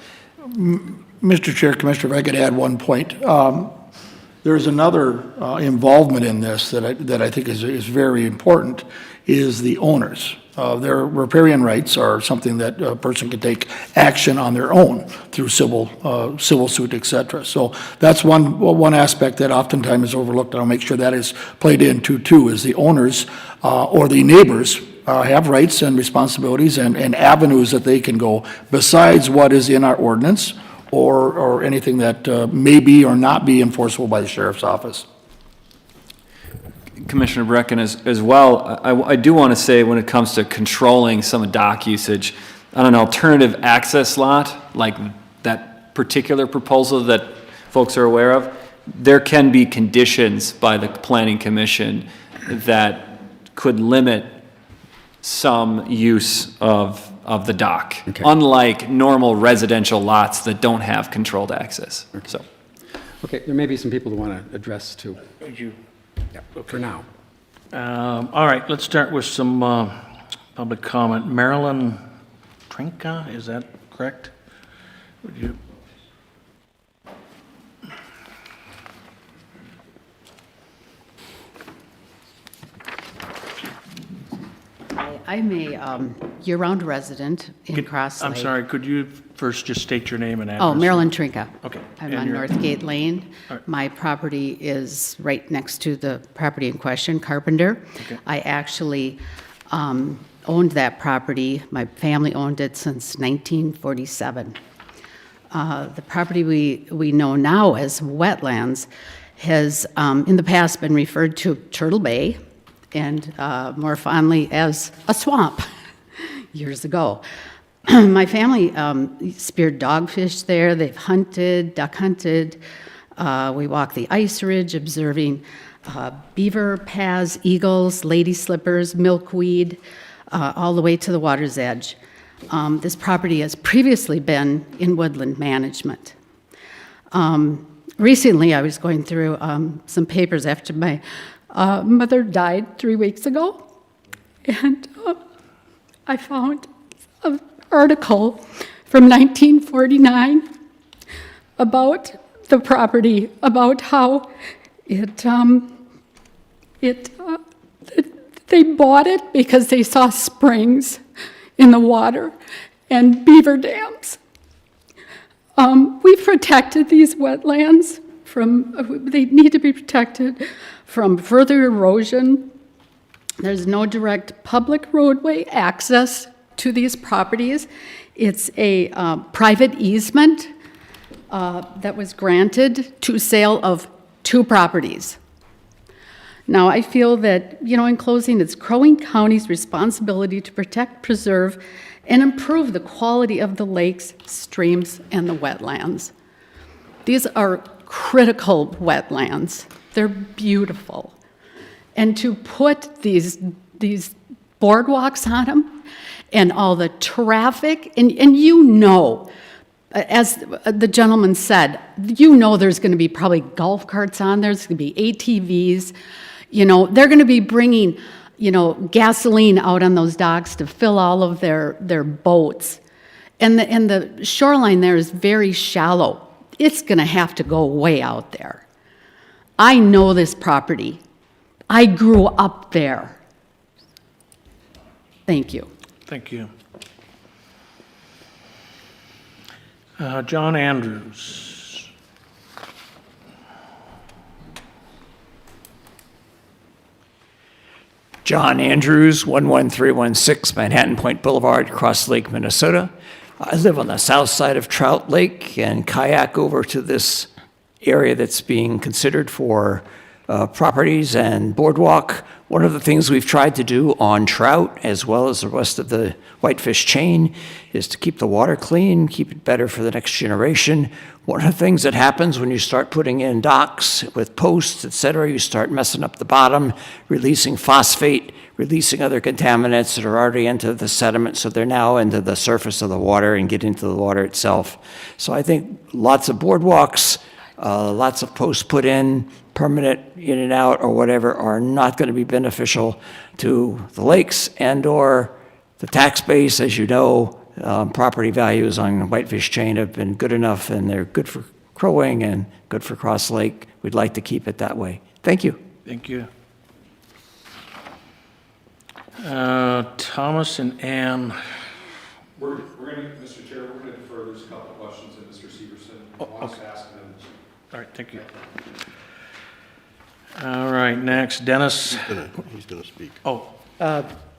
Mr. Chair, Commissioner, if I could add one point. There's another involvement in this that I think is very important, is the owners. Their riparian rights are something that a person can take action on their own through civil suit, et cetera. So that's one aspect that oftentimes is overlooked, and I'll make sure that is played into too, is the owners or the neighbors have rights and responsibilities and avenues that they can go besides what is in our ordinance or anything that may be or not be enforceable by the sheriff's office. Commissioner Brecken, as well, I do want to say when it comes to controlling some dock usage, on an alternative access lot, like that particular proposal that folks are aware of, there can be conditions by the Planning Commission that could limit some use of the dock, Okay. unlike normal residential lots that don't have controlled access. So, Okay, there may be some people who want to address too. Thank you. Yeah, for now. All right, let's start with some public comment. Marilyn Trinka, is that correct? Would you? I'm a year-round resident in Cross Lake. I'm sorry, could you first just state your name and address? Oh, Marilyn Trinka. Okay. I'm And on your- Northgate Lane. All right. My property is right next to the property in question, Carpenter. Okay. I actually owned that property. My family owned it since 1947. The property we know now as wetlands has in the past been referred to Turtle Bay and more fondly as a swamp years ago. My family speared dogfish there. They've hunted, duck hunted. We walked the ice ridge observing beaver paths, eagles, lady slippers, milkweed, all the way to the water's edge. This property has previously been in woodland management. Recently, I was going through some papers after my mother died 3 weeks ago, and I found an article from 1949 about the property, about how they bought it because they saw springs in the water and beaver dams. We've protected these wetlands they need to be protected from further erosion. There's no direct public roadway access to these properties. It's a private easement that was granted to sale of 2 properties. Now, I feel that, in closing, it's Crow Wing County's responsibility to protect, preserve, and improve the quality of the lakes, streams, and the wetlands. These are critical wetlands. They're beautiful. And to put these boardwalks on them and all the traffic, and as the gentleman said, there's going to be probably golf carts on there, there's going to be ATVs, they're going to be bringing, gasoline out on those docks to fill all of their boats. And the shoreline there is very shallow. It's going to have to go way out there. I know this property. I grew up there. Thank you. Thank you. John Andrews. John Andrews, 11316 Manhattan Point Boulevard, Cross Lake, Minnesota. I live on the south side of Trout Lake and kayak over to this area that's being considered for properties and boardwalk. One of the things we've tried to do on trout, as well as the rest of the whitefish chain, is to keep the water clean, keep it better for the next generation. One of the things that happens when you start putting in docks with posts, et cetera, you start messing up the bottom, releasing phosphate, releasing other contaminants that are already into the sediment, so they're now into the surface of the water and get into the water itself. So I think lots of boardwalks, lots of posts put in, permanent in and out or whatever, are not going to be beneficial to the lakes and or the tax base. As you know, property values on Whitefish Chain have been good enough, and they're good for Crow Wing and good for Cross Lake. We'd like to keep it that way. Thank you. Thank you. Thomas and Ann. We're going to, Mr. Chair, we're going to defer. There's a couple of questions that Mr. Severson wants to ask them. All right, thank you. All right, next, Dennis. He's gonna speak. Oh,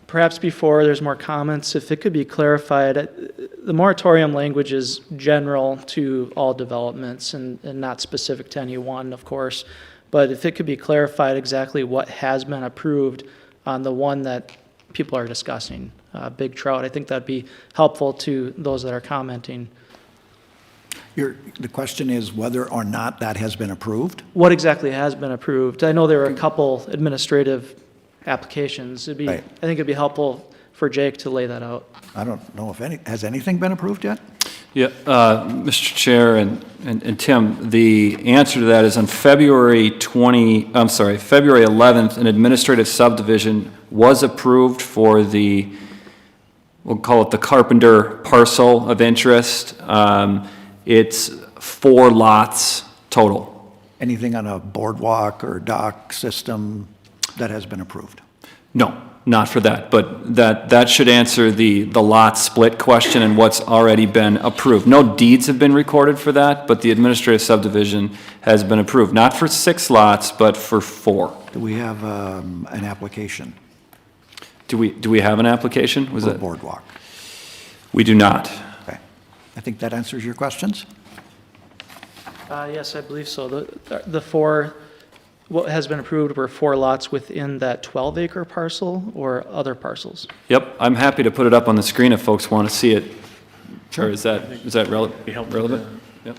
Perhaps before there's more comments, if it could be clarified, the moratorium language is general to all developments and not specific to any one, of course. But if it could be clarified exactly what has been approved on the one that people are discussing, Big Trout, I think that'd be helpful to those that are commenting. The question is whether or not that has been approved? What exactly has been approved? I know there are a couple administrative applications. Right. I think it'd be helpful for Jake to lay that out. I don't know if has anything been approved yet? Yeah, Mr. Chair and Tim, the answer to that is on February 11th, an administrative subdivision was approved for the, we'll call it the Carpenter parcel of interest. It's 4 lots total. Anything on a boardwalk or dock system that has been approved? No, not for that, but that should answer the lot split question and what's already been approved. No deeds have been recorded for that, but the administrative subdivision has been approved, not for 6 lots, but for 4. Do we have an application Do we have an application? Was for a it? boardwalk? We do not. Okay. I think that answers your questions. Yes, I believe so. The 4, what has been approved were 4 lots within that 12-acre parcel or other parcels? Yep, I'm happy to put it up on the screen if folks want to see it. Sure. Or is that relevant? Yep.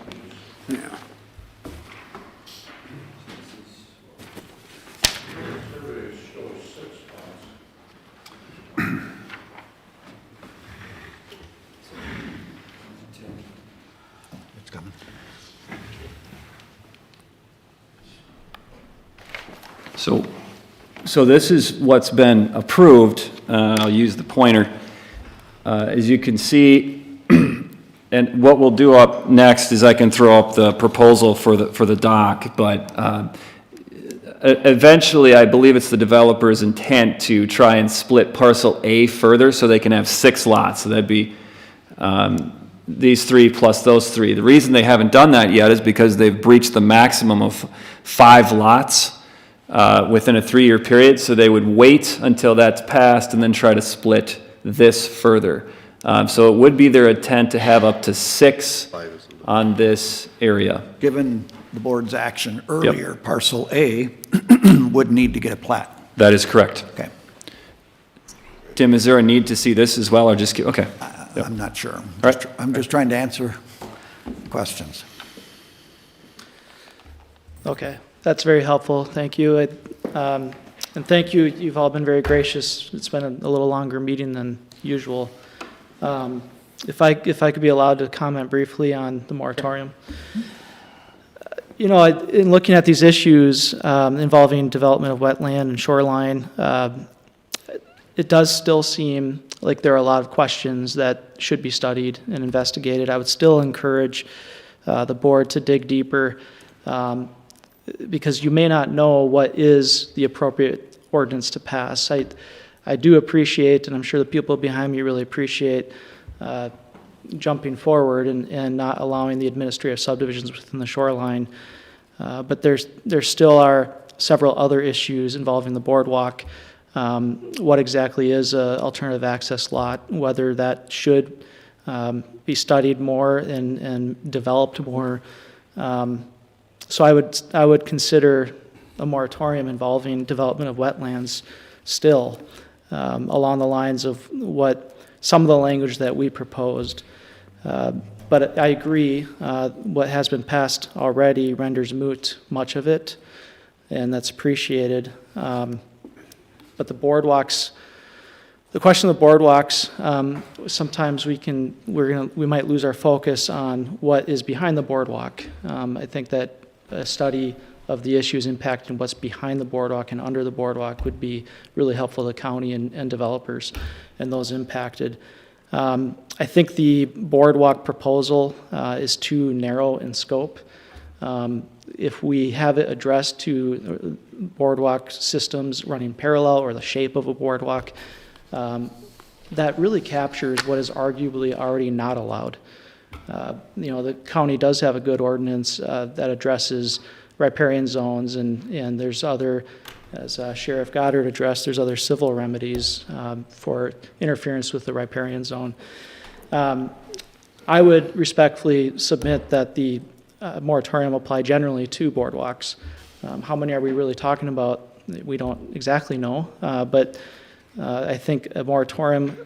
It's coming. So this is what's been approved. I'll use the pointer. As you can see, and what we'll do up next is I can throw up the proposal for the dock, but eventually I believe it's the developer's intent to try and split parcel A further so they can have 6 lots. So that'd be these 3 plus those 3. The reason they haven't done that yet is because they've breached the maximum of 5 lots within a 3-year period, so they would wait until that's passed and then try to split this further. So it would be their intent to have up to 6 on this area. Given the board's action earlier, parcel A would need to get a plat. That is correct. Okay. Tim, is there a need to see this as well, or just, okay. Yep. I'm not sure. right. I'm just trying to answer questions. Okay, that's very helpful. Thank you. And thank you, you've all been very gracious. It's been a little longer meeting than usual. If I could be allowed to comment briefly on the moratorium. You know, in looking at these issues involving development of wetland and shoreline, it does still seem like there are a lot of questions that should be studied and investigated. I would still encourage the board to dig deeper because you may not know what is the appropriate ordinance to pass. I do appreciate, and I'm sure the people behind me really appreciate, jumping forward and not allowing the administrative subdivisions within the shoreline. But there still are several other issues involving the boardwalk. What exactly is an alternative access lot, whether that should be studied more and developed more. So I would consider a moratorium involving development of wetlands still along the lines of what some of the language that we proposed. But I agree, what has been passed already renders moot much of it, and that's appreciated. But the boardwalks, the question of the boardwalks, sometimes we might lose our focus on what is behind the boardwalk. I think that a study of the issues impacting what's behind the boardwalk and under the boardwalk would be really helpful to the county and developers and those impacted. I think the boardwalk proposal is too narrow in scope. If we have it addressed to boardwalk systems running parallel or the shape of a boardwalk, that really captures what is arguably already not allowed. The county does have a good ordinance that addresses riparian zones, and there's other, as Sheriff Goddard addressed, there's other civil remedies for interference with the riparian zone. I would respectfully submit that the moratorium apply generally to boardwalks. How many are we really talking about? We don't exactly know, but I think a moratorium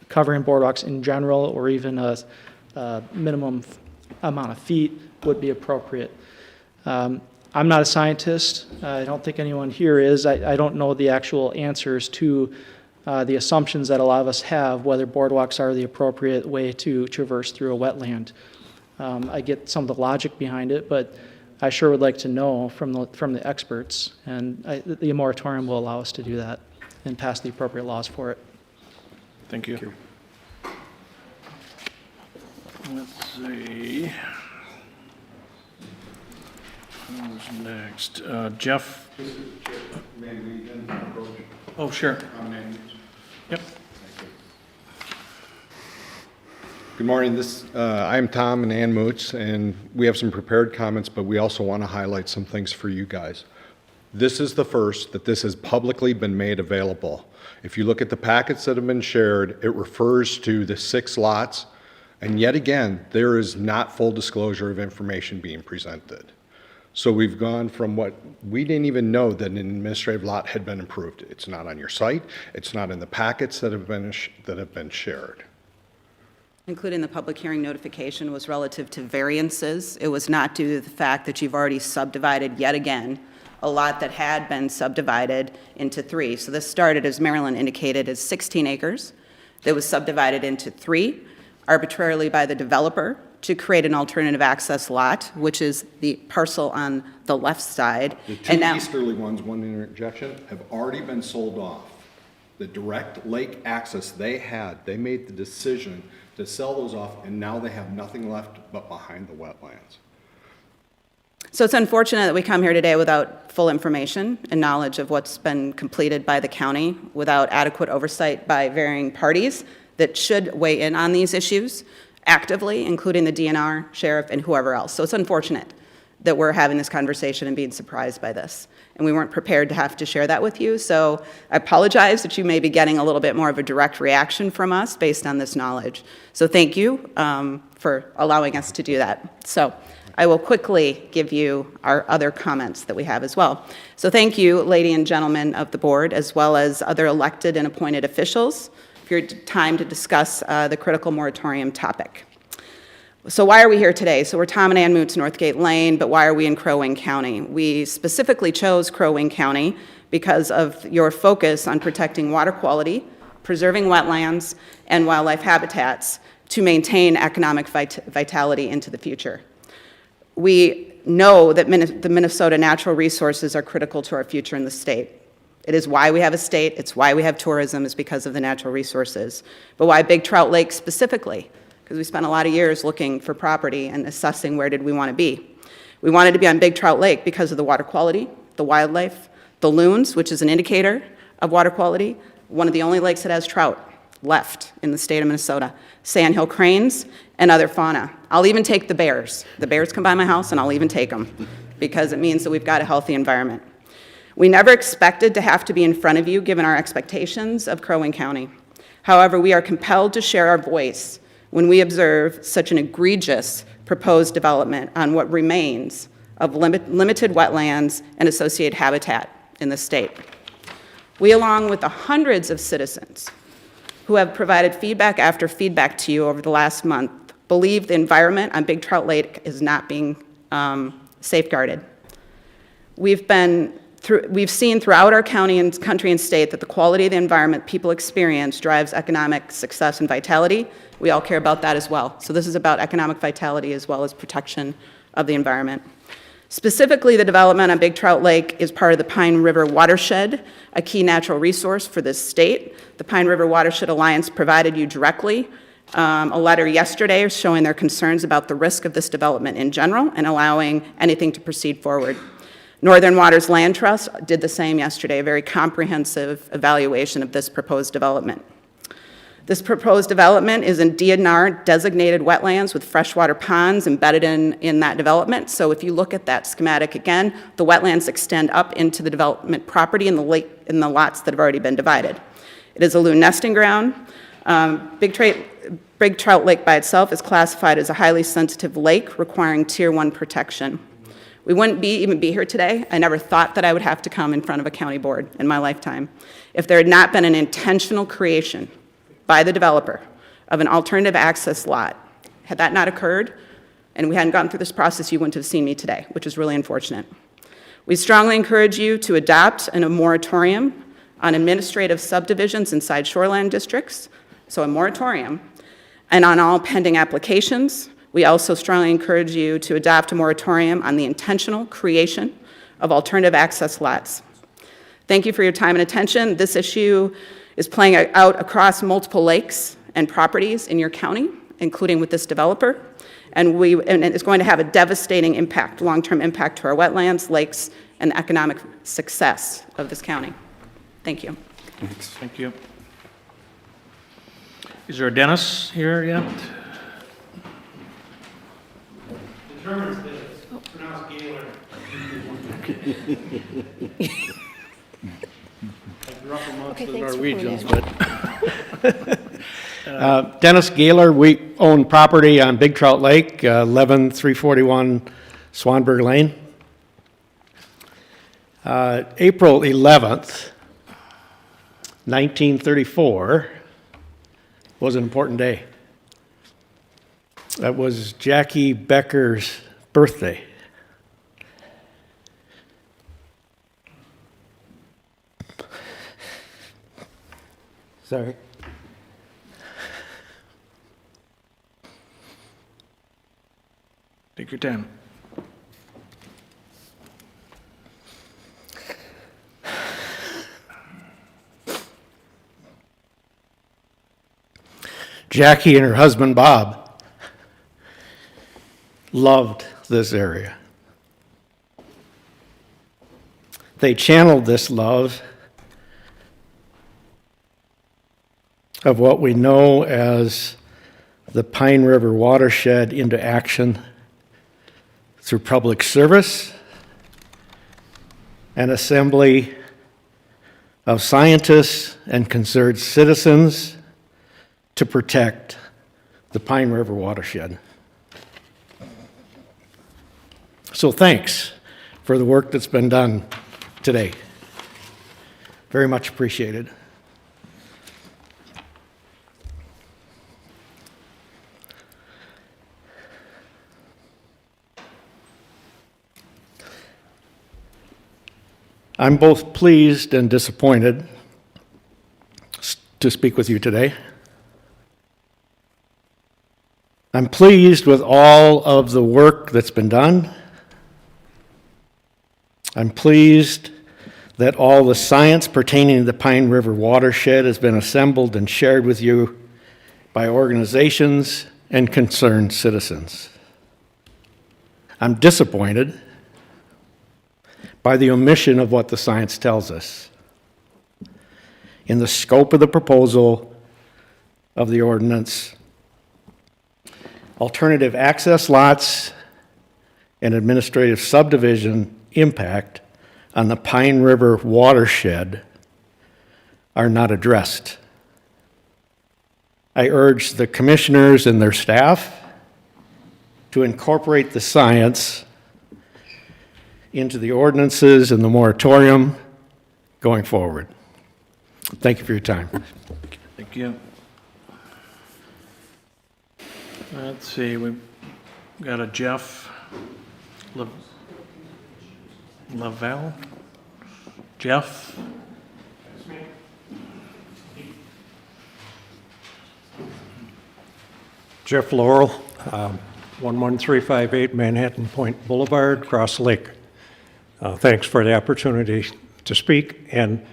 covering boardwalks in general, or even a minimum amount of feet, would be appropriate. I'm not a scientist. I don't think anyone here is. I don't know the actual answers to the assumptions that a lot of us have, whether boardwalks are the appropriate way to traverse through a wetland. I get some of the logic behind it, but I sure would like to know from the experts, and the moratorium will allow us to do that and pass the appropriate laws for it. Thank you. Let's see. Who's next? Jeff? Oh, sure. Yep. Good morning. I'm Tom and Ann Moots, and we have some prepared comments, but we also want to highlight some things for you guys. This is the first that this has publicly been made available. If you look at the packets that have been shared, it refers to the 6 lots, and yet again, there is not full disclosure of information being presented. So we've gone from what we didn't even know that an administrative lot had been approved. It's not on your site. It's not in the packets that have been shared. Including the public hearing notification was relative to variances. It was not due to the fact that you've already subdivided yet again a lot that had been subdivided into 3. So this started, as Marilyn indicated, as 16 acres that was subdivided into 3 arbitrarily by the developer to create an alternative access lot, which is the parcel on the left side. The 2 easterly ones, one interjection, have already been sold off. The direct lake access they made the decision to sell those off, and now they have nothing left but behind the wetlands. So it's unfortunate that we come here today without full information and knowledge of what's been completed by the county, without adequate oversight by varying parties that should weigh in on these issues actively, including the DNR, sheriff, and whoever else. So it's unfortunate that we're having this conversation and being surprised by this. And we weren't prepared to have to share that with you. So I apologize that you may be getting a little bit more of a direct reaction from us based on this knowledge. So thank you for allowing us to do that. So I will quickly give you our other comments that we have as well. So thank you, ladies and gentlemen of the board, as well as other elected and appointed officials, for your time to discuss the critical moratorium topic. So why are we here today? So we're Tom and Ann Moots, Northgate Lane, but why are we in Crow Wing County? We specifically chose Crow Wing County because of your focus on protecting water quality, preserving wetlands, and wildlife habitats to maintain economic vitality into the future. We know that the Minnesota natural resources are critical to our future in the state. It is why we have a state, it's why we have tourism, is because of the natural resources. But why Big Trout Lake specifically? Because we spent a lot of years looking for property and assessing where did we want to be. We wanted to be on Big Trout Lake because of the water quality, the wildlife, the loons, which is an indicator of water quality, one of the only lakes that has trout left in the state of Minnesota, sandhill cranes, and other fauna. I'll even take the bears. The bears come by my house and I'll even take them because it means that we've got a healthy environment. We never expected to have to be in front of you given our expectations of Crow Wing County. However, we are compelled to share our voice when we observe such an egregious proposed development on what remains of limited wetlands and associated habitat in the state. We, along with the hundreds of citizens who have provided feedback after feedback to you over the last month, believe the environment on Big Trout Lake is not being safeguarded. We've seen throughout our county and country and state that the quality of the environment people experience drives economic success and vitality. We all care about that as well. So this is about economic vitality as well as protection of the environment. Specifically, the development on Big Trout Lake is part of the Pine River Watershed, a key natural resource for this state. The Pine River Watershed Alliance provided you directly a letter yesterday showing their concerns about the risk of this development in general and allowing anything to proceed forward. Northern Waters Land Trust did the same yesterday, a very comprehensive evaluation of this proposed development. This proposed development is in DNR designated wetlands with freshwater ponds embedded in that development. So if you look at that schematic again, the wetlands extend up into the development property in the lake, in the lots that have already been divided. It is a loon nesting ground. Big Trout Lake by itself is classified as a highly sensitive lake requiring Tier 1 protection. We wouldn't even be here today. I never thought that I would have to come in front of a county board in my lifetime if there had not been an intentional creation by the developer of an alternative access lot. Had that not occurred, and we hadn't gone through this process, you wouldn't have seen me today, which is really unfortunate. We strongly encourage you to adopt a moratorium on administrative subdivisions inside shoreline districts, so a moratorium, and on all pending applications. We also strongly encourage you to adopt a moratorium on the intentional creation of alternative access lots. Thank you for your time and attention. This issue is playing out across multiple lakes and properties in your county, including with this developer, and it's going to have a devastating impact, long-term impact to our wetlands, lakes, and the economic success of this county. Thank you. Thanks. Thank you. Is there a Dennis here yet? The Germans did it. Pronounced Gaylor. Okay, thanks for Norwegians, Dennis Gaylor, we own property on Big Trout Lake, 11341 Swanberg Lane. April 11th, 1934 was an important day. That was Jackie Becker's birthday. Sorry. Take your time. Jackie and her husband Bob loved this area. They channeled this love of what we know as the Pine River watershed into action through public service and assembly of scientists and concerned citizens to protect the Pine River watershed. So thanks for the work that's been done today. Very much appreciated. I'm both pleased and disappointed to speak with you today. I'm pleased with all of the work that's been done. I'm pleased that all the science pertaining to the Pine River watershed has been assembled and shared with you by organizations and concerned citizens. I'm disappointed by the omission of what the science tells us in the scope of the proposal of the ordinance. Alternative access lots and administrative subdivision impact on the Pine River watershed are not addressed. I urge the commissioners and their staff to incorporate the science into the ordinances and the moratorium going forward. Thank you for your time. Thank you. Let's see, we've got a Jeff Lavelle? Jeff? Jeff Laurel, 11358 Manhattan Point Boulevard, Cross Lake. Thanks for the opportunity to speak, and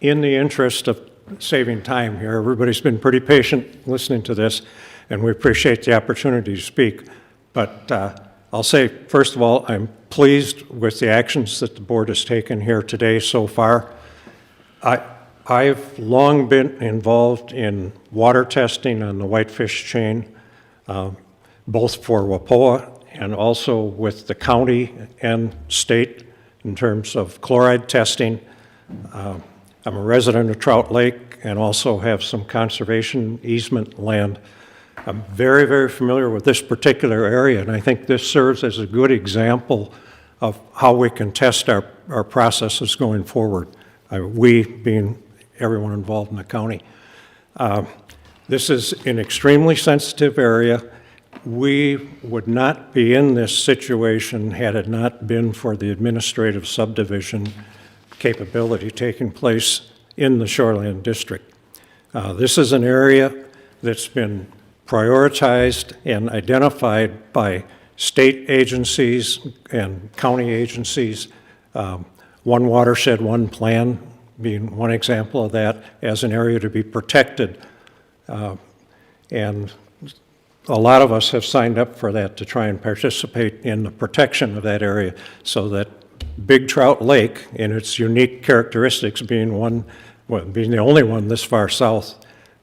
in the interest of saving time here, everybody's been pretty patient listening to this, and we appreciate the opportunity to speak. But I'll say, first of all, I'm pleased with the actions that the board has taken here today so far. I've long been involved in water testing on the whitefish chain, both for WAPOA and also with the county and state in terms of chloride testing. I'm a resident of Trout Lake and also have some conservation easement land. I'm very, very familiar with this particular area, and I think this serves as a good example of how we can test our processes going forward. We being everyone involved in the county. This is an extremely sensitive area. We would not be in this situation had it not been for the administrative subdivision capability taking place in the Shoreland District. This is an area that's been prioritized and identified by state agencies and county agencies. One watershed, one plan being one example of that as an area to be protected. And a lot of us have signed up for that to try and participate in the protection of that area so that Big Trout Lake, in its unique characteristics, being the only one this far south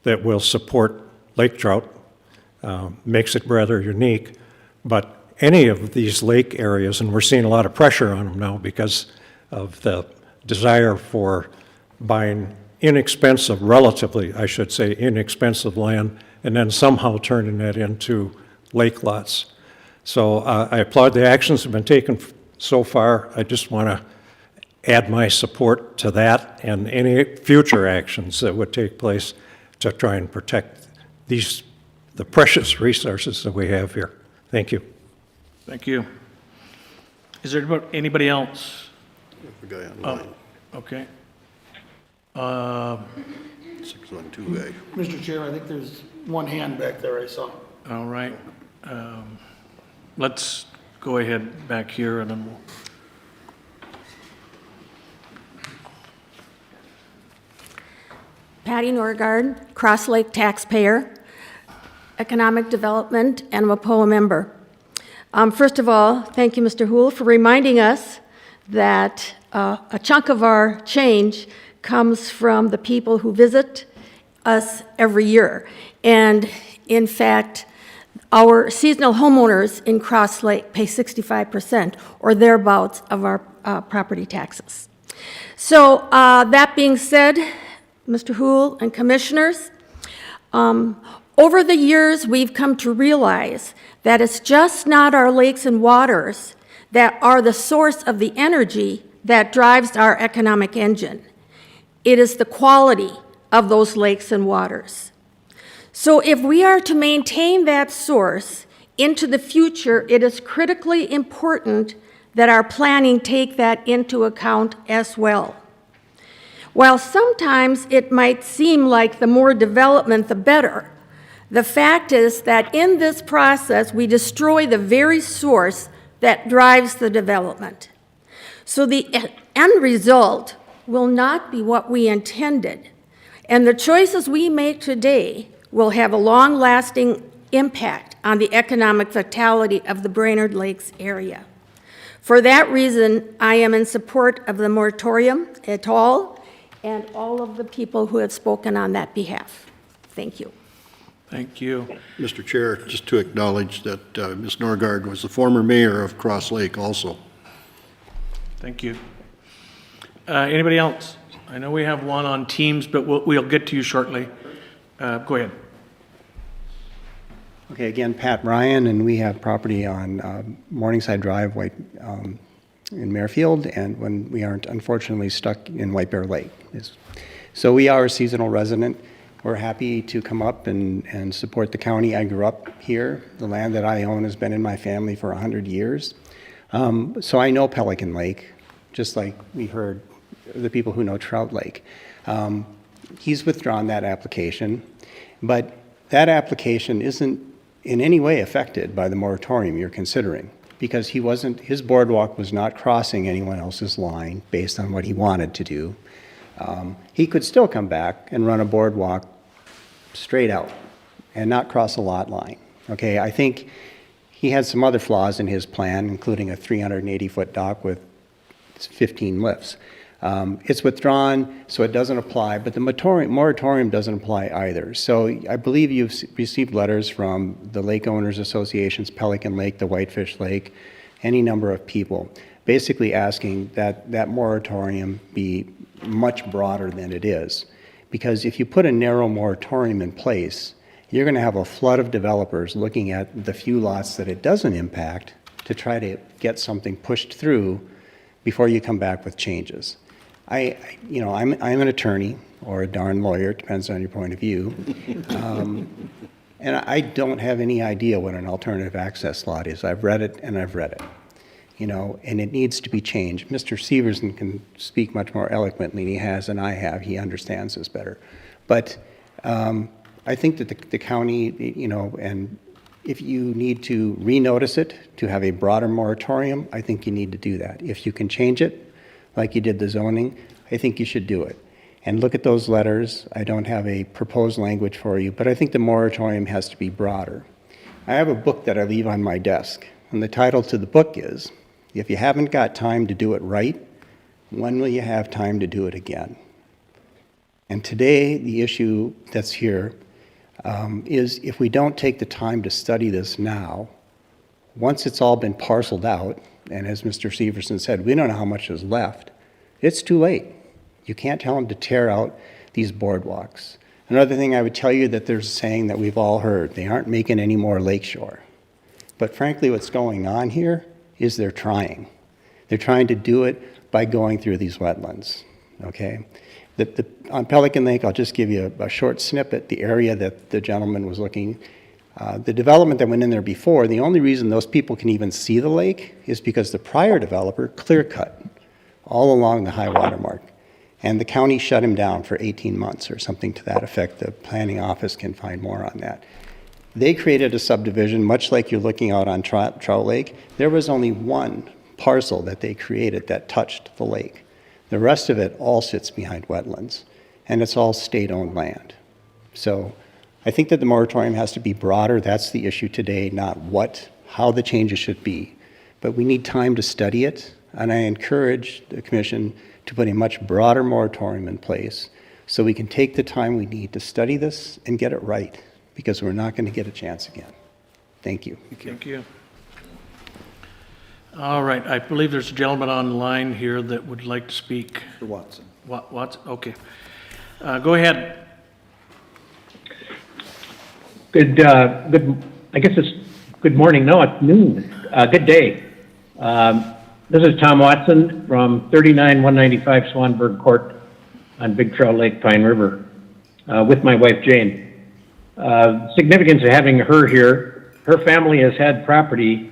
that will support lake trout, makes it rather unique. But any of these lake areas, and we're seeing a lot of pressure on them now because of the desire for buying inexpensive, relatively, I should say, inexpensive land, and then somehow turning that into lake lots. So I applaud the actions that have been taken so far. I just want to add my support to that and any future actions that would take place to try and protect the precious resources that we have here. Thank you. Thank you. Is there anybody else? The guy online. Okay. 612A. Mr. Chair, I think there's one hand back there I saw. All right. Let's go ahead back here and then we'll. Patty Norgard, Cross Lake taxpayer, economic development, and WAPOA member. First of all, thank you, Mr. Houle, for reminding us that a chunk of our change comes from the people who visit us every year. And in fact, our seasonal homeowners in Cross Lake pay 65% or thereabouts of our property taxes. So that being said, Mr. Houle and commissioners, over the years we've come to realize that it's just not our lakes and waters that are the source of the energy that drives our economic engine. It is the quality of those lakes and waters. So if we are to maintain that source into the future, it is critically important that our planning take that into account as well. While sometimes it might seem like the more development, the better, the fact is that in this process, we destroy the very source that drives the development. So the end result will not be what we intended, and the choices we make today will have a long-lasting impact on the economic vitality of the Brainerd Lakes area. For that reason, I am in support of the moratorium et al. And all of the people who have spoken on that behalf. Thank you. Thank you. Mr. Chair, just to acknowledge that Ms. Norgard was the former mayor of Cross Lake also. Thank you. Anybody else? I know we have one on Teams, but we'll get to you shortly. Go ahead. Okay, again, Pat Ryan, and we have property on Morningside Drive, in Merrifield, and when we aren't unfortunately stuck in White Bear Lake. So we are a seasonal resident. We're happy to come up and support the county. I grew up here. The land that I own has been in my family for 100 years. So I know Pelican Lake, just like we heard the people who know Trout Lake. He's withdrawn that application, but that application isn't in any way affected by the moratorium you're considering, because his boardwalk was not crossing anyone else's line based on what he wanted to do. He could still come back and run a boardwalk straight out and not cross a lot line. Okay, I think he had some other flaws in his plan, including a 380-foot dock with 15 lifts. It's withdrawn, so it doesn't apply, but the moratorium doesn't apply either. So I believe you've received letters from the lake owners associations, Pelican Lake, the Whitefish Lake, any number of people, basically asking that that moratorium be much broader than it is. Because if you put a narrow moratorium in place, you're going to have a flood of developers looking at the few lots that it doesn't impact to try to get something pushed through before you come back with changes. I'm an attorney or a darn lawyer, it depends on your point of view. And I don't have any idea what an alternative access lot is. I've read it and I've read it, and it needs to be changed. Mr. Severson can speak much more eloquently than he has and I have. He understands this better. But I think that the county, and if you need to renotice it to have a broader moratorium, I think you need to do that. If you can change it, like you did the zoning, I think you should do it. And look at those letters. I don't have a proposed language for you, but I think the moratorium has to be broader. I have a book that I leave on my desk, and the title to the book is, If You Haven't Got Time to Do It Right, When Will You Have Time to Do It Again? And today, the issue that's here is if we don't take the time to study this now, once it's all been parceled out, and as Mr. Severson said, we don't know how much is left, it's too late. You can't tell them to tear out these boardwalks. Another thing I would tell you that there's a saying that we've all heard, they aren't making any more lakeshore. But frankly, what's going on here is they're trying. They're trying to do it by going through these wetlands, okay? On Pelican Lake, I'll just give you a short snippet, the area that the gentleman was looking. The development that went in there before, the only reason those people can even see the lake is because the prior developer clear-cut all along the high water mark. And the county shut him down for 18 months or something to that effect. The planning office can find more on that. They created a subdivision, much like you're looking out on Trout Lake. There was only one parcel that they created that touched the lake. The rest of it all sits behind wetlands, and it's all state-owned land. So I think that the moratorium has to be broader. That's the issue today, not how the changes should be. But we need time to study it, and I encourage the Commission to put a much broader moratorium in place so we can take the time we need to study this and get it right, because we're not going to get a chance again. Thank you. Thank you. All right, I believe there's a gentleman on here that would like to speak. Mr. Watson. Watson? Okay. Go ahead. I guess it's good morning. No, it's noon. Good day. This is Tom Watson from 39195 Swanberg Court on Big Trout Lake, Pine River, with my wife Jane. Significance of having her here, her family has had property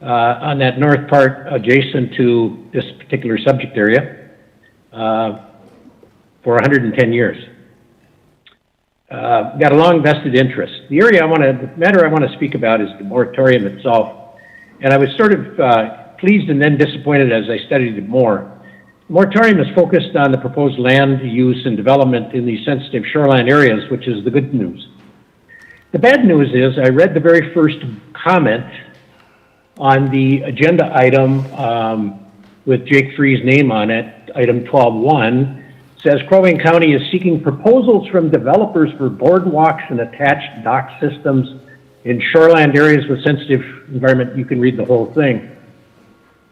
on that north part adjacent to this particular subject area for 110 years. Got a long vested interest. The matter I want to speak about is the moratorium itself. And I was sort of pleased and then disappointed as I studied it more. The moratorium is focused on the proposed land use and development in these sensitive shoreline areas, which is the good news. The bad news is I read the very first comment on the agenda item with Jake Free's name on it, item 12.1, says Crow Wing County is seeking proposals from developers for boardwalks and attached dock systems in shoreline areas with sensitive environment. You can read the whole thing.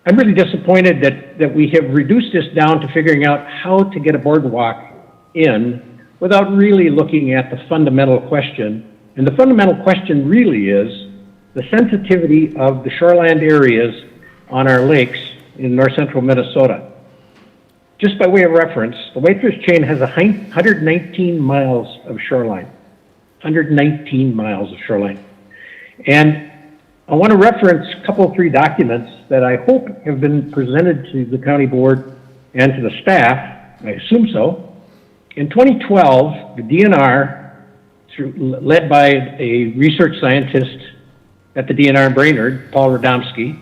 I'm really disappointed that we have reduced this down to figuring out how to get a boardwalk in without really looking at the fundamental question. And the fundamental question really is the sensitivity of the shoreline areas on our lakes in north central Minnesota. Just by way of reference, the Whitefish chain has 119 miles of shoreline. 119 miles of shoreline. And I want to reference a couple, 3 documents that I hope have been presented to the county board and to the staff. I assume so. In 2012, the DNR led by a research scientist at the DNR in Brainerd, Paul Radomski,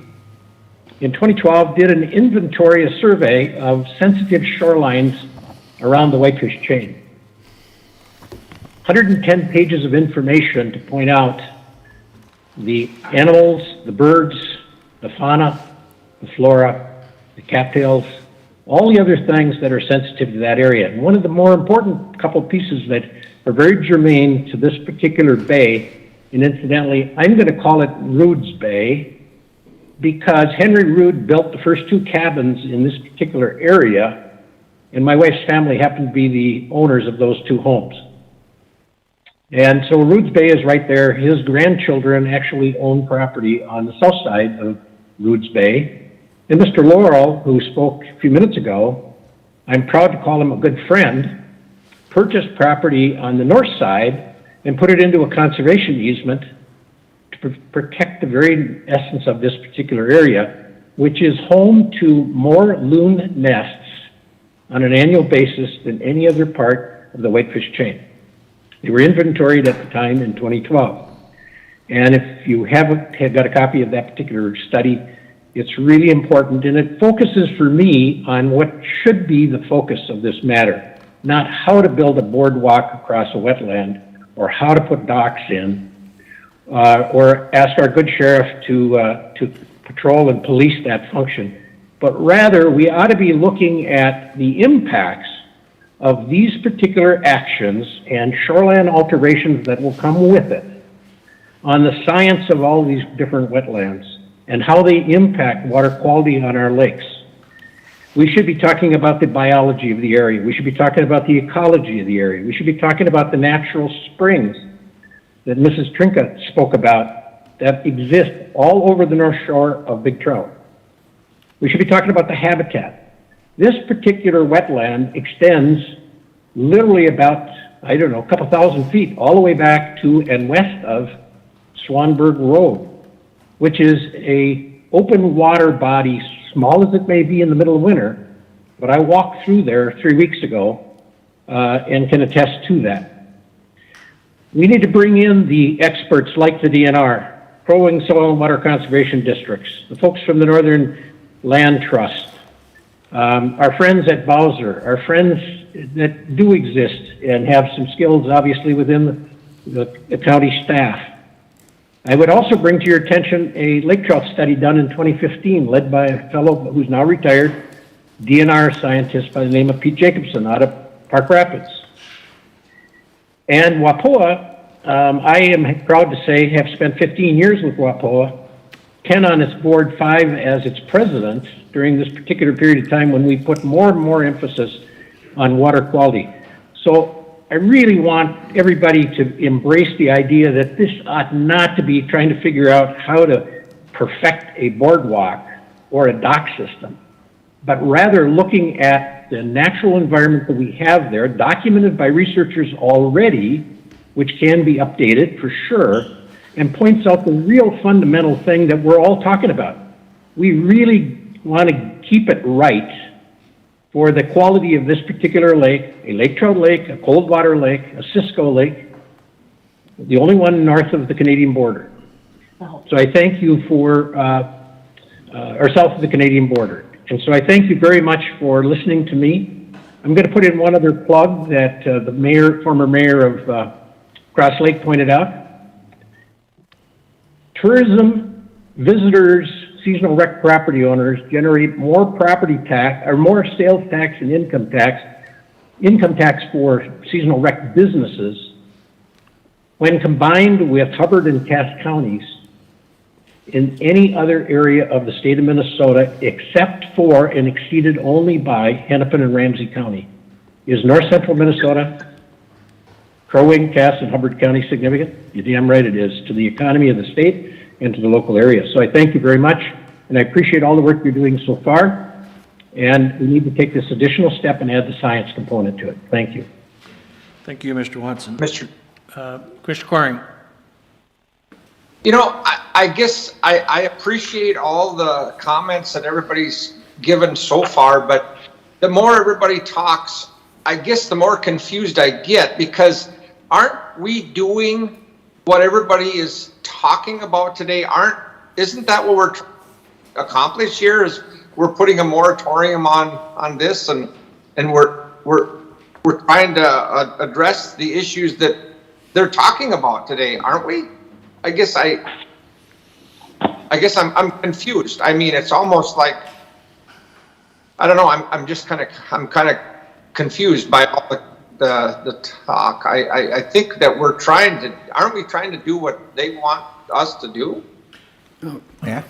in 2012 did an inventory, a survey of sensitive shorelines around the Whitefish chain. 110 pages of information to point out the animals, the birds, the fauna, the flora, the cattails, all the other things that are sensitive to that area. And one of the more important couple pieces that are very germane to this particular bay, and incidentally, I'm going to call it Rood's Bay, because Henry Rood built the first 2 cabins in this particular area, and my wife's family happened to be the owners of those 2 homes. And so Rood's Bay is right there. His grandchildren actually own property on the south side of Rood's Bay. And Mr. Laurel, who spoke a few minutes ago, I'm proud to call him a good friend, purchased property on the north side and put it into a conservation easement to protect the very essence of this particular area, which is home to more loon nests on an annual basis than any other part of the Whitefish chain. They were inventoried at the time in 2012. And if you haven't got a copy of that particular study, it's really important, and it focuses for me on what should be the focus of this matter, not how to build a boardwalk across a wetland or how to put docks in, or ask our good sheriff to patrol and police that function, but rather we ought to be looking at the impacts of these particular actions and shoreline alterations that will come with it on the science of all these different wetlands and how they impact water quality on our lakes. We should be talking about the biology of the area. We should be talking about the ecology of the area. We should be talking about the natural springs that Mrs. Trinka spoke about that exist all over the North Shore of Big Trout. We should be talking about the habitat. This particular wetland extends literally about, I don't know, a couple thousand feet all the way back to and west of Swanberg Road, which is a open water body, small as it may be in the middle of winter, but I walked through there 3 weeks ago and can attest to that. We need to bring in the experts like the DNR, Crow Wing Soil and Water Conservation Districts, the folks from the Northern Land Trust, our friends at Bowser, our friends that do exist and have some skills obviously within the county staff. I would also bring to your attention a lake trout study done in 2015 led by a fellow who's now retired, DNR scientist by the name of Pete Jacobson out of Park Rapids. And WAPOA, I am proud to say, have spent 15 years with WAPOA, 10 on its board, 5 as its president during this particular period of time when we put more and more emphasis on water quality. So I really want everybody to embrace the idea that this ought not to be trying to figure out how to perfect a boardwalk or a dock system, but rather looking at the natural environment that we have there, documented by researchers already, which can be updated for sure, and points out the real fundamental thing that we're all talking about. We really want to keep it right for the quality of this particular lake, a lake trout lake, a cold water lake, a Cisco lake, the only one north of the Canadian border. So I thank you for, or south of the Canadian border. And so I thank you very much for listening to me. I'm going to put in one other plug that the mayor, former mayor of Cross Lake pointed out. Tourism, visitors, seasonal rec property owners generate more property tax, or more sales tax and income tax for seasonal rec businesses when combined with Hubbard and Cass counties in any other area of the state of Minnesota except for and exceeded only by Hennepin and Ramsey County. Is north central Minnesota, Crow Wing, Cass, and Hubbard County significant? You're damn right it is to the economy of the state and to the local area. So I thank you very much, and I appreciate all the work you're doing so far, and we need to take this additional step and add the science component to it. Thank you. Thank you, Mr. Watson. Commissioner Coring. You know, I guess I appreciate all the comments that everybody's given so far, but the more everybody talks, I guess the more confused I get, because aren't we doing what everybody is talking about today? Isn't that what we're trying to accomplish here? Is we're putting a moratorium on this, and we're trying to address the issues that they're talking about today, aren't we? I guess I'm confused. I mean, it's almost like, I don't know. I'm kind of confused by all the talk. I think that aren't we trying to do what they want us to do? Yeah.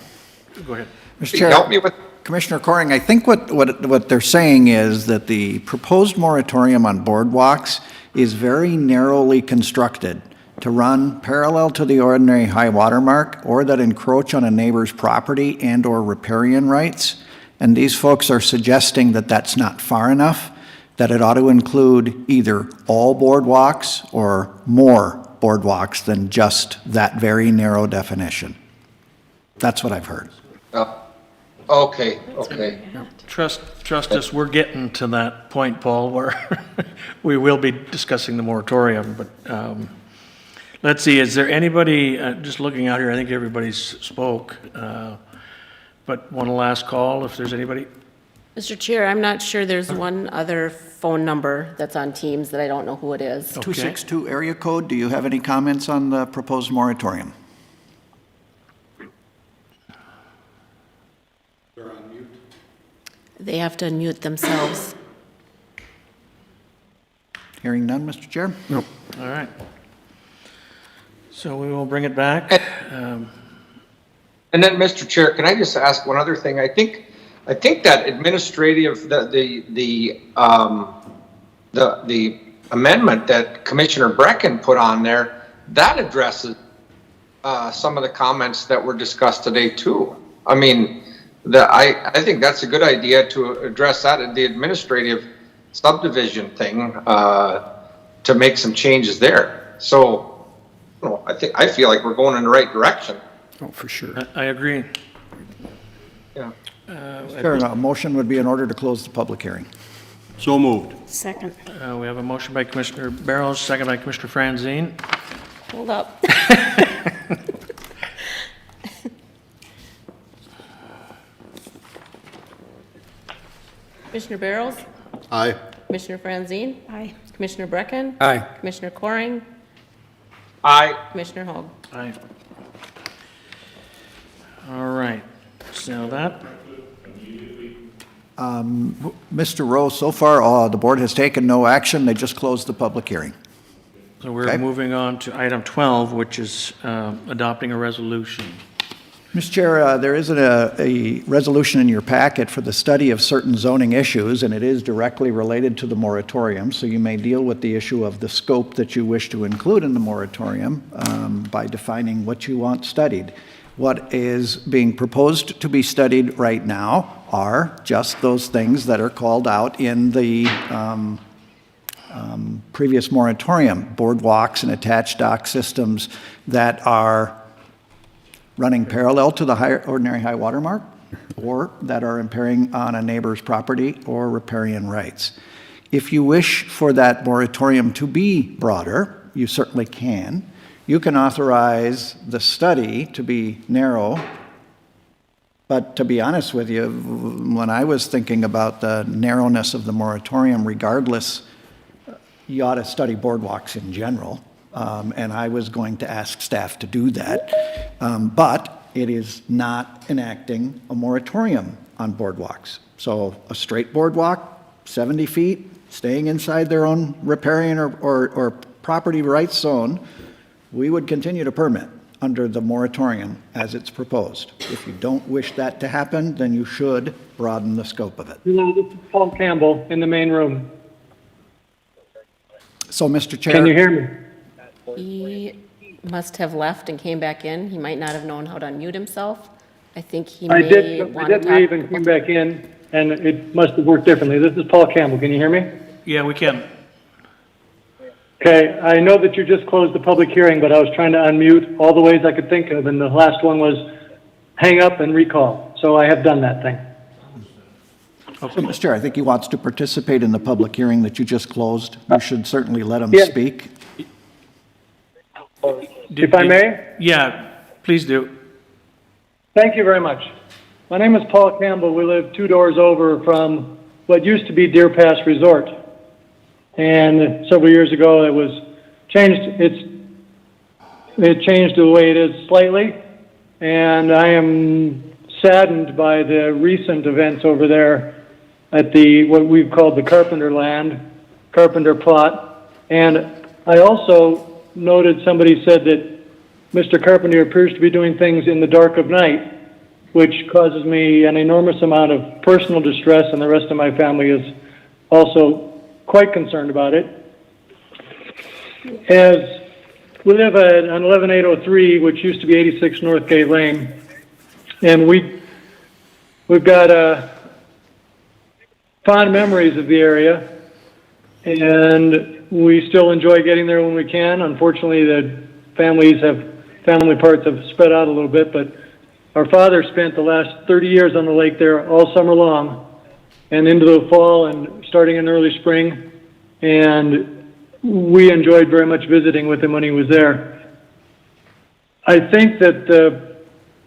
Go ahead. Mr. Chair, Help me with. Commissioner Coring, I think what they're saying is that the proposed moratorium on boardwalks is very narrowly constructed to run parallel to the ordinary high water mark or that encroach on a neighbor's property and or riparian rights. And these folks are suggesting that that's not far enough, that it ought to include either all boardwalks or more boardwalks than just that very narrow definition. That's what I've heard. Okay. Trust us, we're getting to that point, Paul, where we will be discussing the moratorium, but let's see, is there anybody, just looking out here, I think everybody's spoke, but one last call, if there's anybody? Mr. Chair, I'm not sure, there's one other phone number that's on Teams that I don't know who it is. 262 area code, do you have any comments on the proposed moratorium? They have to unmute themselves. Hearing none, Mr. Chair? All right. So we will bring it back. And then, Mr. Chair, can I just ask one other thing? I think that administrative, the amendment that Commissioner Brecken put on there, that addresses some of the comments that were discussed today too. I mean, I think that's a good idea to address that in the administrative subdivision thing, to make some changes there. So, I feel like we're going in the right direction. Oh, for sure. I agree. Yeah. Sure, a motion would be in order to close the public hearing. So moved. Second. We have a motion by Commissioner Barrows, second by Commissioner Franzine. Hold up. Commissioner Barrows, Aye. Commissioner Franzine, Aye. Commissioner Brecken, Aye. Commissioner Coring, Aye. Commissioner Hogg. Aye. All right, so that, Mr. Rowe, so far, the board has taken no action. They just closed the public hearing. so we're Okay. moving on to item 12, which is adopting a resolution. Mr. Chair, there is a resolution in your packet for the study of certain zoning issues, and it is directly related to the moratorium, so you may deal with the issue of the scope that you wish to include in the moratorium by defining what you want studied. What is being proposed to be studied right now are just those things that are called out in the previous moratorium, boardwalks and attached dock systems that are running parallel to the ordinary high water mark, or that are impairing on a neighbor's property or riparian rights. If you wish for that moratorium to be broader, you certainly can. You can authorize the study to be narrow, but to be honest with you, when I was thinking about the narrowness of the moratorium, regardless, you ought to study boardwalks in general. And I was going to ask staff to do that. But it is not enacting a moratorium on boardwalks. So a straight boardwalk, 70 feet, staying inside their own riparian or property rights zone, we would continue to permit under the moratorium as it's proposed. If you don't wish that to happen, then you should broaden the scope of it. Hello, this is Paul Campbell in the main room. So, Mr. Chair. Can you hear me? He must have left and came back in. He might not have known how to unmute himself. I think he I may did want to leave and talk. came back in, and it must have worked differently. This is Paul Campbell. Can you hear me? Yeah, we can. Okay, I know that you just closed the public hearing, but I was trying to unmute all the ways I could think of, and the last one was hang up and recall. So I have done that thing. So, Mr. Chair, I think he wants to participate in the public hearing that you just closed. You should certainly let him Yeah. speak. If I may? Yeah, please do. Thank you very much. My name is Paul Campbell. We live 2 doors over from what used to be Deer Pass Resort. And several years ago, it was changed. It changed the way it is slightly. And I am saddened by the recent events over there at what we've called the Carpenter plot. And I also noted somebody said that Mr. Carpenter appears to be doing things in the dark of night, which causes me an enormous amount of personal distress, and the rest of my family is also quite concerned about it. As we live on 11803, which used to be 86 Northgate Lane, and we've got fond memories of the area, and we still enjoy getting there when we can. Unfortunately, the family parts have spread out a little bit, but our father spent the last 30 years on the lake there all summer long and into the fall and starting in early spring, and we enjoyed very much visiting with him when he was there. I think that the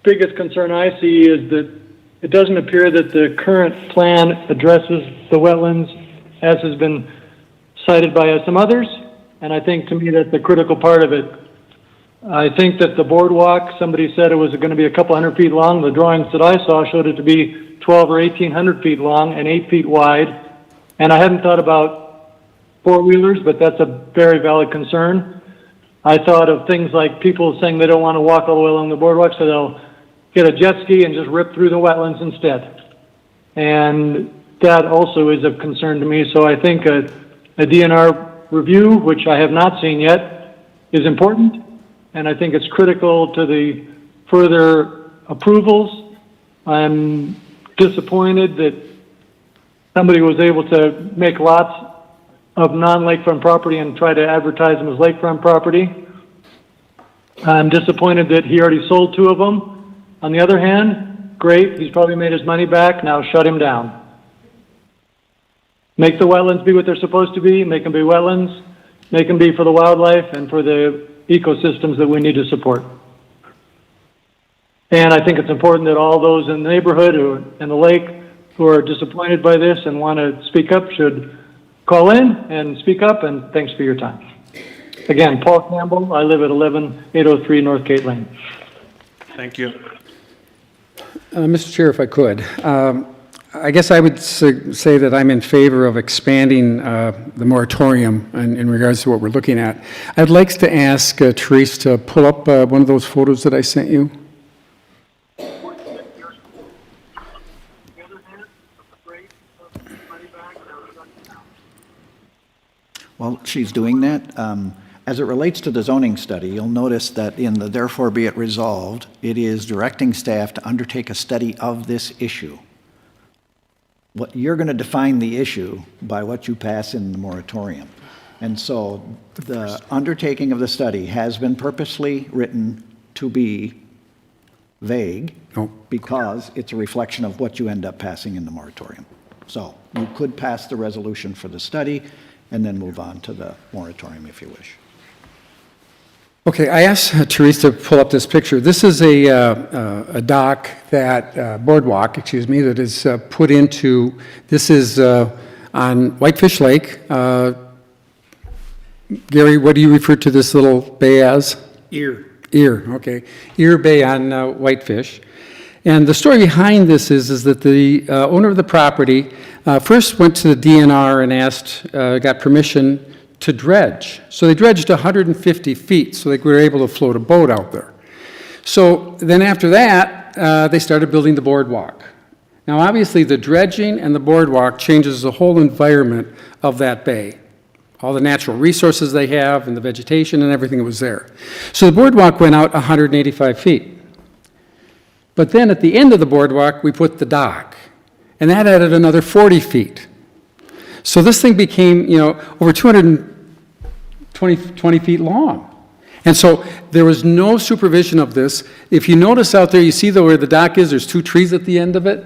biggest concern I see is that it doesn't appear that the current plan addresses the wetlands as has been cited by some others, and I think to me that's a critical part of it. I think that the boardwalk, somebody said it was going to be a couple hundred feet long. The drawings that I saw showed it to be 12 or 1,800 feet long and 8 feet wide. And I hadn't thought about four-wheelers, but that's a very valid concern. I thought of things like people saying they don't want to walk all the way along the boardwalk, so they'll get a jet ski and just rip through the wetlands instead. And that also is of concern to me. So I think a DNR review, which I have not seen yet, is important. And I think it's critical to the further approvals. I'm disappointed that somebody was able to make lots of non-lakefront property and try to advertise them as lakefront property. I'm disappointed that he already sold 2 of them. On the other hand, great, he's probably made his money back, now shut him down. Make the wetlands be what they're supposed to be, make them be wetlands, make them be for the wildlife and for the ecosystems that we need to support. And I think it's important that all those in the neighborhood and the lake who are disappointed by this and want to speak up should call in and speak up, and thanks for your time. Again, Paul Campbell, I live at 11803 Northgate Lane. Thank you. Mr. Chair, if I could, I guess I would say that I'm in favor of expanding the moratorium in regards to what we're looking at. I'd like to ask Therese to pull up one of those photos that I sent you. While she's doing that, as it relates to the zoning study, you'll notice that in the therefore be it resolved, it is directing staff to undertake a study of this issue. You're going to define the issue by what you pass in the moratorium. And so the undertaking of the study has been purposely written to be vague because it's a reflection of what you end up passing in the moratorium. So you could pass the resolution for the study and then move on to the moratorium if you wish. Okay, I asked Therese to pull up this picture. This is a dock boardwalk, that is put into, this is on Whitefish Lake. Gary, what do you refer to this little bay as? Ear, okay. Ear Bay on Whitefish. And the story behind this is that the owner of the property first went to the DNR and got permission to dredge. So they dredged 150 feet so they were able to float a boat out there. So then after that, they started building the boardwalk. Now obviously the dredging and the boardwalk changes the whole environment of that bay. All the natural resources they have and the vegetation and everything that was there. So the boardwalk went out 185 feet. But then at the end of the boardwalk, we put the dock. And that added another 40 feet. So this thing became, over 220 feet long. And so there was no supervision of this. If you notice out there, you see where the dock is, there's 2 trees at the end of it.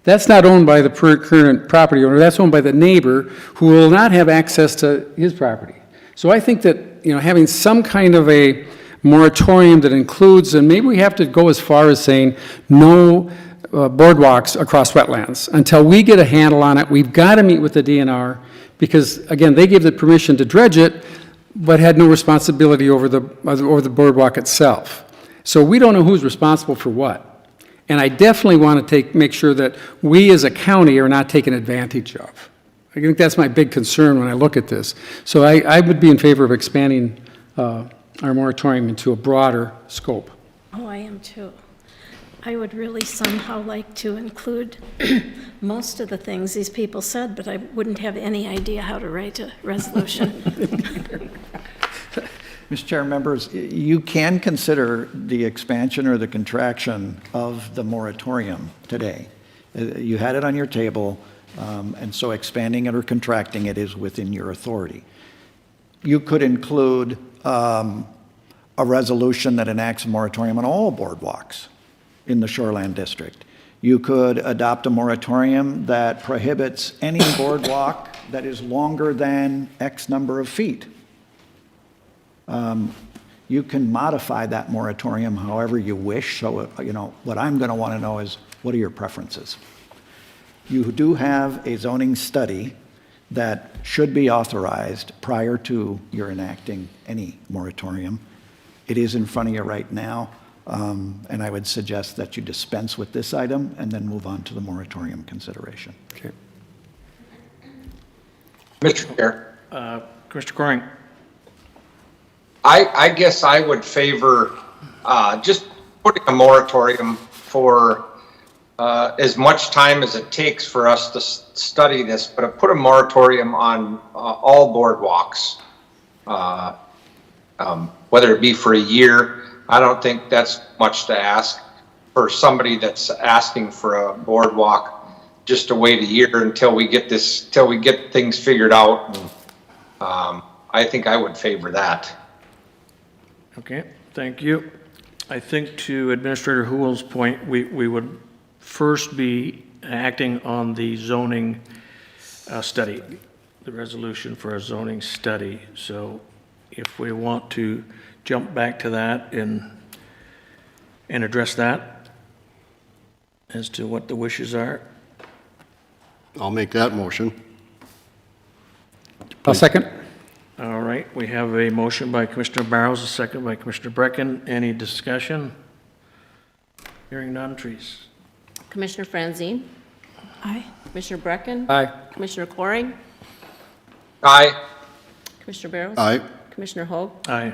That's not owned by the current property owner. That's owned by the neighbor who will not have access to his property. So I think that, having some kind of a moratorium that includes, and maybe we have to go as far as saying no boardwalks across wetlands. Until we get a handle on it, we've got to meet with the DNR because, again, they gave the permission to dredge it, but had no responsibility over the boardwalk itself. So we don't know who's responsible for what. And I definitely want to make sure that we as a county are not taken advantage of. I think that's my big concern when I look at this. So I would be in favor of expanding our moratorium into a broader scope. Oh, I am too. I would really somehow like to include most of the things these people said, but I wouldn't have any idea how to write a resolution. Mr. Chair, members, you can consider the expansion or the contraction of the moratorium today. You had it on your table, and so expanding it or contracting it is within your authority. You could include a resolution that enacts a moratorium on all boardwalks in the shoreland district. You could adopt a moratorium that prohibits any boardwalk that is longer than X number of feet. You can modify that moratorium however you wish. So, what I'm going to want to know is, what are your preferences? You do have a zoning study that should be authorized prior to your enacting any moratorium. It is in front of you right now, and I would suggest that you dispense with this item and then move on to the moratorium consideration. Okay. Mr. Chair, Commissioner Coring. I guess I would favor just putting a moratorium for as much time as it takes for us to study this, but put a moratorium on all boardwalks, whether it be for a year. I don't think that's much to ask for somebody that's asking for a boardwalk, just to wait a year until we get things figured out. I think I would favor that. Okay, thank you. I think to Administrator Hool's point, we would first be acting on the zoning study, the resolution for a zoning study. So if we want to jump back to that and address that as to what the wishes are. I'll make that motion. I'll second. All right, we have a motion by Commissioner Barrows, a second by Commissioner Brecken. Any discussion? Hearing none, Trees. Commissioner Franzine? Aye. Commissioner Brecken? Aye. Commissioner Coring? Aye. Commissioner Barrows? Aye. Commissioner Hoag? Aye.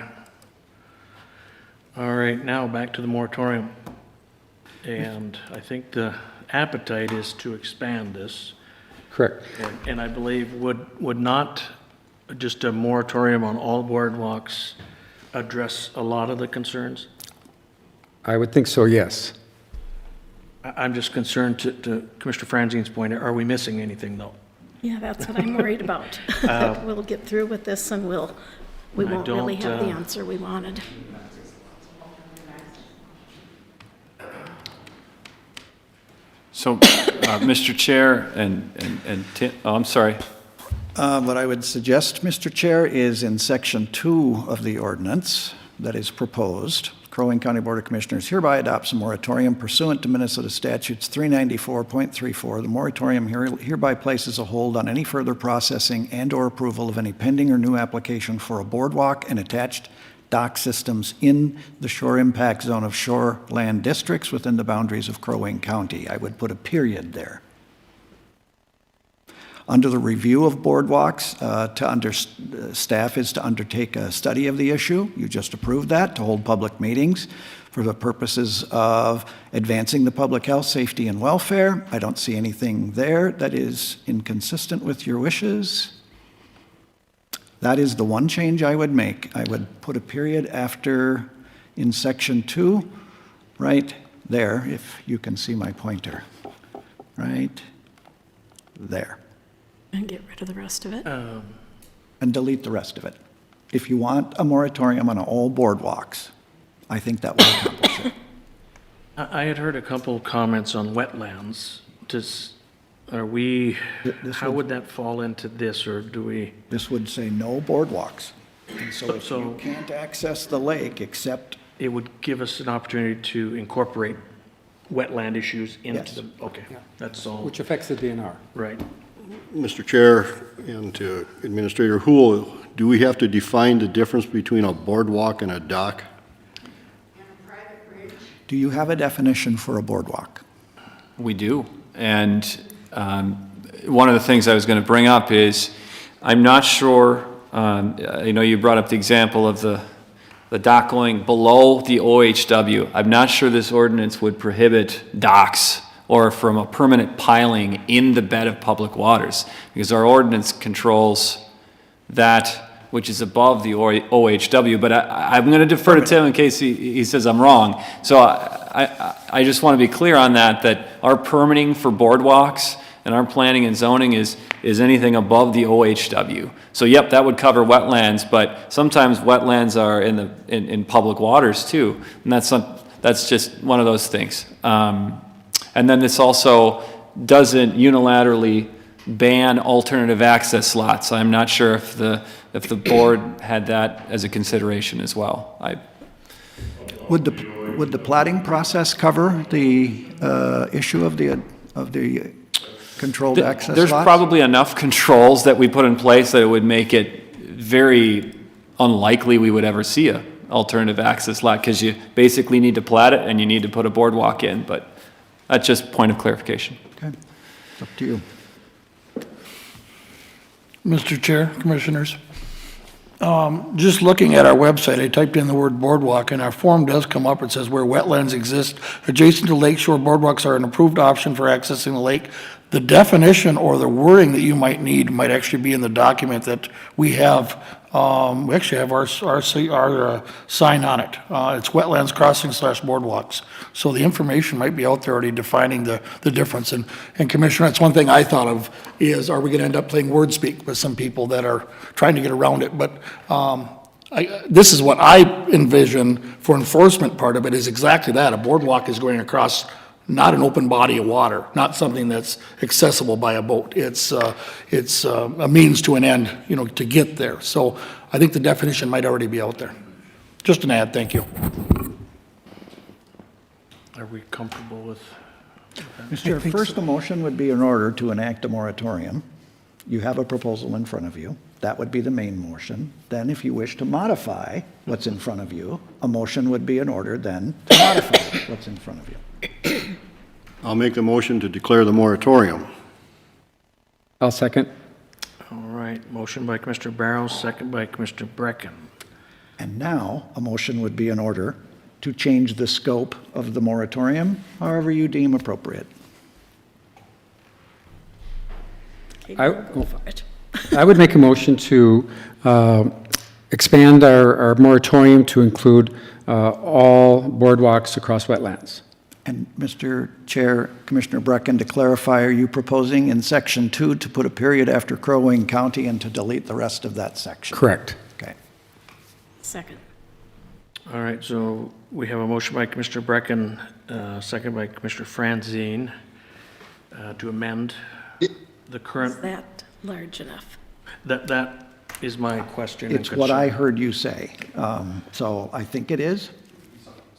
All right, now back to the moratorium. And I think the appetite is to expand this. Correct. And I believe would not just a moratorium on all boardwalks address a lot of the concerns? I would think so, yes. I'm just concerned to Commissioner Franzine's point, are we missing anything though? Yeah, that's what I'm worried about. We'll get through with this and we won't really have the answer we wanted. So, Mr. Chair I'm sorry. What I would suggest, Mr. Chair, is in Section 2 of the ordinance that is proposed, Crow Wing County Board of Commissioners hereby adopts a moratorium pursuant to Minnesota Statutes 394.34. The moratorium hereby places a hold on any further processing and/or approval of any pending or new application for a boardwalk and attached dock systems in the shore impact zone of shoreland districts within the boundaries of Crow Wing County. I would put a period there. Under the review of boardwalks, staff is to undertake a study of the issue. You just approved that, to hold public meetings for the purposes of advancing the public health, safety, and welfare. I don't see anything there that is inconsistent with your wishes. That is the one change I would make. I would put a period after, in Section 2, right there, if you can see my pointer, right there. And get rid of the rest of it. And delete the rest of it. If you want a moratorium on all boardwalks, I think that will accomplish it. I had heard a couple of comments on wetlands. How would that fall into this, or do we? This would say no boardwalks. And so if you can't access the lake except, It would give us an opportunity to incorporate wetland issues Yes. into the, okay, that's all, Which affects the DNR. right. Mr. Chair and to Administrator Hool, do we have to define the difference between a boardwalk and a dock? do you have a definition for a boardwalk? We do. And one of the things I was going to bring up is, I'm not sure, I know you brought up the example of the dock going below the OHW. I'm not sure this ordinance would prohibit docks or from a permanent piling in the bed of public waters, because our ordinance controls that which is above the OHW, but I'm going to defer to Tim in case he says I'm wrong. So I just want to be clear on that our permitting for boardwalks and our planning and zoning is anything above the OHW. So yep, that would cover wetlands, but sometimes wetlands are in public waters too, and that's just one of those things. And then this also doesn't unilaterally ban alternative access lots. I'm not sure if the board had that as a consideration as well. Would the plating process cover the issue of the controlled access There's lots? probably enough controls that we put in place that it would make it very unlikely we would ever see a alternative access lot, because you basically need to plat it and you need to put a boardwalk in, but that's just point of clarification. Okay, it's up to you. Mr. Chair, Commissioners, just looking at our website, I typed in the word boardwalk, and our form does come up. It says where wetlands exist adjacent to lakeshore, boardwalks are an approved option for accessing the lake. The definition or the wording that you might need might actually be in the document that we have. We actually have our sign on it. It's wetlands crossing / boardwalks. So the information might be out there already defining the difference. And Commissioner, that's one thing I thought of is, are we going to end up playing word speak with some people that are trying to get around it? But this is what I envision for enforcement part of it, is exactly that. A boardwalk is going across not an open body of water, not something that's accessible by a boat. It's a means to an end, to get there. So I think the definition might already be out there. Just an add, thank you. Are we comfortable with? Mr. Chair, first, the motion would be in order to enact a moratorium. You have a proposal in front of you. That would be the main motion. Then, if you wish to modify what's in front of you, a motion would be in order then to modify what's in front of you. I'll make the motion to declare the moratorium. I'll second. All right, motion by Commissioner Barrows, second by Commissioner Brecken. And now, a motion would be in order to change the scope of the moratorium, however you deem appropriate. I would make a motion to expand our moratorium to include all boardwalks across wetlands. And Mr. Chair, Commissioner Brecken, to clarify, are you proposing in Section 2 to put a period after Crow Wing County and to delete the rest of that section? Correct. Okay. Second. All right, so we have a motion by Commissioner Brecken, second by Commissioner Franzine, to amend the current. Is that large enough? That is my question. and It's what I concern. heard you say. So I think it is.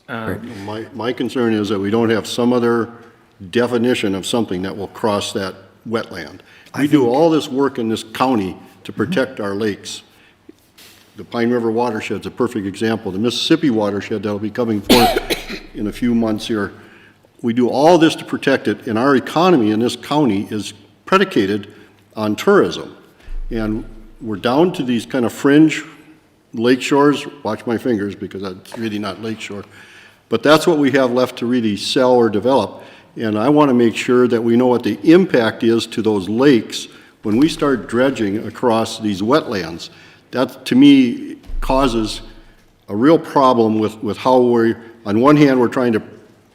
My concern is that we don't have some other definition of something that will cross that wetland. We do all this work in this county to protect our lakes. The Pine River watershed's a perfect example. The Mississippi watershed that'll be coming forth in a few months here. We do all this to protect it, and our economy in this county is predicated on tourism. And we're down to these kind of fringe lake shores. Watch my fingers, because that's really not lake shore. But that's what we have left to really sell or develop. And I want to make sure that we know what the impact is to those lakes when we start dredging across these wetlands. That, to me, causes a real problem with how we're, on one hand, we're trying to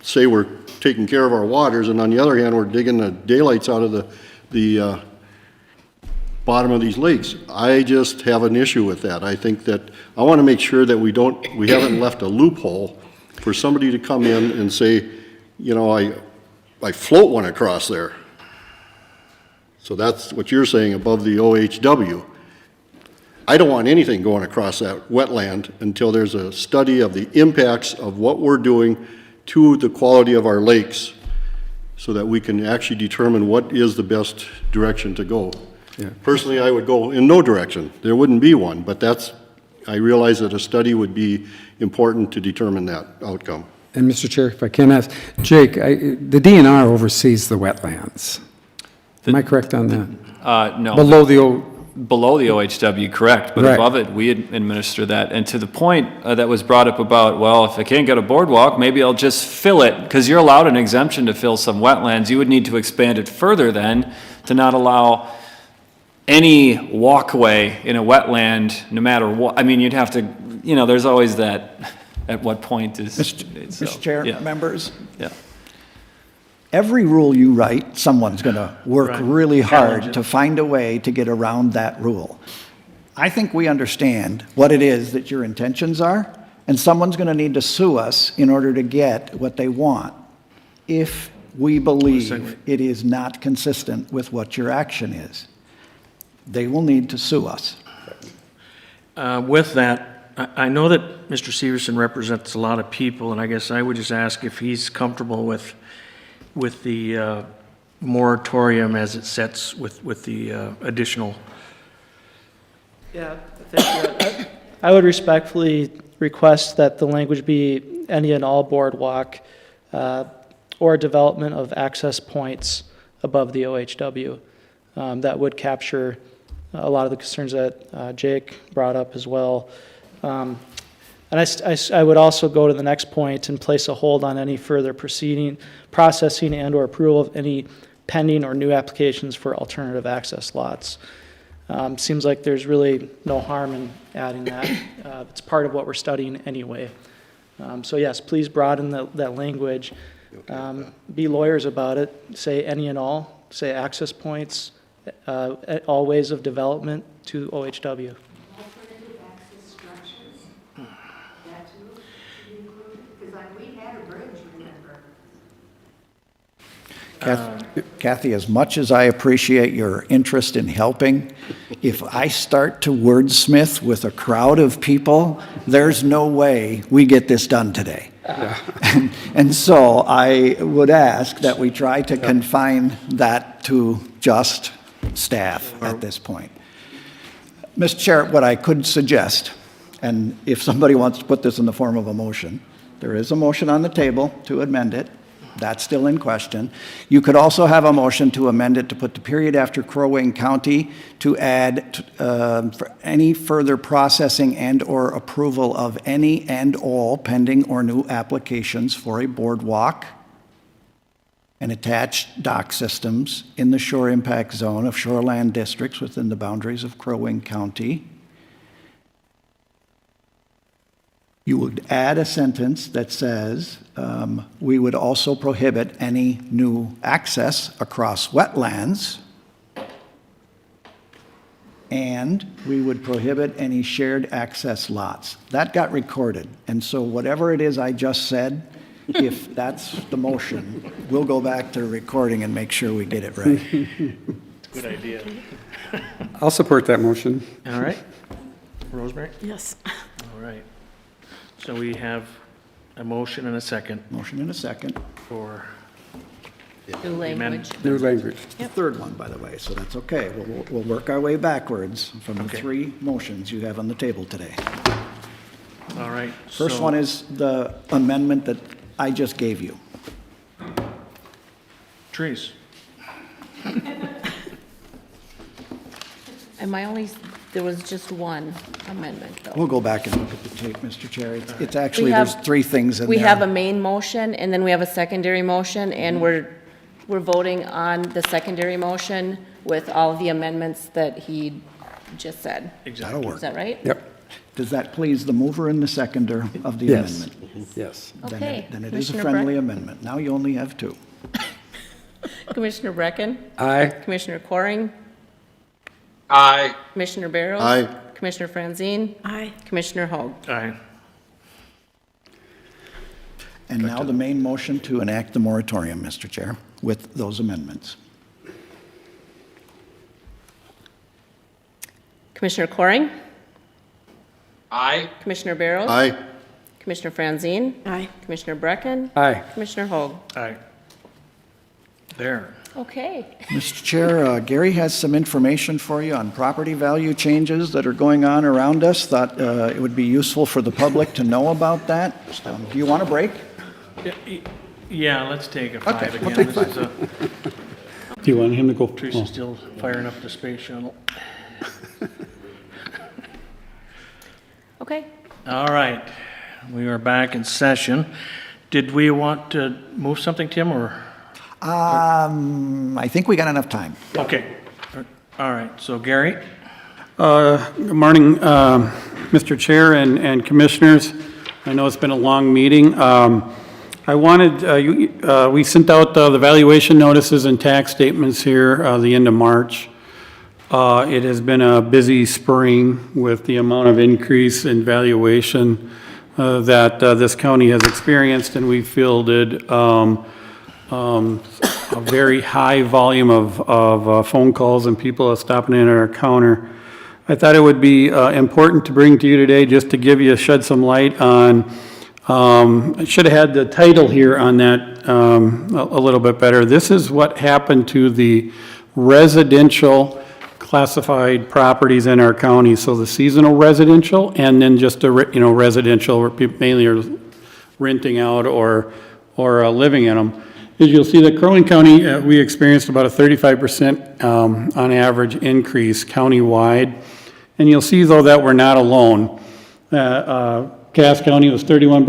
say we're taking care of our waters, and on the other hand, we're digging the daylights out of the bottom of these lakes. I just have an issue with that. I think that I want to make sure that we haven't left a loophole for somebody to come in and say, I float one across there. So that's what you're saying, above the OHW. I don't want anything going across that wetland until there's a study of the impacts of what we're doing to the quality of our lakes, so that we can actually determine what is the best direction to go. Yeah. Personally, I would go in no direction. There wouldn't be one, but I realize that a study would be important to determine that outcome. And Mr. Chair, if I can ask, Jake, the DNR oversees the wetlands. Am I correct on that? No. Below the Below the OHW, correct, but Right. above it, we administer that. And to the point that was brought up about, well, if I can't get a boardwalk, maybe I'll just fill it, because you're allowed an exemption to fill some wetlands. You would need to expand it further then to not allow any walkway in a wetland, no matter what. I mean, you'd have to, there's always that, at what point is. Mr. Chair, yeah. members, Yeah. every rule you write, someone's going to work Right. really Challenge hard it. to find a way to get around that rule. I think we understand what it is that your intentions are, and someone's going to need to sue us in order to get what they want if we believe it is not consistent with what your action is. They will need to sue us. With that, I know that Mr. Severson represents a lot of people, and I guess I would just ask if he's comfortable with the moratorium as it sets with the additional. Yeah, I would respectfully request that the language be any and all boardwalk or development of access points above the OHW. That would capture a lot of the concerns that Jake brought up as well. And I would also go to the next point and place a hold on any further processing and/or approval of any pending or new applications for alternative access lots. Seems like there's really no harm in adding that. It's part of what we're studying anyway. So yes, please broaden that language. Be lawyers about it. Say any and all. Say access points, all ways of development to OHW. Kathy, as much as I appreciate your interest in helping, if I start to wordsmith with a crowd of people, there's no way we get this done today. And so I would ask that we try to confine that to just staff at this point. Mr. Chair, what I could suggest, and if somebody wants to put this in the form of a motion, there is a motion on the table to amend it. That's still in question. You could also have a motion to amend it to put the period after Crow Wing County to add for any further processing and/or approval of any and all pending or new applications for a boardwalk and attached dock systems in the shore impact zone of shoreland districts within the boundaries of Crow Wing County. You would add a sentence that says, we would also prohibit any new access across wetlands, and we would prohibit any shared access lots. That got recorded, and so whatever it is I just said, if that's the motion, we'll go back to the recording and make sure we get it right. Good idea. I'll support that motion. All right. Rosemary? Yes. All right. So we have a motion and a second Motion and a second. for New language. New language. The third one, by the way, so that's okay. We'll work our way backwards from the Okay. three motions you have on the table today. all right. First so- one is the amendment that I just gave you. Trees. There was just one amendment, though. We'll go back and look at the tape, Mr. Chair. It's actually, We have- there's three things in there. We have a main motion, and then we have a secondary motion, and we're voting on the secondary motion with all of the amendments that he just said. That'll work. Is that right? Yep. Does that please the mover and the seconder of the Yes. amendment? Yes. Okay. Then it is a Commissioner friendly Breck- amendment. Now you only have two. Commissioner Brecken? Aye. Commissioner Coring? Aye. Commissioner Barrows? Aye. Commissioner Franzine? Aye. Commissioner Hoag? Aye. And now the main motion to enact the moratorium, Mr. Chair, with those amendments. Commissioner Coring? Aye. Commissioner Barrows? Aye. Commissioner Franzine? Aye. Commissioner Brecken? Aye. Commissioner Hoag? Aye. There. Okay. Mr. Chair, Gary has some information for you on property value changes that are going on around us. Thought it would be useful for the public to know about that. Do you want a break? Yeah, let's take a 5 Okay, again. we'll take This is, Do you want him to go? Teresa's still firing up the space shuttle. Okay. All right, we are back in session. Did we want to move something, Tim, or? I think we got enough time. Okay, all right, so Gary? Good morning, Mr. Chair and Commissioners. I know it's been a long meeting. I wanted, we sent out the valuation notices and tax statements here the end of March. It has been a busy spring with the amount of increase in valuation that this county has experienced, and we fielded a very high volume of phone calls and people stopping in at our counter. I thought it would be important to bring to you today just to shed some light on, I should have had the title here on that a little bit better. This is what happened to the residential classified properties in our county. So the seasonal residential and then just the residential where people mainly are renting out or living in them. As you'll see, that Crow Wing County, we experienced about a 35% on average increase countywide. And you'll see, though, that we're not alone. Cass County was 31%,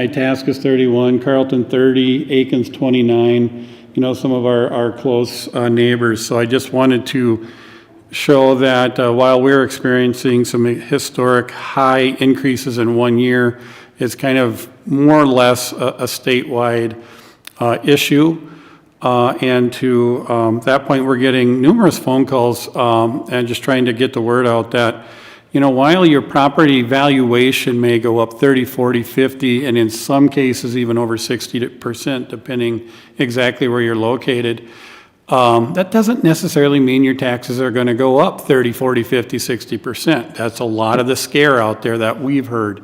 Itasca's 31%, Carlton 30%, Aikens 29%, some of our close neighbors. So I just wanted to show that while we're experiencing some historic high increases in 1 year, it's kind of more or less a statewide issue. And to that point, we're getting numerous phone calls and just trying to get the word out that, while your property valuation may go up 30, 40, 50, and in some cases even over 60%, depending exactly where you're located, that doesn't necessarily mean your taxes are going to go up 30, 40, 50, 60%. That's a lot of the scare out there that we've heard.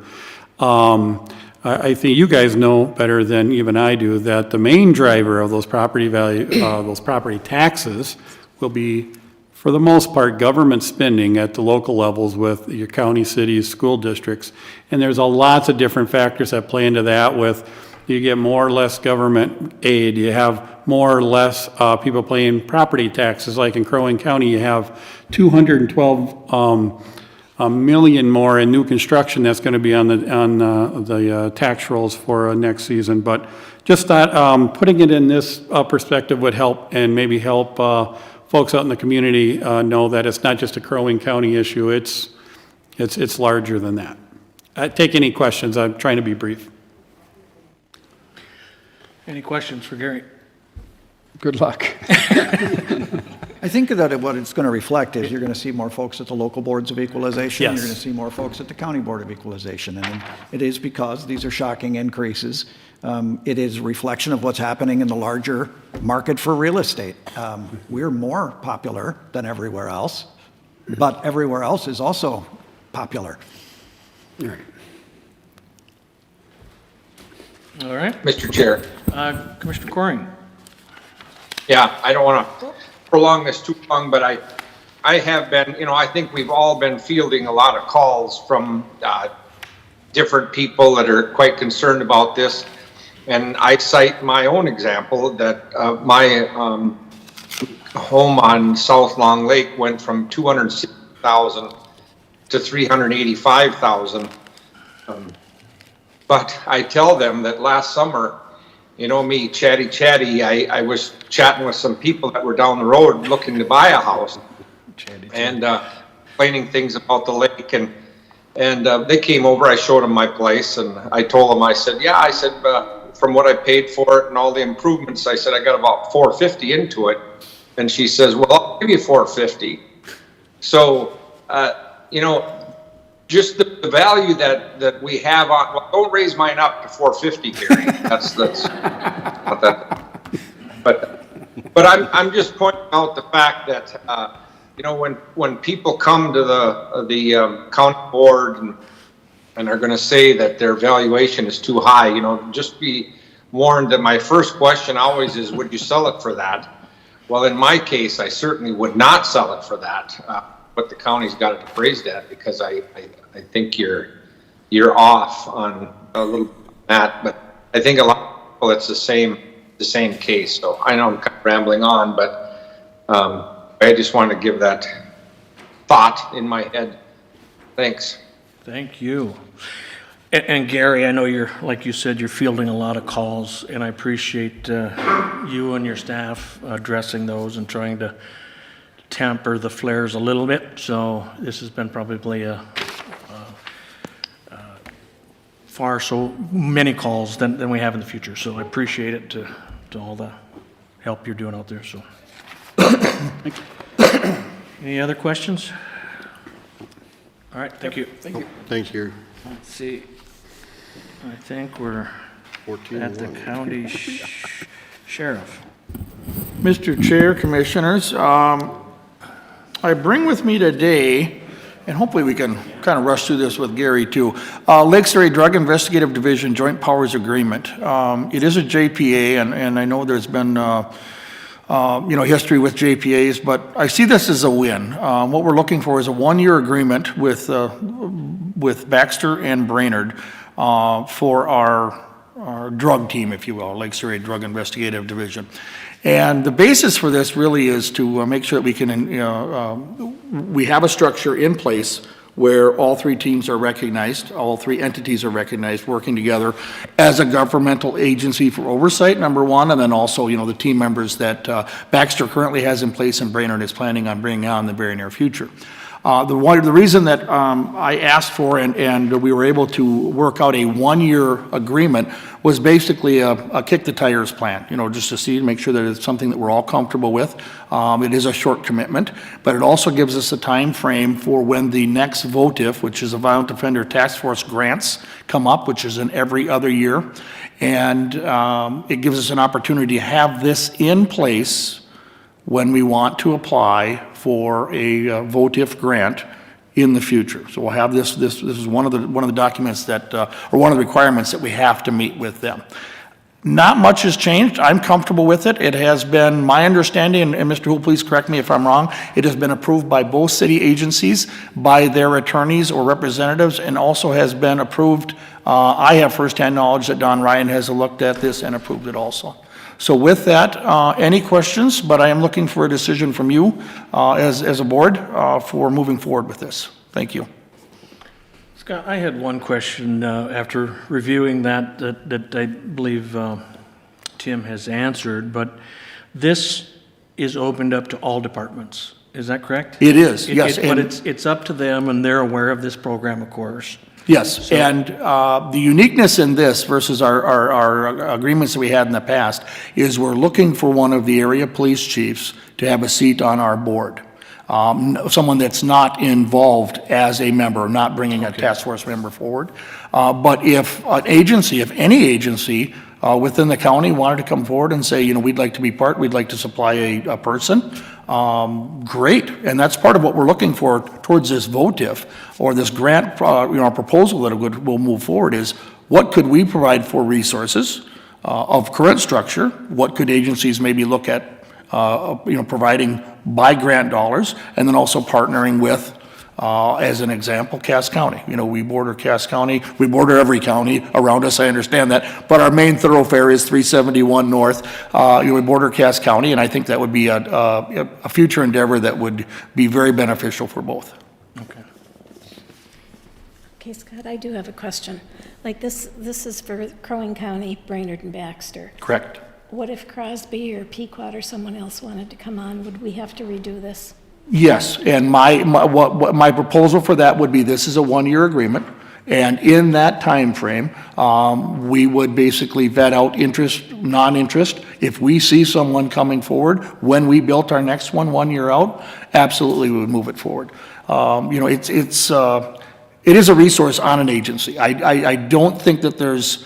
I think you guys know better than even I do that the main driver of those property those property taxes will be, for the most part, government spending at the local levels with your county, cities, school districts. And there's lots of different factors that play into that with you get more or less government aid, you have more or less people paying property taxes. Like in Crow Wing County, you have 212 a million more in new construction that's going to be on the tax rolls for next season. But just thought putting it in this perspective would help and maybe help folks out in the community know that it's not just a Crow Wing County issue. It's larger than that. Take any questions. I'm trying to be brief. Any questions for Gary? Good luck. I think that what it's going to reflect is you're going to see more folks at the local boards of equalization. Yes. You're going to see more folks at the county board of equalization. And it is because these are shocking increases. It is a reflection of what's happening in the larger market for real estate. We're more popular than everywhere else, but everywhere else is also popular. All right. All right, Mr. Chair. Commissioner Coring. Yeah, I don't want to prolong this too long, but I have been, I think we've all been fielding a lot of calls from different people that are quite concerned about this. And I cite my own example that my home on South Long Lake went from $260,000 to $385,000. But I tell them that last summer, me, chatty, I was chatting with some people that were down the road looking to buy a house and explaining things about the lake. And they came over, I showed them my place, and I told them, I said, from what I paid for it and all the improvements, I said, I got about $450 into it. And she says, well, I'll give you $450. So, just the value that we have on, well, don't raise mine up to $450, Gary. That's not that. But I'm just pointing out the fact that when people come to the county board and are going to say that their valuation is too high, just be warned that my first question always is, would you sell it for that? Well, in my case, I certainly would not sell it for that, but the county's got it appraised at, because I think you're off on a little that, but I think a lot of people, it's the same case. So I know I'm kind of rambling on, but I just wanted to give that thought in my head. Thanks. Thank you. And Gary, I know like you said, you're fielding a lot of calls, and I appreciate you and your staff addressing those and trying to temper the flares a little bit. So this has been probably far so many calls than we have in the future. So I appreciate it to all the help you're doing out there. So, any other questions? All right, thank you. Thank you. Thanks, Gary. Let's see. I think we're 14 at the one. county sheriff. Mr. Chair, Commissioners, I bring with me today, and hopefully we can kind of rush through this with Gary too, Lakes Area Drug Investigative Division Joint Powers Agreement. It is a JPA, and I know there's been history with JPAs, but I see this as a win. What we're looking for is a one-year agreement with Baxter and Brainerd for our drug team, if you will, Lakes Area Drug Investigative Division. And the basis for this really is to make sure that we can, we have a structure in place where all three teams are recognized, all three entities are recognized, working together as a governmental agency for oversight, number one, and then also, the team members that Baxter currently has in place and Brainerd is planning on bringing on in the very near future. The reason that I asked for and we were able to work out a one-year agreement was basically a kick the tires plan, just to make sure that it's something that we're all comfortable with. It is a short commitment, but it also gives us a time frame for when the next VOTIF, which is a Violent Offender Task Force grants, come up, which is in every other year. And it gives us an opportunity to have this in place when we want to apply for a VOTIF grant in the future. So we'll have this is one of the documents that, or one of the requirements that we have to meet with them. Not much has changed. I'm comfortable with it. It has been my understanding, and Mr. Hool, please correct me if I'm wrong, it has been approved by both city agencies, by their attorneys or representatives, and also has been approved. I have firsthand knowledge that Don Ryan has looked at this and approved it also. So with that, any questions? But I am looking for a decision from you as a board for moving forward with this. Thank you. Scott, I had one question after reviewing that I believe Tim has answered, but this is opened up to all departments. Is that correct? It is, yes. But it's up to them, and they're aware of this program, of course. Yes, and the uniqueness in this versus our agreements that we had in the past is we're looking for one of the area police chiefs to have a seat on our board. Someone that's not involved as a member, not bringing a task force member forward. But if an agency, if any agency within the county wanted to come forward and say, we'd like to be part, we'd like to supply a person, great. And that's part of what we're looking for towards this VOTIF or this grant proposal that will move forward is what could we provide for resources of current structure? What could agencies maybe look at providing by grant dollars, and then also partnering with, as an example, Cass County. We border Cass County, we border every county around us, I understand that, but our main thoroughfare is 371 North. We border Cass County, and I think that would be a future endeavor that would be very beneficial for both. Okay. Okay, Scott, I do have a question. Like this is for Crow Wing County, Brainerd, and Baxter. Correct. What if Crosby or Pequot or someone else wanted to come on? Would we have to redo this? Yes, and my proposal for that would be this is a one-year agreement, and in that time frame, we would basically vet out interest, non-interest. If we see someone coming forward when we built our next one 1 year out, absolutely we would move it forward. It is a resource on an agency. I don't think that there's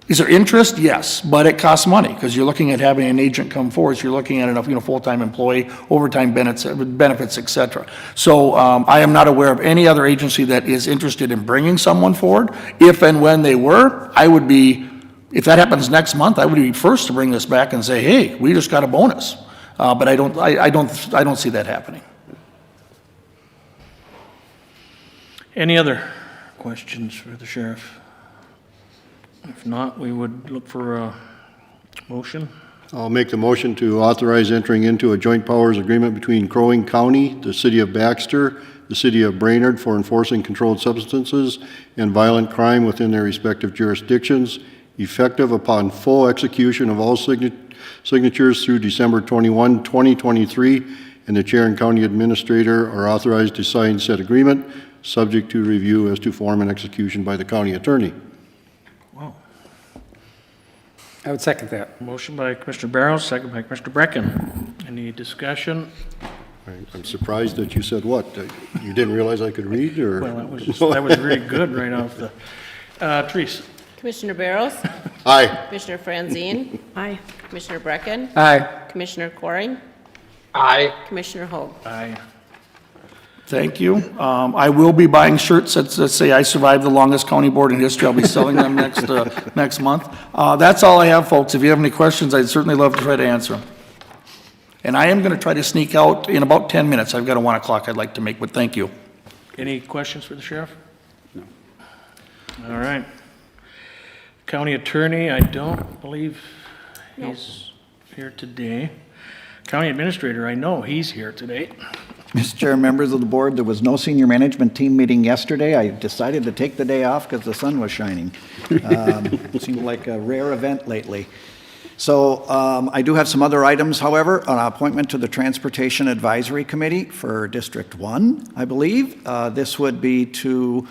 Is there interest? Yes, but it costs money, because you're looking at having an agent come forward, so you're looking at enough, full-time employee, overtime benefits, et cetera. So I am not aware of any other agency that is interested in bringing someone forward. If and when they were, I would be, if that happens next month, I would be first to bring this back and say, hey, we just got a bonus. But I don't see that happening. Any other questions for the sheriff? If not, we would look for a motion. I'll make the motion to authorize entering into a joint powers agreement between Crow Wing County, the City of Baxter, the City of Brainerd for enforcing controlled substances and violent crime within their respective jurisdictions, effective upon full execution of all signatures through December 21, 2023, and the Chair and County Administrator are authorized to sign said agreement, subject to review as to form and execution by the County Attorney. Wow. I would second that. Motion by Commissioner Barrows, second by Commissioner Brecken. Any discussion? I'm surprised that you said what? You didn't realize I could read, or? Well, that was really good right off the, Therese? Commissioner Barrows? Aye. Commissioner Franzine? Aye. Commissioner Brecken? Aye. Commissioner Coring? Aye. Commissioner Hoag? Aye. Thank you. I will be buying shirts that say I survived the longest county board in history. I'll be selling them next month. That's all I have, folks. If you have any questions, I'd certainly love to try to answer them. And I am going to try to sneak out in about 10 minutes. I've got a 1 o'clock I'd like to make, but thank you. Any questions for the sheriff? No. All right. County attorney, I don't believe he's here today. County administrator, I know he's here today. Mr. Chair, members of the board, there was no senior management team meeting yesterday. I decided to take the day off because the sun was shining. It seemed like a rare event lately. So I do have some other items, however, an appointment to the Transportation Advisory Committee for District 1, I believe. This would be to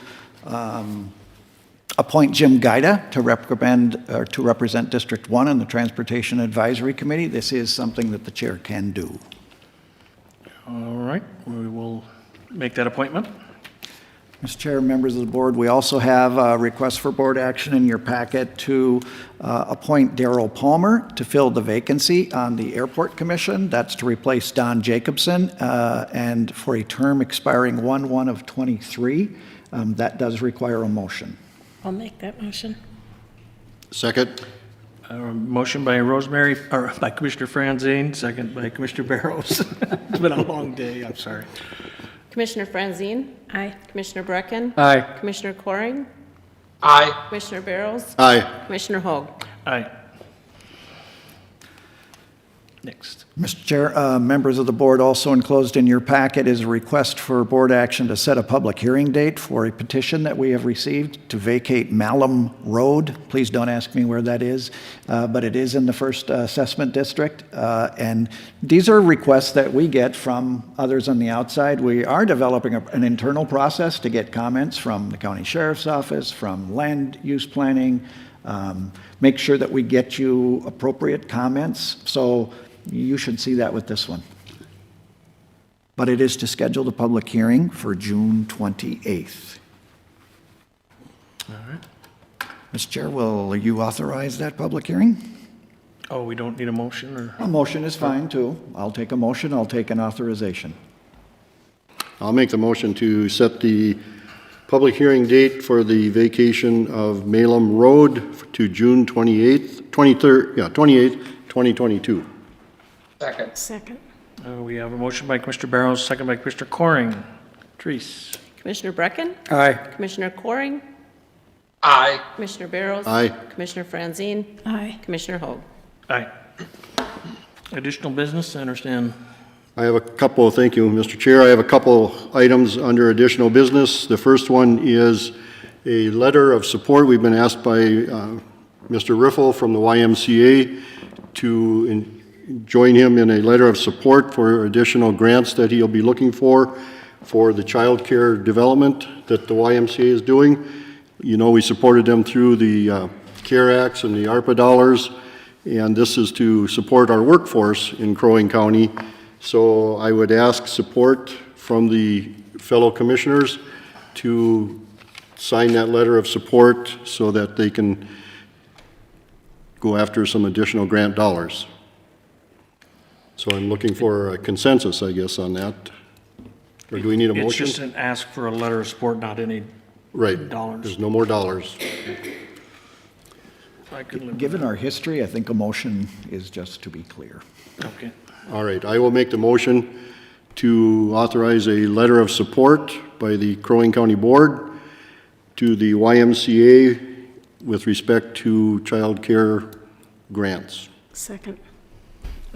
appoint Jim Gaida to represent District 1 in the Transportation Advisory Committee. This is something that the chair can do. All right, we will make that appointment. Mr. Chair, members of the board, we also have a request for board action in your packet to appoint Darrell Palmer to fill the vacancy on the Airport Commission. That's to replace Don Jacobson, and for a term expiring 1/1/23. That does require a motion. I'll make that motion. Second? Motion by Rosemary, or by Commissioner Franzine, second by Commissioner Barrows. It's been a long day, I'm sorry. Commissioner Franzine? Aye. Commissioner Brecken? Aye. Commissioner Coring? Aye. Commissioner Barrows? Aye. Commissioner Hoag? Aye. Next. Mr. Chair, members of the board, also enclosed in your packet is a request for board action to set a public hearing date for a petition that we have received to vacate Mallam Road. Please don't ask me where that is, but it is in the first assessment district. And these are requests that we get from others on the outside. We are developing an internal process to get comments from the county sheriff's office, from land use planning, make sure that we get you appropriate comments. So you should see that with this one. But it is to schedule the public hearing for June 28th. All right. Mr. Chair, will you authorize that public hearing? Oh, we don't need a motion, or? A motion is fine, too. I'll take a motion, I'll take an authorization. I'll make the motion to set the public hearing date for the vacation of Mallam Road to June 28th, 2022. Second. Second. We have a motion by Commissioner Barrows, second by Commissioner Coring. Therese? Commissioner Brecken? Aye. Commissioner Coring? Aye. Commissioner Barrows? Aye. Commissioner Franzine? Aye. Commissioner Hoag? Aye. Additional business, I understand. I have a couple, thank you, Mr. Chair. I have a couple items under additional business. The first one is a letter of support. We've been asked by Mr. Riffle from the YMCA to join him in a letter of support for additional grants that he'll be looking for the child care development that the YMCA is doing. You know, we supported them through the CARE Acts and the ARPA dollars, and this is to support our workforce in Crow Wing County. So I would ask support from the fellow commissioners to sign that letter of support so that they can go after some additional grant dollars. So I'm looking for a consensus, I guess, on that. Or do we need a It's motion? just an ask for a letter of support, not any Right. dollars. There's no more dollars. I could live with Given our history, I think a motion is just to be clear. that. Okay. All right, I will make the motion to authorize a letter of support by the Crow Wing County Board to the YMCA with respect to child care grants. Second.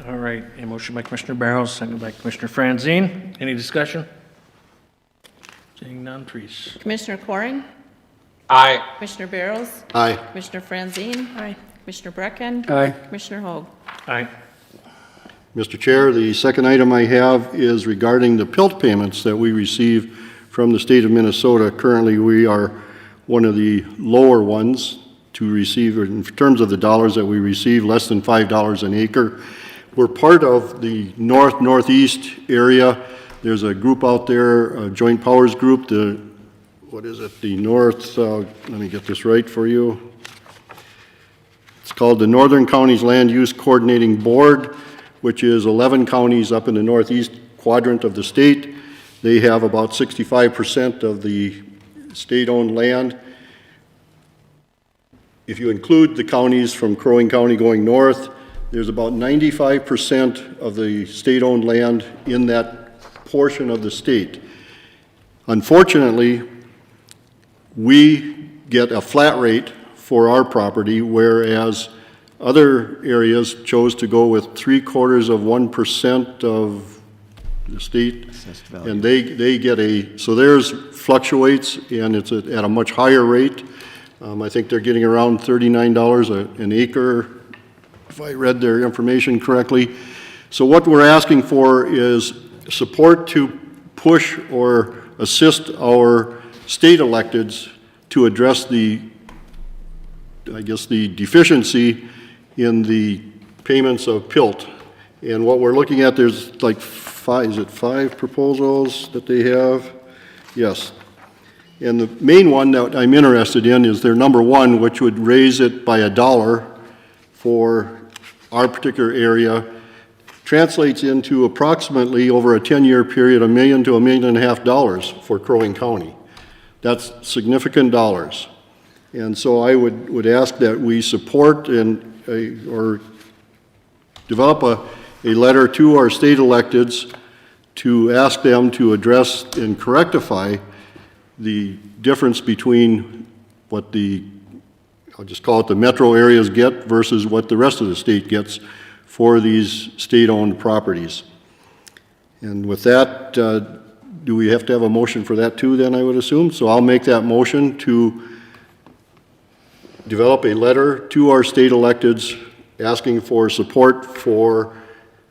All right, a motion by Commissioner Barrows, second by Commissioner Franzine. Any discussion? Seeing none, Treese. Commissioner Coring? Aye. Commissioner Barrows? Aye. Commissioner Franzine? Aye. Commissioner Brecken? Aye. Commissioner Hoag? Aye. Mr. Chair, the second item I have is regarding the PILT payments that we receive from the state of Minnesota. Currently, we are one of the lower ones to receive, in terms of the dollars that we receive, less than $5 an acre. We're part of the northeast area. There's a group out there, a Joint Powers Group, the North, let me get this right for you. It's called the Northern Counties Land Use Coordinating Board, which is 11 counties up in the northeast quadrant of the state. They have about 65% of the state-owned land. If you include the counties from Crow Wing County going north, there's about 95% of the state-owned land in that portion of the state. Unfortunately, we get a flat rate for our property, whereas other areas chose to go with 3/4% of the state. And they get so theirs fluctuates, and it's at a much higher rate. I think they're getting around $39 an acre, if I read their information correctly. So what we're asking for is support to push or assist our state electeds to address the deficiency in the payments of PILT. And what we're looking at, there's like five proposals that they have? Yes. And the main one that I'm interested in is their number one, which would raise it by $1 for our particular area. Translates into approximately, over a 10-year period, $1 million to $1.5 million for Crow Wing County. That's significant dollars. And so I would ask that we support or develop a letter to our state electeds to ask them to address and correctify the difference between what I'll just call it the metro areas get versus what the rest of the state gets for these state-owned properties. And with that, do we have to have a motion for that too then, I would assume? So I'll make that motion to develop a letter to our state electeds asking for support for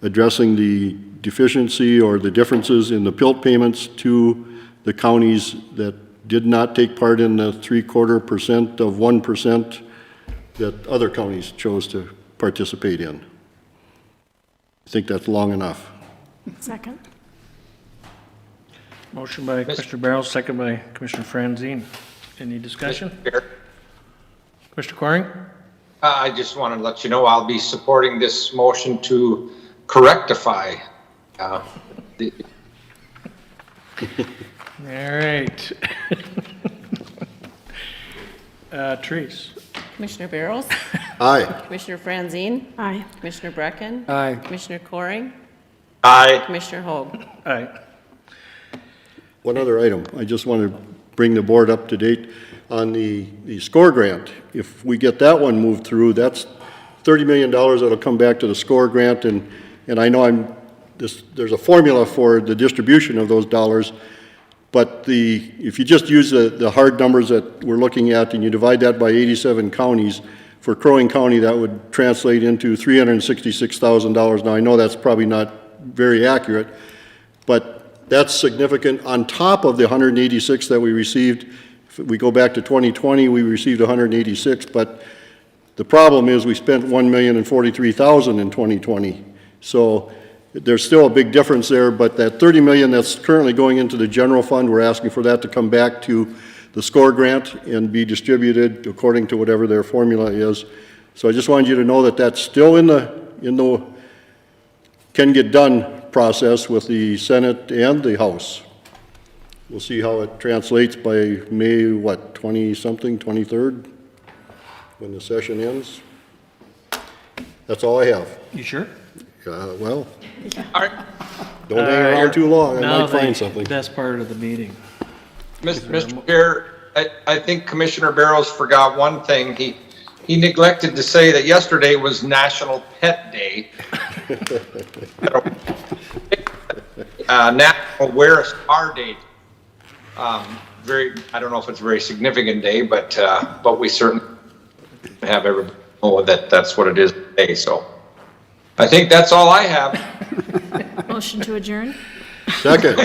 addressing the deficiency or the differences in the PILT payments to the counties that did not take part in the 3/4% of 1% that other counties chose to participate in. I think that's long enough. Second. Motion by Commissioner Barrows, second by Commissioner Franzine. Any discussion? Commissioner Coring? I just want to let you know I'll be supporting this motion to correctify the. All right. Treese? Commissioner Barrows? Aye. Commissioner Franzine? Aye. Commissioner Brecken? Aye. Commissioner Coring? Aye. Commissioner Hoag? Aye. One other item. I just want to bring the board up to date on the SCORE grant. If we get that one moved through, that's $30 million that'll come back to the SCORE grant, and I know there's a formula for the distribution of those dollars, but if you just use the hard numbers that we're looking at and you divide that by 87 counties, for Crow Wing County that would translate into $366,000. Now I know that's probably not very accurate, but that's significant on top of the 186 that we received. If we go back to 2020, we received 186, but the problem is we spent $1,043,000 in 2020. So there's still a big difference there, but that $30 million that's currently going into the general fund, we're asking for that to come back to the SCORE grant and be distributed according to whatever their formula is, So I just wanted you to know that that's still in the can get done process with the Senate and the House. We'll see how it translates by May, 20-something, 23rd, when the session ends. That's all I have. You sure? Well, All right, don't hang around too long, I Now might find something. That's part of the meeting. Mr. Chair, I think Commissioner Barrows forgot one thing. He neglected to say that yesterday was National Pet Day. National Wear a Star Day. I don't know if it's a very significant day, but we certainly have everybody know that that's what it is today. So I think that's all I have. Motion to adjourn? Second.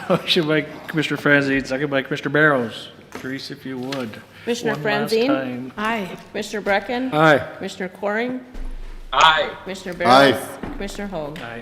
Motion by Commissioner Franzine, second by Commissioner Barrows. Teresa, if you would. Commissioner One last Franzine? time. Aye. Commissioner Brecken? Aye. Commissioner Coring? Aye. Commissioner Aye. Barrows? Commissioner Hoag? Aye.